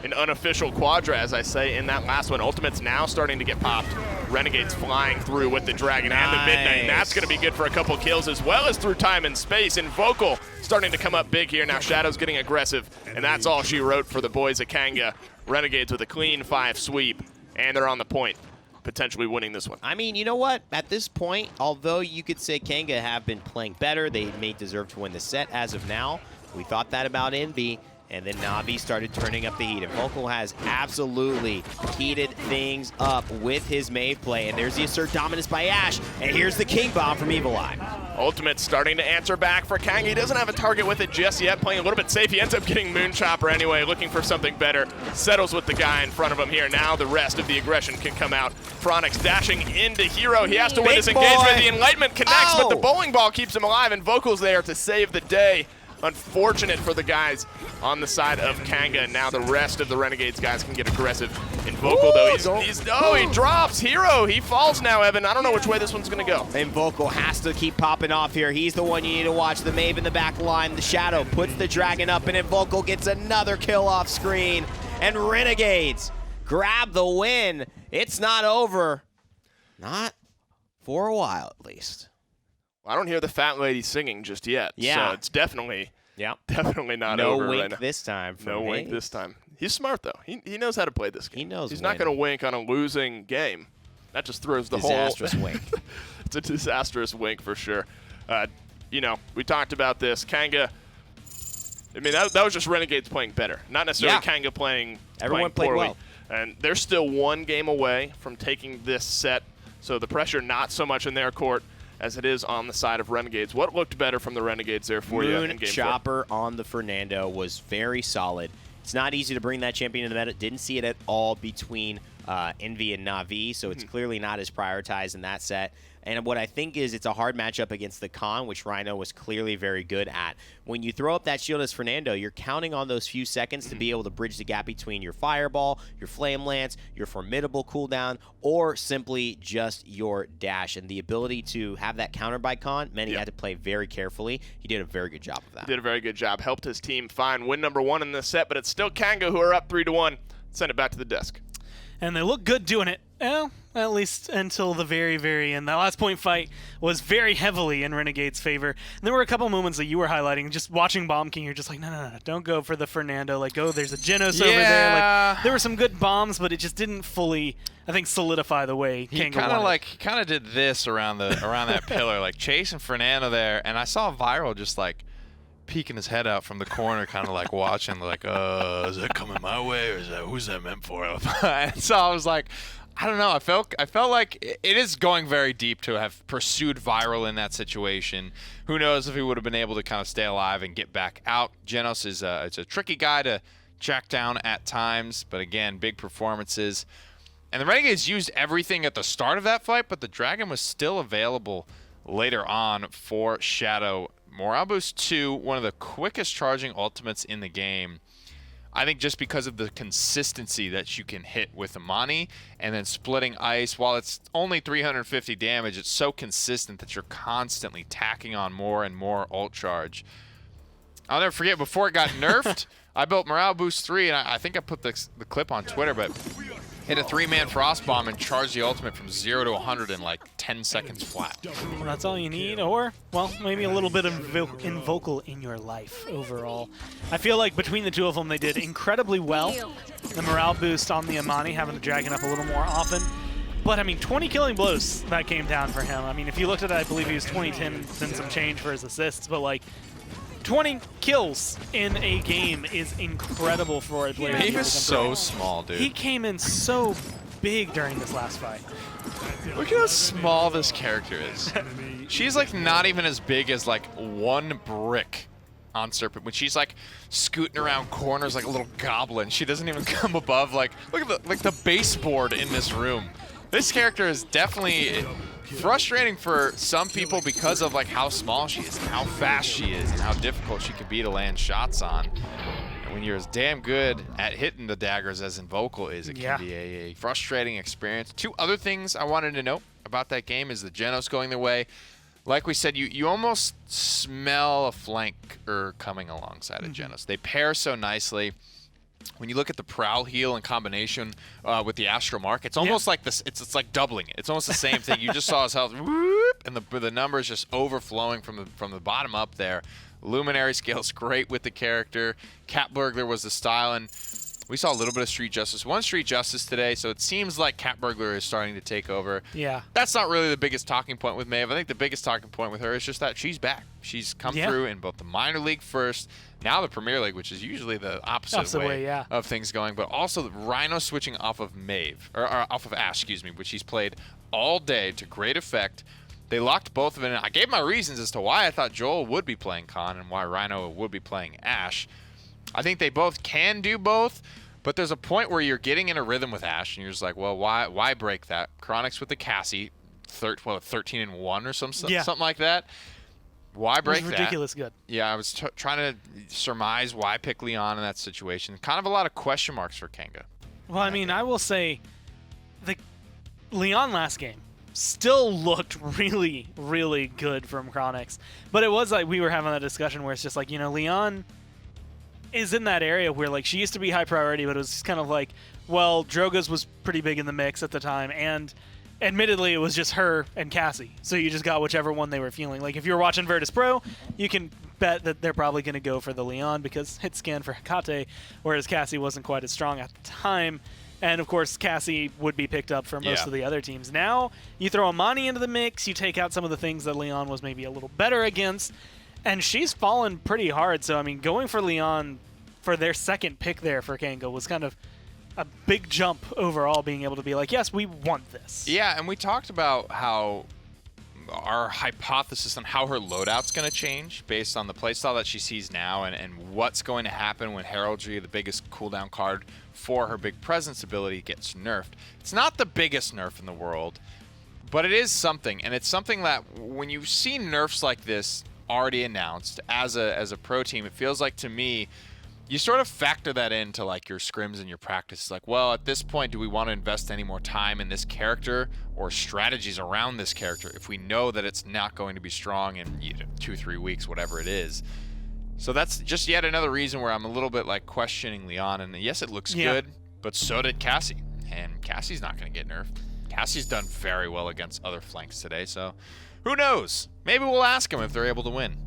an unofficial quadra, as I say, in that last one. Ultimate's now starting to get popped. Renegades flying through with the Dragon and the Midnight. And that's going to be good for a couple kills as well as through time and space. And Vocal starting to come up big here. Now Shadow's getting aggressive. And that's all she wrote for the boys at Kanga. Renegades with a clean 5 sweep. And they're on the point, potentially winning this one. I mean, you know what? At this point, although you could say Kanga have been playing better, they may deserve to win the set as of now. We thought that about Envy, and then Navi started turning up the heat. And Vocal has absolutely heated things up with his Maeve play. And there's the Assert Dominance by Ash. And here's the King Bomb from Evil Eye. Ultimate starting to answer back for Kanga. He doesn't have a target with it just yet, playing a little bit safe. He ends up getting Moon Chopper anyway, looking for something better. Settles with the guy in front of him here. Now the rest of the aggression can come out. Chronix dashing into Hero. He has to win Big this engagement. boy. The Enlightenment connects, but the Oh. bowling ball keeps him alive, and Vocal's there to save the day. Unfortunate for the guys on the side of Kanga. And now the rest of the Renegades guys can get aggressive. And Vocal, though, he drops Hero. He falls now, Evan. I don't know which way this one's going to go. And Vocal has to keep popping off here. He's the one you need to watch. The Maeve in the back line. The Shadow puts the Dragon up, and then Vocal gets another kill off screen. And Renegades grab the win. It's not over. Not for a while, at least. I don't hear the fat lady singing just yet. Yeah. So it's definitely Yep. not No over wink right now. this time. From No wink Hayes. this time. He's smart, though. He knows how to play this game. He knows He's not when. going to wink on a losing game. That just throws the Disastrous whole... wink. It's a disastrous wink for sure. We talked about this. Kanga, I mean, that was just Renegades playing better. Not necessarily Yeah. Kanga playing Everyone played poorly. well. And they're still 1 game away from taking this set. So the pressure not so much in their court as it is on the side of Renegades. What looked better from the Renegades there for you in Moon game 4? Chopper on the Fernando was very solid. It's not easy to bring that champion in the meta. Didn't see it at all between Envy and Na'Vi, so it's clearly not as prioritized in that set. And what I think is it's a hard matchup against the Khan, which Rhino was clearly very good at. When you throw up that shield as Fernando, you're counting on those few seconds to be able to bridge the gap between your Fireball, your Flame Lance, your Formidable cooldown, or simply just your dash. And the ability to have that counter by Khan meant he had to play very carefully. He did a very good job of that. Did a very good job. Helped his team find win number 1 in this set, but it's still Kanga who are up 3-1. Send it back to the desk. And they look good doing it. Well, at least until the very, very end. That last point fight was very heavily in Renegade's favor. And there were a couple moments that you were highlighting. Just watching Bomb King, you're just like, no, don't go for the Fernando. Like, oh, there's a Genos over there. Like, there were some good bombs, but it just didn't fully, I think, solidify the way Kanga wanted. He kind of did this around that pillar, like chasing Fernando there. And I saw Viral just like peeking his head out from the corner, kind of like watching, like, is that coming my way, or who's that meant for? And so I was like, I don't know. I felt like it is going very deep to have pursued Viral in that situation. Who knows if he would have been able to kind of stay alive and get back out. Genos is it's a tricky guy to track down at times, but again, big performances. And the Renegades used everything at the start of that fight, but the Dragon was still available later on for Shadow. Morale Boost 2, one of the quickest charging ultimates in the game. I think just because of the consistency that you can hit with Amani and then splitting ice. While it's only 350 damage, it's so consistent that you're constantly tacking on more and more ult charge. I'll never forget, before it got nerfed, I built Morale Boost 3, and I think I put the clip on Twitter, but hit a 3-man Frost Bomb and charged the ultimate from 0 to 100 in like 10 seconds flat. Well, that's all you need, or, well, maybe a little bit of Invocal in your life overall. I feel like between the two of them, they did incredibly well. The morale boost on the Amani, having the Dragon up a little more often. But, I mean, 20 killing blows, that came down for him. I mean, if you looked at it, I believe he was 20-10 and some change for his assists, but, like, 20 kills in a game is incredible for a player. He was so small, dude. He came in so big during this last fight. Look at how small this character is. She's like not even as big as like one brick on Serpent. When she's like scooting around corners like a little goblin, she doesn't even come above. Like, look at the baseboard in this room. This character is definitely frustrating for some people because of like how small she is, and how fast she is, and how difficult she can be to land shots on. And when you're as damn good at hitting the daggers as Invocal is, it can be a frustrating experience. Two other things I wanted to note about that game is the Genos going their way. Like we said, you almost smell a flanker coming alongside of Genos. They pair so nicely. When you look at the Prowl heal in combination with the Astral Mark, it's almost like this. It's like doubling it. It's almost the same thing. You just saw his health, whoop, and the numbers just overflowing from the bottom up there. Luminary scales great with the character. Cat Burglar was the style, and we saw a little bit of Street Justice. One Street Justice today, so it seems like Cat Burglar is starting to take over. Yeah. That's not really the biggest talking point with Maeve. I think the biggest talking point with her is just that she's back. She's come through in both the minor league first, now the Premier League, which is usually the opposite way of things going, but also the Rhino switching off of Maeve, or off of Ashe, excuse me, which he's played all day to great effect. They locked both of it in. I gave my reasons as to why I thought Joel would be playing Khan and why Rhino would be playing Ashe. I think they both can do both, but there's a point where you're getting in a rhythm with Ashe, and you're just like, well, why break that? Chronics with the Cassie, 13-1 or something like that. Why break that? It was ridiculous good. Yeah, I was trying to surmise why pick Leon in that situation. Kind of a lot of question marks for Kanga. Well, I mean, I will say the Leon last game still looked really, really good from Chronics. But it was like we were having that discussion where it's just like, Leon is in that area where, like, she used to be high priority, but it was kind of like, well, Drogo's was pretty big in the mix at the time, and admittedly, it was just her and Cassie, so you just got whichever one they were feeling. Like, if you're watching Virtus Pro, you can bet that they're probably going to go for the Leon because hit scan for Hecate, whereas Cassie wasn't quite as strong at the time. And, of course, Cassie would be picked up for most of the other teams. Now, you throw Amani into the mix, you take out some of the things that Leon was maybe a little better against, and she's fallen pretty hard. So, I mean, going for Leon for their second pick there for Kanga was kind of a big jump overall, being able to be like, yes, we want this. Yeah, and we talked about how our hypothesis on how her loadout's going to change based on the playstyle that she sees now and what's going to happen when Heraldry, the biggest cooldown card for her big presence ability, gets nerfed. It's not the biggest nerf in the world, but it is something, and it's something that when you see nerfs like this already announced as a pro team, it feels like to me you sort of factor that into like your scrims and your practice. Like, well, at this point, do we want to invest any more time in this character or strategies around this character if we know that it's not going to be strong in 2-3 weeks, whatever it is? So that's just yet another reason where I'm a little bit like questioning Leon. And yes, it looks good, but so did Cassie, and Cassie's not going to get nerfed. Cassie's done very well against other flanks today, so who knows? Maybe we'll ask them if they're able to win.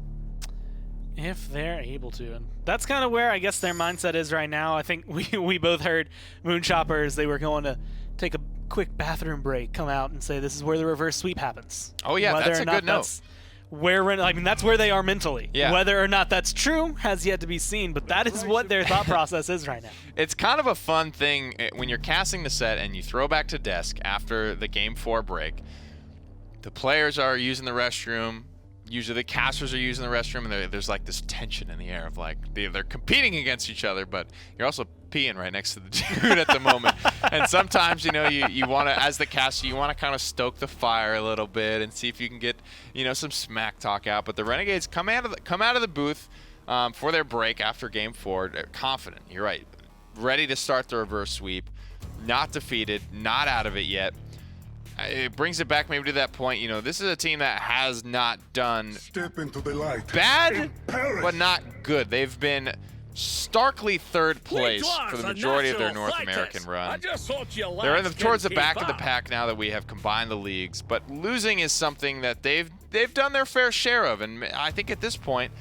If they're able to. And that's kind of where I guess their mindset is right now. I think we both heard Moonshoppers, they were going to take a quick bathroom break, come out and say this is where the reverse sweep happens. Oh yeah, Whether that's or a not good note. that's that's where they are mentally. Yeah. Whether or not that's true has yet to be seen, but that is what their thought process is right now. It's kind of a fun thing when you're casting the set and you throw back to desk after the Game 4 break. The players are using the restroom. Usually the casters are using the restroom, and there's like this tension in the air of like they're competing against each other, but you're also peeing right next to the dude at the moment. And sometimes, you want to, as the caster, you want to kind of stoke the fire a little bit and see if you can get, some smack talk out. But the Renegades come out of the booth for their break after Game 4, confident. You're right, ready to start the reverse sweep, not defeated, not out of it yet. It brings it back maybe to that point, this is a team that has not done bad, but not good. They've been starkly third place for the majority of their North American run. They're towards the back of the pack now that we have combined the leagues, but losing is something that they've done their fair share of, and I think at this point,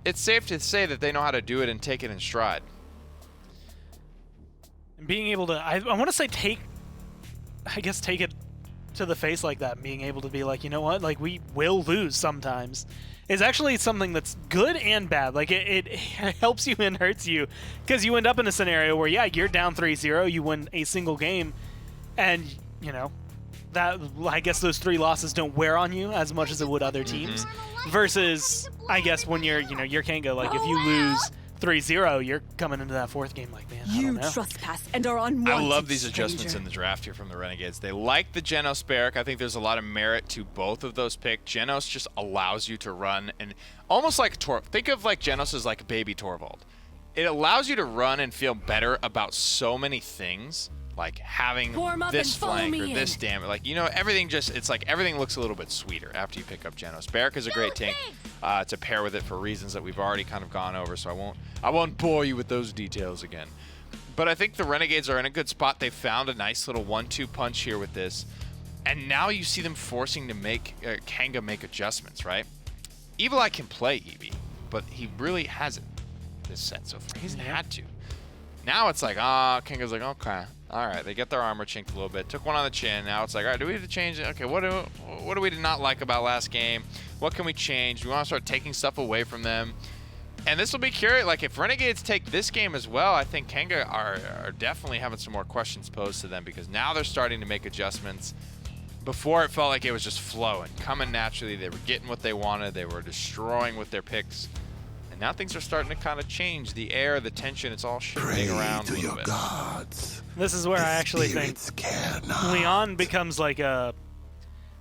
it's safe to say that they know how to do it and take it in stride. And being able to, I want to say take it to the face like that, being able to be like, you know what, like we will lose sometimes, is actually something that's good and bad. Like it helps you and hurts you, because you end up in a scenario where you're down 3-0, you win a single game, and that, I guess those 3 losses don't wear on you as much as it would other teams. Versus, I guess when you're Kanga, like if you lose 3-0, you're coming into that 4th game like, man, I don't know. You trespass and are unwanted. I love these adjustments in the draft here from the Renegades. They like the Genos Barrack. I think there's a lot of merit to both of those picks. Genos just allows you to run, and almost like think of like Genos as like a baby Torvald. It allows you to run and feel better about so many things, like having this flank or this damage. Like, everything it's like everything looks a little bit sweeter after you pick up Genos. Barrack is a great tank to pair with it for reasons that we've already kind of gone over, so I won't bore you with those details again. But I think the Renegades are in a good spot. They found a nice little 1-2 punch here with this, and now you see them forcing to Kanga make adjustments, right? Evil Eye can play Eevee, but he really hasn't this set so far. He hasn't had to. Now it's like, Kanga's like, okay, all right. They get their armor chinked a little bit. Took one on the chin. Now it's like, all right, do we have to change it? Okay, what do we not like about last game? What can we change? We want to start taking stuff away from them. And this will be curious. Like, if Renegades take this game as well, I think Kanga are definitely having some more questions posed to them, because now they're starting to make adjustments. Before, it felt like it was just flowing, coming naturally. They were getting what they wanted. They were destroying with their picks. And now things are starting to kind of change. The air, the tension, it's all shifting around a little bit. This is where I actually think Leon becomes like a...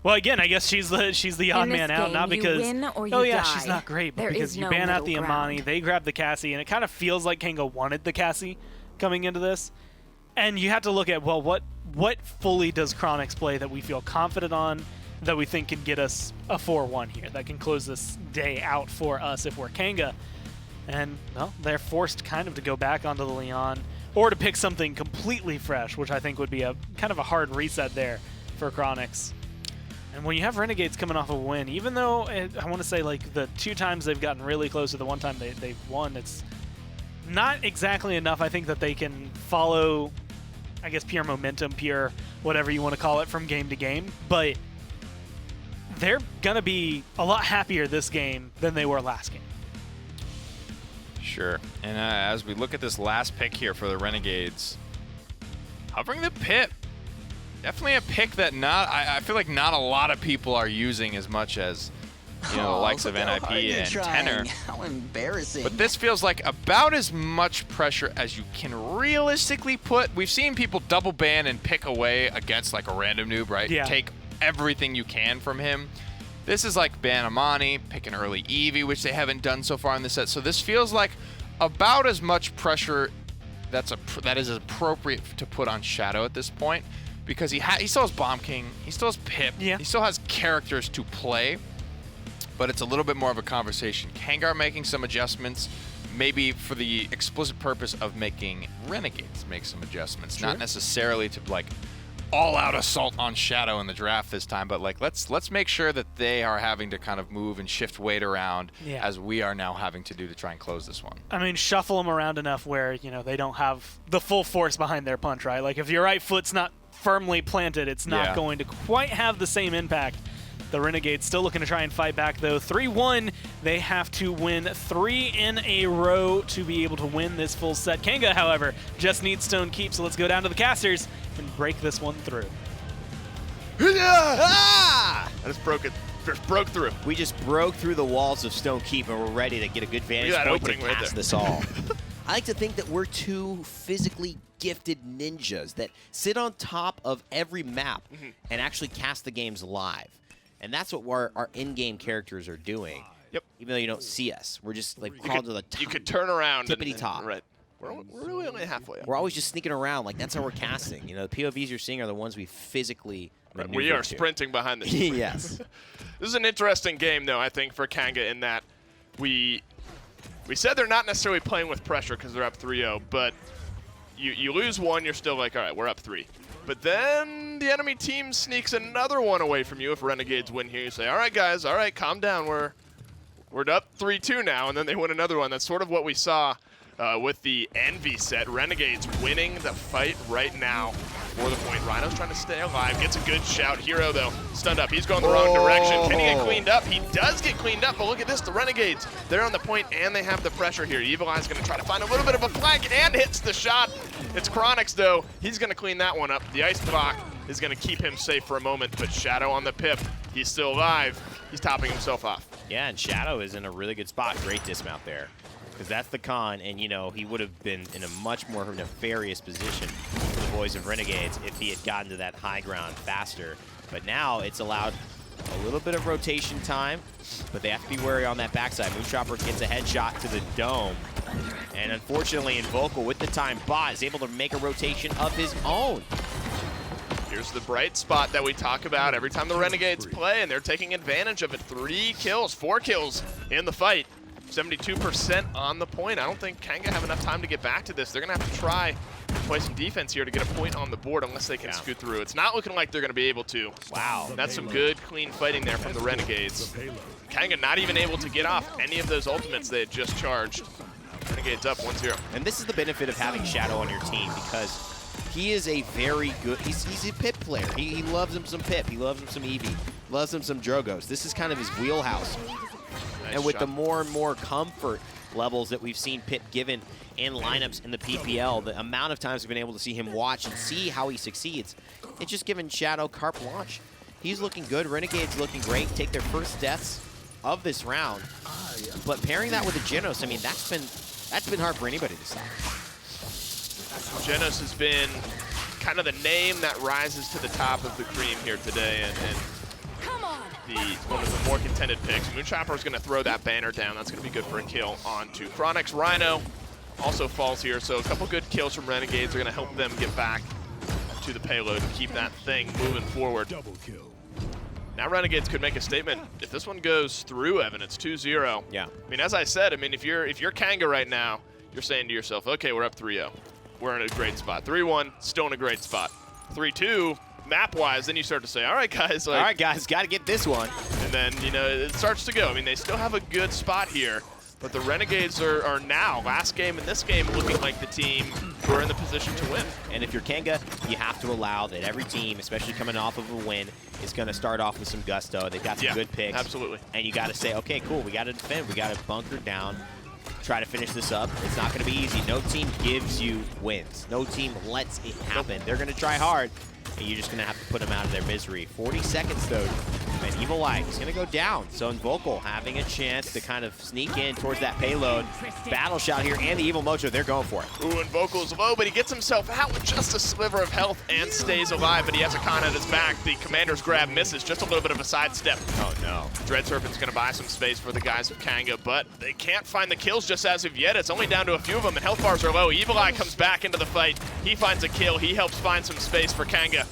Well, again, I guess she's the odd man out, not because, she's not great, but because you ban out the Imani, they grab the Cassie, and it kind of feels like Kanga wanted the Cassie coming into this. And you have to look at, well, what fully does Chronix play that we feel confident on, that we think can get us a 4-1 here, that can close this day out for us if we're Kanga. And, well, they're forced kind of to go back onto the Leon, or to pick something completely fresh, which I think would be a kind of a hard reset there for Chronix. And when you have Renegades coming off a win, even though I want to say like the 2 times they've gotten really close to the 1 time they've won, it's not exactly enough, I think, that they can follow, I guess, pure momentum, pure whatever you want to call it, from game to game. But they're going to be a lot happier this game than they were last game. Sure. And as we look at this last pick here for the Renegades, hovering the pit. Definitely a pick that I feel like not a lot of people are using as much as the likes of NIP and Tenor. How embarrassing. But this feels like about as much pressure as you can realistically put. We've seen people double ban and pick away against like a random noob, right? Yeah. Take everything you can from him. This is like ban Amani, pick an early Eevee, which they haven't done so far in the set. So this feels like about as much pressure that is appropriate to put on Shadow at this point, because he still has Bomb King, he still has Pip, he still has characters to play, but it's a little bit more of a conversation. Kanga making some adjustments, maybe for the explicit purpose of making Renegades make some adjustments, not necessarily to like all-out assault on Shadow in the draft this time, but like let's make sure that they are having to kind of move and shift weight around as we are now having to do to try and close this one. I mean, shuffle them around enough where, they don't have the full force behind their punch, right? Like if your right foot's not firmly planted, it's not going to quite have the same impact. The Renegades still looking to try and fight back, though. 3-1, they have to win 3 in a row to be able to win this full set. Kanga, however, just needs Stone Keep, so let's go down to the casters and break this one through. Ah! I just broke through. We just broke through the walls of Stone Keep, and we're ready to get a good vantage point to cast this all. I like to think that we're two physically gifted ninjas that sit on top of every map and actually cast the games live. And that's what our in-game characters are doing. Yep. Even though you don't see us. We're just like crawling to the top. You could turn around. Tippity top. Right. We're really only halfway up. We're always just sneaking around. Like, that's how we're casting. The POVs you're seeing are the ones we physically maneuver We are to. sprinting behind the scenes. Yes. This is an interesting game, though, I think, for Kanga in that we said they're not necessarily playing with pressure because they're up 3-0, but you lose one, you're still like, all right, we're up 3. But then the enemy team sneaks another one away from you. If Renegades win here, you say, all right, guys, all right, calm down. We're up 3-2 now, and then they win another one. That's sort of what we saw with the Envy set. Renegades winning the fight right now for the point. Rhino's trying to stay alive, gets a good shout. Hero, though, stunned up. He's going the wrong direction. Can he get cleaned up? He does get cleaned up, but look at this. The Renegades, they're on the point, and they have the pressure here. Evil Eye's going to try to find a little bit of a flank and hits the shot. It's Chronix, though. He's going to clean that one up. The ice block is going to keep him safe for a moment, but Shadow on the Pip. He's still alive. He's topping himself off. Yeah, and Shadow is in a really good spot. Great dismount there. Because that's the con, and he would have been in a much more nefarious position for the boys of Renegades if he had gotten to that high ground faster. But now it's allowed a little bit of rotation time, but they have to be wary on that backside. Moonchopper gets a headshot to the dome, and unfortunately, Invocal with the time bot is able to make a rotation of his own. Here's the bright spot that we talk about every time the Renegades play, and they're taking advantage of it. 4 kills in the fight. 72% on the point. I don't think Kanga have enough time to get back to this. They're going to have to try to play some defense here to get a point on the board unless they can scoot through. It's not looking like they're going to be able to. Wow. That's some good, clean fighting there from the Renegades. Kanga not even able to get off any of those ultimates they had just charged. Renegades up 1-0. And this is the benefit of having Shadow on your team, because he is a very good, he's a Pip player. He loves him some Pip. He loves him some Eevee. Loves him some Drogos. This is kind of his wheelhouse. Nice and with shot. the more and more comfort levels that we've seen Pip given in lineups in the PPL, the amount of times we've been able to see him watch and see how he succeeds, it's just given Shadow carte blanche. He's looking good. Renegade's looking great. Take their first deaths of this round. But pairing that with a Genos, I mean, that's been hard for anybody to stop. Genos has been kind of the name that rises to the top of the cream here today, and one of the more contended picks. Moonchopper is going to throw that banner down. That's going to be good for a kill onto Chronix. Rhino also falls here, so a couple good kills from Renegades are going to help them get back to the payload and keep that thing moving forward. Double kill. Now Renegades could make a statement. If this one goes through, Evan, it's 2-0. Yeah. I mean, as I said, I mean, if you're Kanga right now, you're saying to yourself, okay, we're up 3-0. We're in a great spot. 3-1, still in a great spot. 3-2, map-wise, then you start to say, all right, guys. Like, all right, guys, got to get this one. And then, it starts to go. I mean, they still have a good spot here, but the Renegades are now, last game and this game, looking like the team who are in the position to win. And if you're Kanga, you have to allow that every team, especially coming off of a win, is going to start off with some gusto. They've got some good picks. Absolutely. And you got to say, okay, cool, we got to defend. We got to bunker down, try to finish this up. It's not going to be easy. No team gives you wins. No team lets it happen. They're going to try hard. and you're just going to have to put them out of their misery. 40 seconds, though, and Evil Eye is going to go down. So Invocal having a chance to kind of sneak in towards that payload. Battle shot here, and the Evil Mojo, they're going for it. Ooh, Invocal's low, but he gets himself out with just a sliver of health and stays alive, but he has a con at his back. The Commander's grab misses, just a little bit of a sidestep. Oh, no. Dread Serpent's going to buy some space for the guys of Kanga, but they can't find the kills just as of yet. It's only down to a few of them, and health bars are low. Evil Eye comes back into the fight. He finds a kill. He helps find some space for Kanga.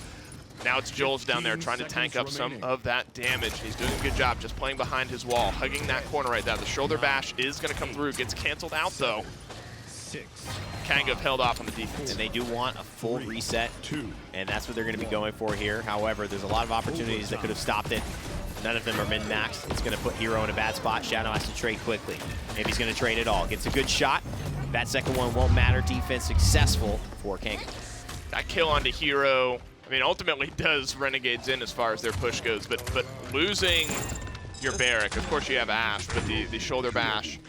Now it's Joel's down there trying to tank up some of that damage. He's doing a good job just playing behind his wall, hugging that corner right there. The shoulder bash is going to come through. Gets canceled out, though. Kanga have held off on the defense. And they do want a full reset, and that's what they're going to be going for here. However, there's a lot of opportunities that could have stopped it. None of them are min-maxed. It's going to put Hero in a bad spot. Shadow has to trade quickly. If he's going to trade it all, gets a good shot. That second one won't matter. Defense successful for Kanga. That kill onto Hero, I mean, ultimately does Renegades in as far as their push goes, but losing your Barrack, of course you have Ash, but the shoulder bash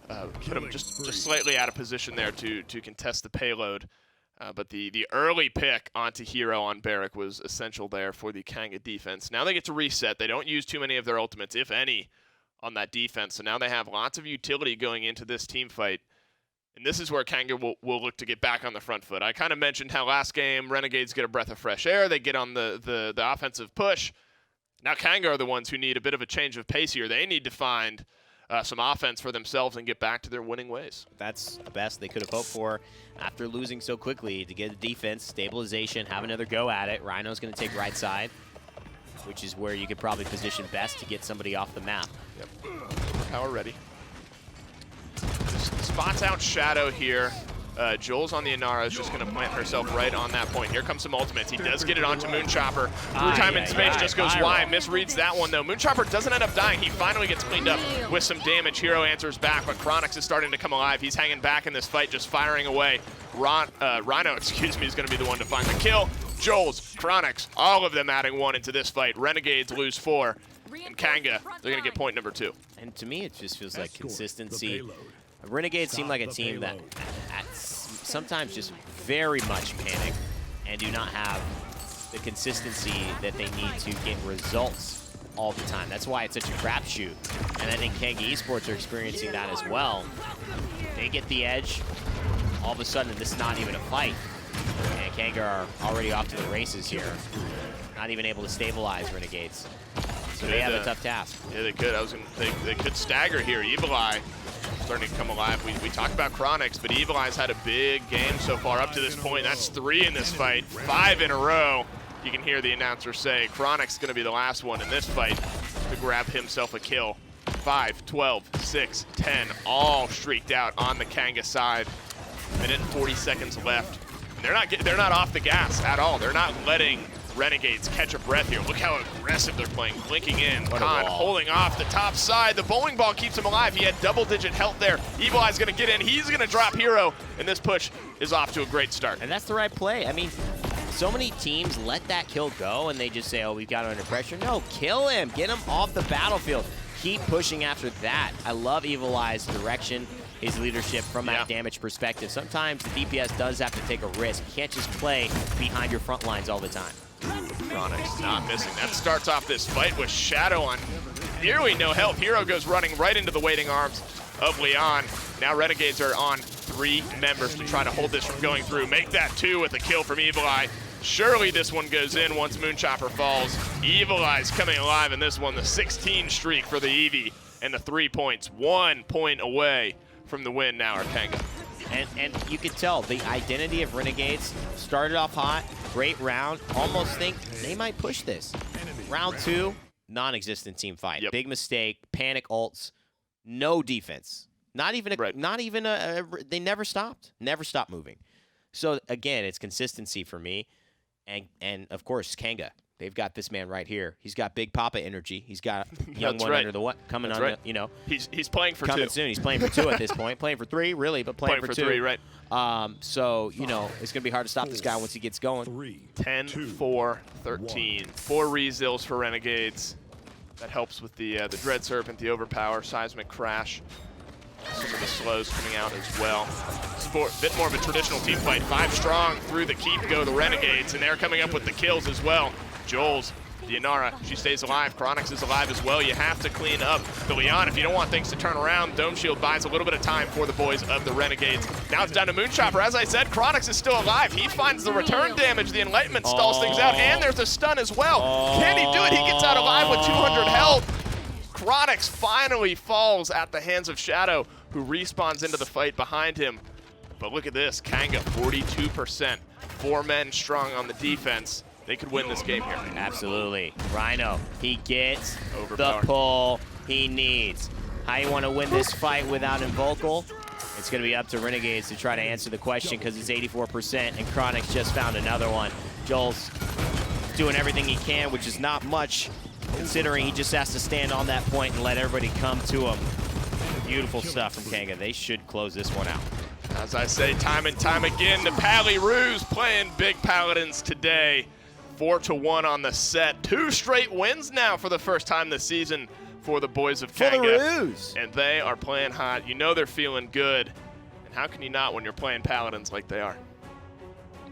put him just slightly out of position there to contest the payload. But the early pick onto Hero on Barrack was essential there for the Kanga defense. Now they get to reset. They don't use too many of their ultimates, if any, on that defense. So now they have lots of utility going into this team fight. And this is where Kanga will look to get back on the front foot. I kind of mentioned how last game Renegades get a breath of fresh air. They get on the offensive push. Now Kanga are the ones who need a bit of a change of pace here. They need to find some offense for themselves and get back to their winning ways. That's the best they could have hoped for after losing so quickly, to get a defense, stabilization, have another go at it. Rhino's going to take right side, which is where you could probably position best to get somebody off the map. Yep. Power ready. Spots out Shadow here. Joel's on the Inara is just going to plant herself right on that point. Here comes some ultimates. He does get it onto Moonchopper. Through time and space just goes wide. Misreads that one, though. Moonchopper doesn't end up dying. He finally gets cleaned up with some damage. Hero answers back, but Chronix is starting to come alive. He's hanging back in this fight, just firing away. Rhino, excuse me, is going to be the one to find the kill. Joel's, Chronix, all of them adding one into this fight. Renegades lose 4. And Kanga, they're going to get point number 2. And to me, it just feels like consistency. Renegades seem like a team that sometimes just very much panic and do not have the consistency that they need to get results all the time. That's why it's such a crapshoot. And I think Kanga Esports are experiencing that as well. They get the edge. All of a sudden, this is not even a fight. And Kanga are already off to the races here. Not even able to stabilize Renegades. So they have a tough task. Yeah, they could. They could stagger here. Evil Eye starting to come alive. We talked about Chronix, but Evil Eye's had a big game so far up to this point. That's 3 in this fight, 5 in a row. You can hear the announcer say Chronix is going to be the last one in this fight to grab himself a kill. 5, 12, 6, 10, all streaked out on the Kanga side. Minute and 40 seconds left. And they're not off the gas at all. They're not letting Renegades catch a breath here. Look how aggressive they're playing. Blinking in. Khan holding off the top side. The bowling ball keeps him alive. He had double-digit health there. Evil Eye's going to get in. He's going to drop Hero. And this push is off to a great start. And that's the right play. I mean, so many teams let that kill go and they just say, oh, we've got him under pressure. No, kill him. Get him off the battlefield. Keep pushing after that. I love Evil Eye's direction, his leadership from that damage perspective. Sometimes the DPS does have to take a risk. You can't just play behind your front lines all the time. Chronix not missing. That starts off this fight with Shadow on nearly no health. Hero goes running right into the waiting arms of Leon. Now Renegades are on 3 members to try to hold this from going through. Make that 2 with a kill from Evil Eye. Surely this one goes in once Moonchopper falls. Evil Eye's coming alive in this one. The 16 streak for the Eevee and the 3 points. 1 point away from the win now are Kanga. And you could tell the identity of Renegades started off hot, great round. Almost think they might push this. Round 2, non-existent team fight. Yep. Big mistake, panic ults, no defense. Not even they never stopped moving. So again, it's consistency for me. And of course, Kanga. They've got this man right here. He's got Big Papa energy. He's got young one under the what coming on. Right. You know, he's playing for coming 2 soon. He's playing for 2 at this point. Playing for 3, really, but playing for 2. 3, right? So you know, it's gonna be hard to stop this guy once he gets going. 10, 4, 13. 4 rezills for Renegades. That helps with the Dread Serpent, the Overpower, Seismic Crash. Some of the slows coming out as well. a bit more of a traditional team fight. 5 strong through the keep go the Renegades, and they're coming up with the kills as well. Joel's Dianara, she stays alive. Chronix is alive as well. You have to clean up the Leon if you don't want things to turn around. Dome Shield buys a little bit of time for the boys of the Renegades. Now it's down to Moonchopper. As I said, Chronix is still alive. He finds the return damage. The Enlightenment stalls things out, and there's a stun as well. Can he do it? He gets out alive with 200 health. Chronix finally falls at the hands of Shadow, who respawns into the fight behind him. But look at this, Kanga, 42%. 4 men strong on the defense. They could win this game here. Absolutely. Rhino, he gets the Overpowered. pull he needs. How you want to win this fight without Invocal? It's going to be up to Renegades to try to answer the question because it's 84%, and Chronix just found another one. Joel's doing everything he can, which is not much, considering he just has to stand on that point and let everybody come to him. Beautiful stuff from Kanga. They should close this one out. As I say time and time again, the Paladins playing big Paladins today. 4-1 on the set. 2 straight wins now for the first time this season for the boys of Kanga. For the Ruse. And they are playing hot. You know they're feeling good. And how can you not when you're playing Paladins like they are?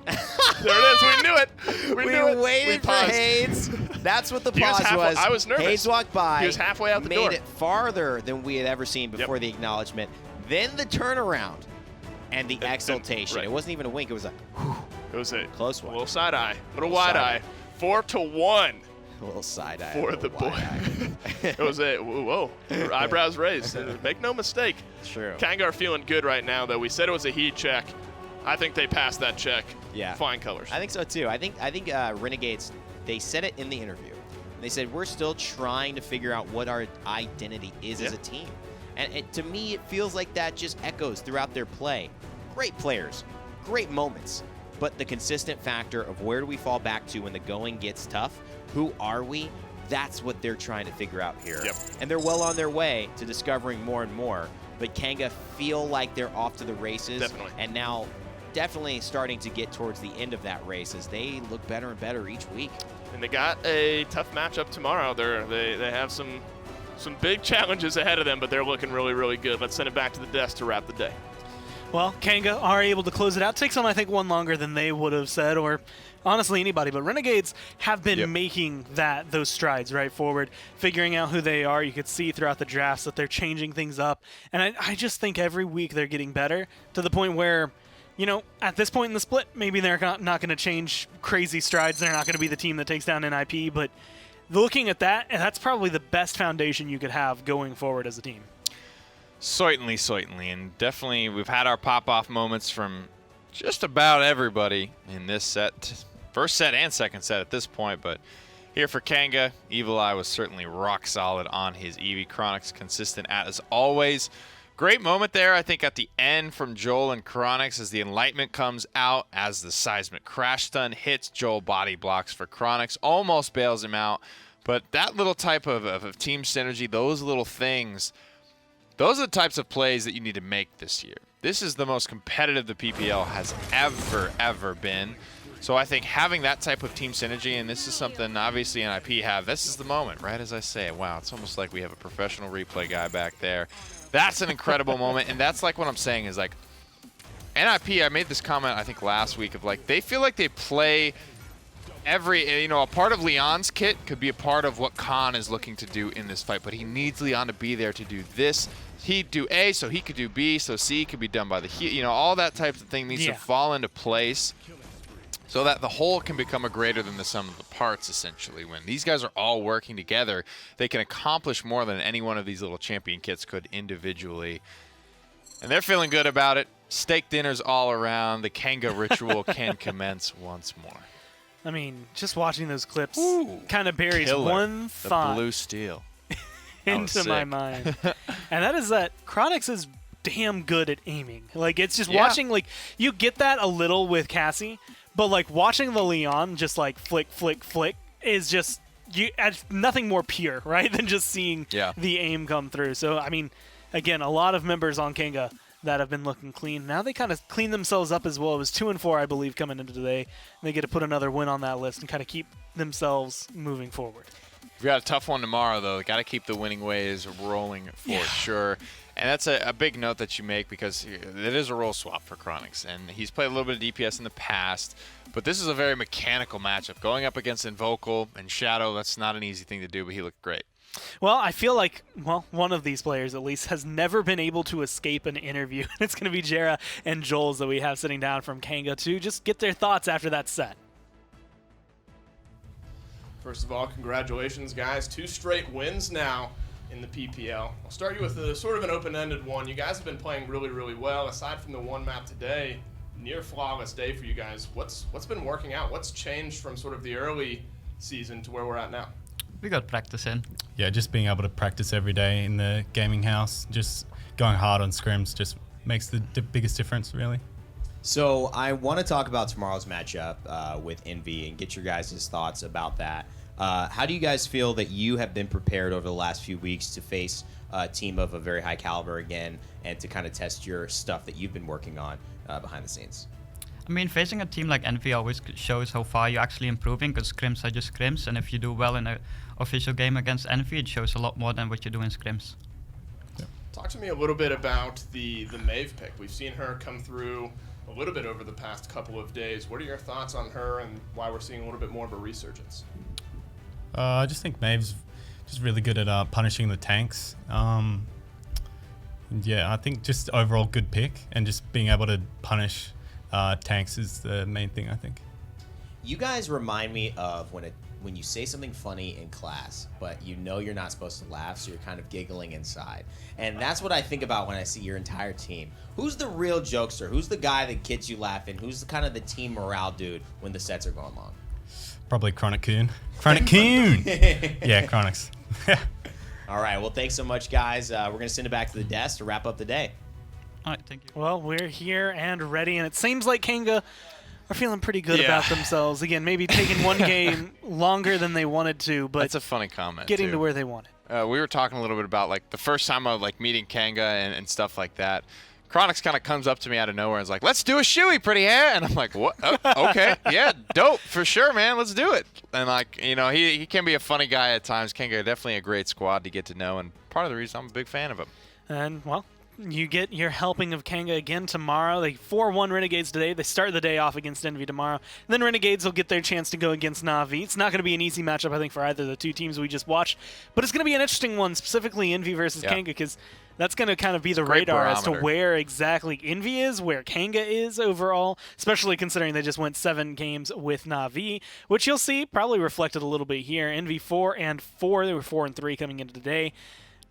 There it is. We knew it. We knew it. Waited for paused. Hayes. That's what the He was pause halfway- was. I was nervous. Hayes walked by. He was halfway out the made door. it farther than we had ever seen before the acknowledgement. Then the turnaround and the exultation. right. It wasn't even a wink. It was a whew, It was a close one. little side eye, little Little wide side eye. 4-1 A little side eye. for a the little boy. wide eye. It was a whoa, eyebrows raised. Make no mistake. True. Kanga are feeling good right now, though. We said it was a heat check. I think they passed that check. Yeah. Flying colors. I think so too. I think Renegades, they said it in the interview. They said we're still trying to figure out what our identity is as a team. And to me, it feels like that just echoes throughout their play. Great players, great moments, but the consistent factor of where do we fall back to when the going gets tough? Who are we? That's what they're trying to figure out here. Yep. And they're well on their way to discovering more and more. But Kanga feel like they're off to the races. Definitely. And now definitely starting to get towards the end of that race as they look better and better each week. And they got a tough matchup tomorrow. They have some big challenges ahead of them, but they're looking really, really good. Let's send it back to the desk to wrap the day. Well, Kanga are able to close it out. Takes them, I think, one longer than they would have said, or honestly anybody. But Renegades have been making those strides right forward, figuring out who they are. You could see throughout the drafts that they're changing things up. And I just think every week they're getting better to the point where, you know, at this point in the split, maybe they're not going to change crazy strides. They're not going to be the team that takes down NIP. But looking at that, and that's probably the best foundation you could have going forward as a team. Certainly, and definitely we've had our pop-off moments from just about everybody in this set. First set and second set at this point, but here for Kanga, Evil Eye was certainly rock solid on his Eevee. Chronix consistent as always. Great moment there, I think, at the end from Joel and Chronix as the Enlightenment comes out, as the Seismic Crash Stun hits. Joel body blocks for Chronix, almost bails him out. But that little type of team synergy, those little things, those are the types of plays that you need to make this year. This is the most competitive the PPL has ever been. So I think having that type of team synergy, and this is something obviously NIP have, this is the moment, right as I say it. Wow, it's almost like we have a professional replay guy back there. That's an incredible moment, and that's like what I'm saying is like, NIP, I made this comment I think last week of like, they feel like they play every, you know, a part of Leon's kit could be a part of what Khan is looking to do in this fight, but he needs Leon to be there to do this. He'd do A, so he could do B, so C could be done by the heat. You know, all that type of thing needs to fall into place so that the whole can become a greater than the sum of the parts, essentially. When these guys are all working together, they can accomplish more than any one of these little champion kits could individually. And they're feeling good about it. Steak dinners all around. The Kanga ritual can commence once more. I mean, just watching those clips kind of buries Killer. one thought The blue steel. into my mind. And that is that Chronix is damn good at aiming. Like, it's just watching, like, you get that a little with Cassie, but, like, watching the Leon just, like, flick is just, nothing more pure, right, than just seeing the aim come through. So, I mean, again, a lot of members on Kanga that have been looking clean. Now they kind of clean themselves up as well. It was 2-4, I believe, coming into today. They get to put another win on that list and kind of keep themselves moving forward. We've got a tough one tomorrow, though. Got to keep the winning ways rolling for sure. And that's a big note that you make because it is a role swap for Chronix. And he's played a little bit of DPS in the past, but this is a very mechanical matchup. Going up against Invocal and Shadow, that's not an easy thing to do, but he looked great. Well, I feel like, one of these players at least has never been able to escape an interview. It's going to be Jera and Joel's that we have sitting down from Kanga to just get their thoughts after that set. First of all, congratulations, guys. 2 straight wins now in the PPL. I'll start you with a sort of an open-ended one. You guys have been playing really, really well. Aside from the one map today, near flawless day for you guys. What's been working out? What's changed from sort of the early season to where we're at now? We got practice in. Yeah, just being able to practice every day in the gaming house, just going hard on scrims just makes the biggest difference, really. So I want to talk about tomorrow's matchup with Envy and get your guys' thoughts about that. How do you guys feel that you have been prepared over the last few weeks to face a team of a very high caliber again and to kind of test your stuff that you've been working on behind the scenes? I mean, facing a team like Envy always shows how far you're actually improving, because scrims are just scrims, and if you do well in an official game against Envy, it shows a lot more than what you do in scrims. Talk to me a little bit about the Maeve pick. We've seen her come through a little bit over the past couple of days. What are your thoughts on her and why we're seeing a little bit more of a resurgence? I just think Maeve's just really good at punishing the tanks. Yeah, I think just overall good pick, and just being able to punish tanks is the main thing, I think. You guys remind me of when you say something funny in class, but you know you're not supposed to laugh, so you're kind of giggling inside. And that's what I think about when I see your entire team. Who's the real jokester? Who's the guy that gets you laughing? Who's the kind of the team morale dude when the sets are going long? Probably Chronic Coon. Chronic Coon! Yeah, Chronix. All right, well, thanks so much, guys. We're going to send it back to the desk to wrap up the day. All right, thank you. Well, we're here and ready, and it seems like Kanga are feeling pretty good about themselves. Again, maybe taking one game longer than they wanted to, but that's a funny comment, getting to where they wanted. We were talking a little bit about like the first time I was like meeting Kanga and stuff like that. Chronix kind of comes up to me out of nowhere and is like, "Let's do a shoey, pretty hair." And I'm like, "What? Oh, okay, yeah, dope, for sure, man. Let's do it." And like, you know, he can be a funny guy at times. Kanga definitely a great squad to get to know, and part of the reason I'm a big fan of him. And, well, you get your helping of Kanga again tomorrow. They 4-1 Renegades today. They start the day off against Envy tomorrow. And then Renegades will get their chance to go against Na'Vi. It's not going to be an easy matchup, I think, for either of the two teams we just watched. But it's going to be an interesting one, specifically Envy versus Kanga, because that's going to kind of be the radar as to where exactly Envy is, where Kanga is overall, especially considering they just went 7 games with Na'Vi, which you'll see probably reflected a little bit here. Envy 4-4. They were 4-3 coming into today.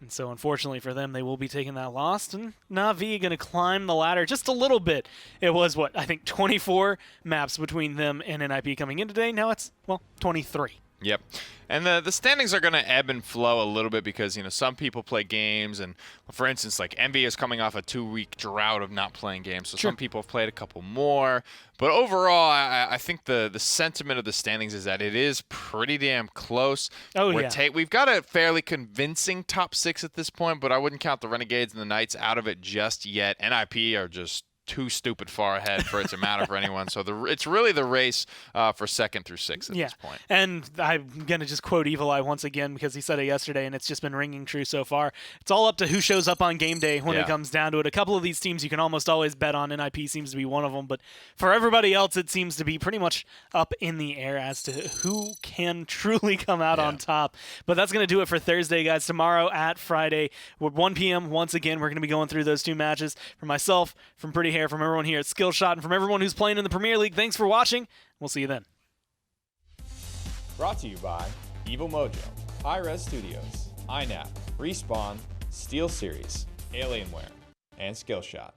And so, unfortunately for them, they will be taking that loss. And Na'Vi going to climb the ladder just a little bit. It was, I think 24 maps between them and NIP coming in today. Now it's, 23. Yep. And the standings are going to ebb and flow a little bit because, you know, some people play games. And, for instance, like Envy is coming off a 2-week drought of not playing games. So some people have played a couple more. But overall, I think the sentiment of the standings is that it is pretty damn close. We've got a fairly convincing top 6 at this point, but I wouldn't count the Renegades and the Knights out of it just yet. NIP are just too stupid far ahead for it to matter for anyone. So it's really the race for 2nd through 6th at this point. And I'm going to just quote Evil Eye once again because he said it yesterday and it's just been ringing true so far. It's all up to who shows up on game day when it comes down to it. A couple of these teams you can almost always bet on. NIP seems to be one of them. But for everybody else, it seems to be pretty much up in the air as to who can truly come out on top. But that's going to do it for Thursday, guys. Tomorrow at Friday, at 1 p.m., once again, we're going to be going through those 2 matches. For myself, from Pretty Hair, from everyone here at Skillshot, and from everyone who's playing in the Premier League, thanks for watching. We'll see you then. Brought to you by Evil Mojo, Hi-Res Studios, INAP, Respawn, Steel Series, Alienware, and Skillshot.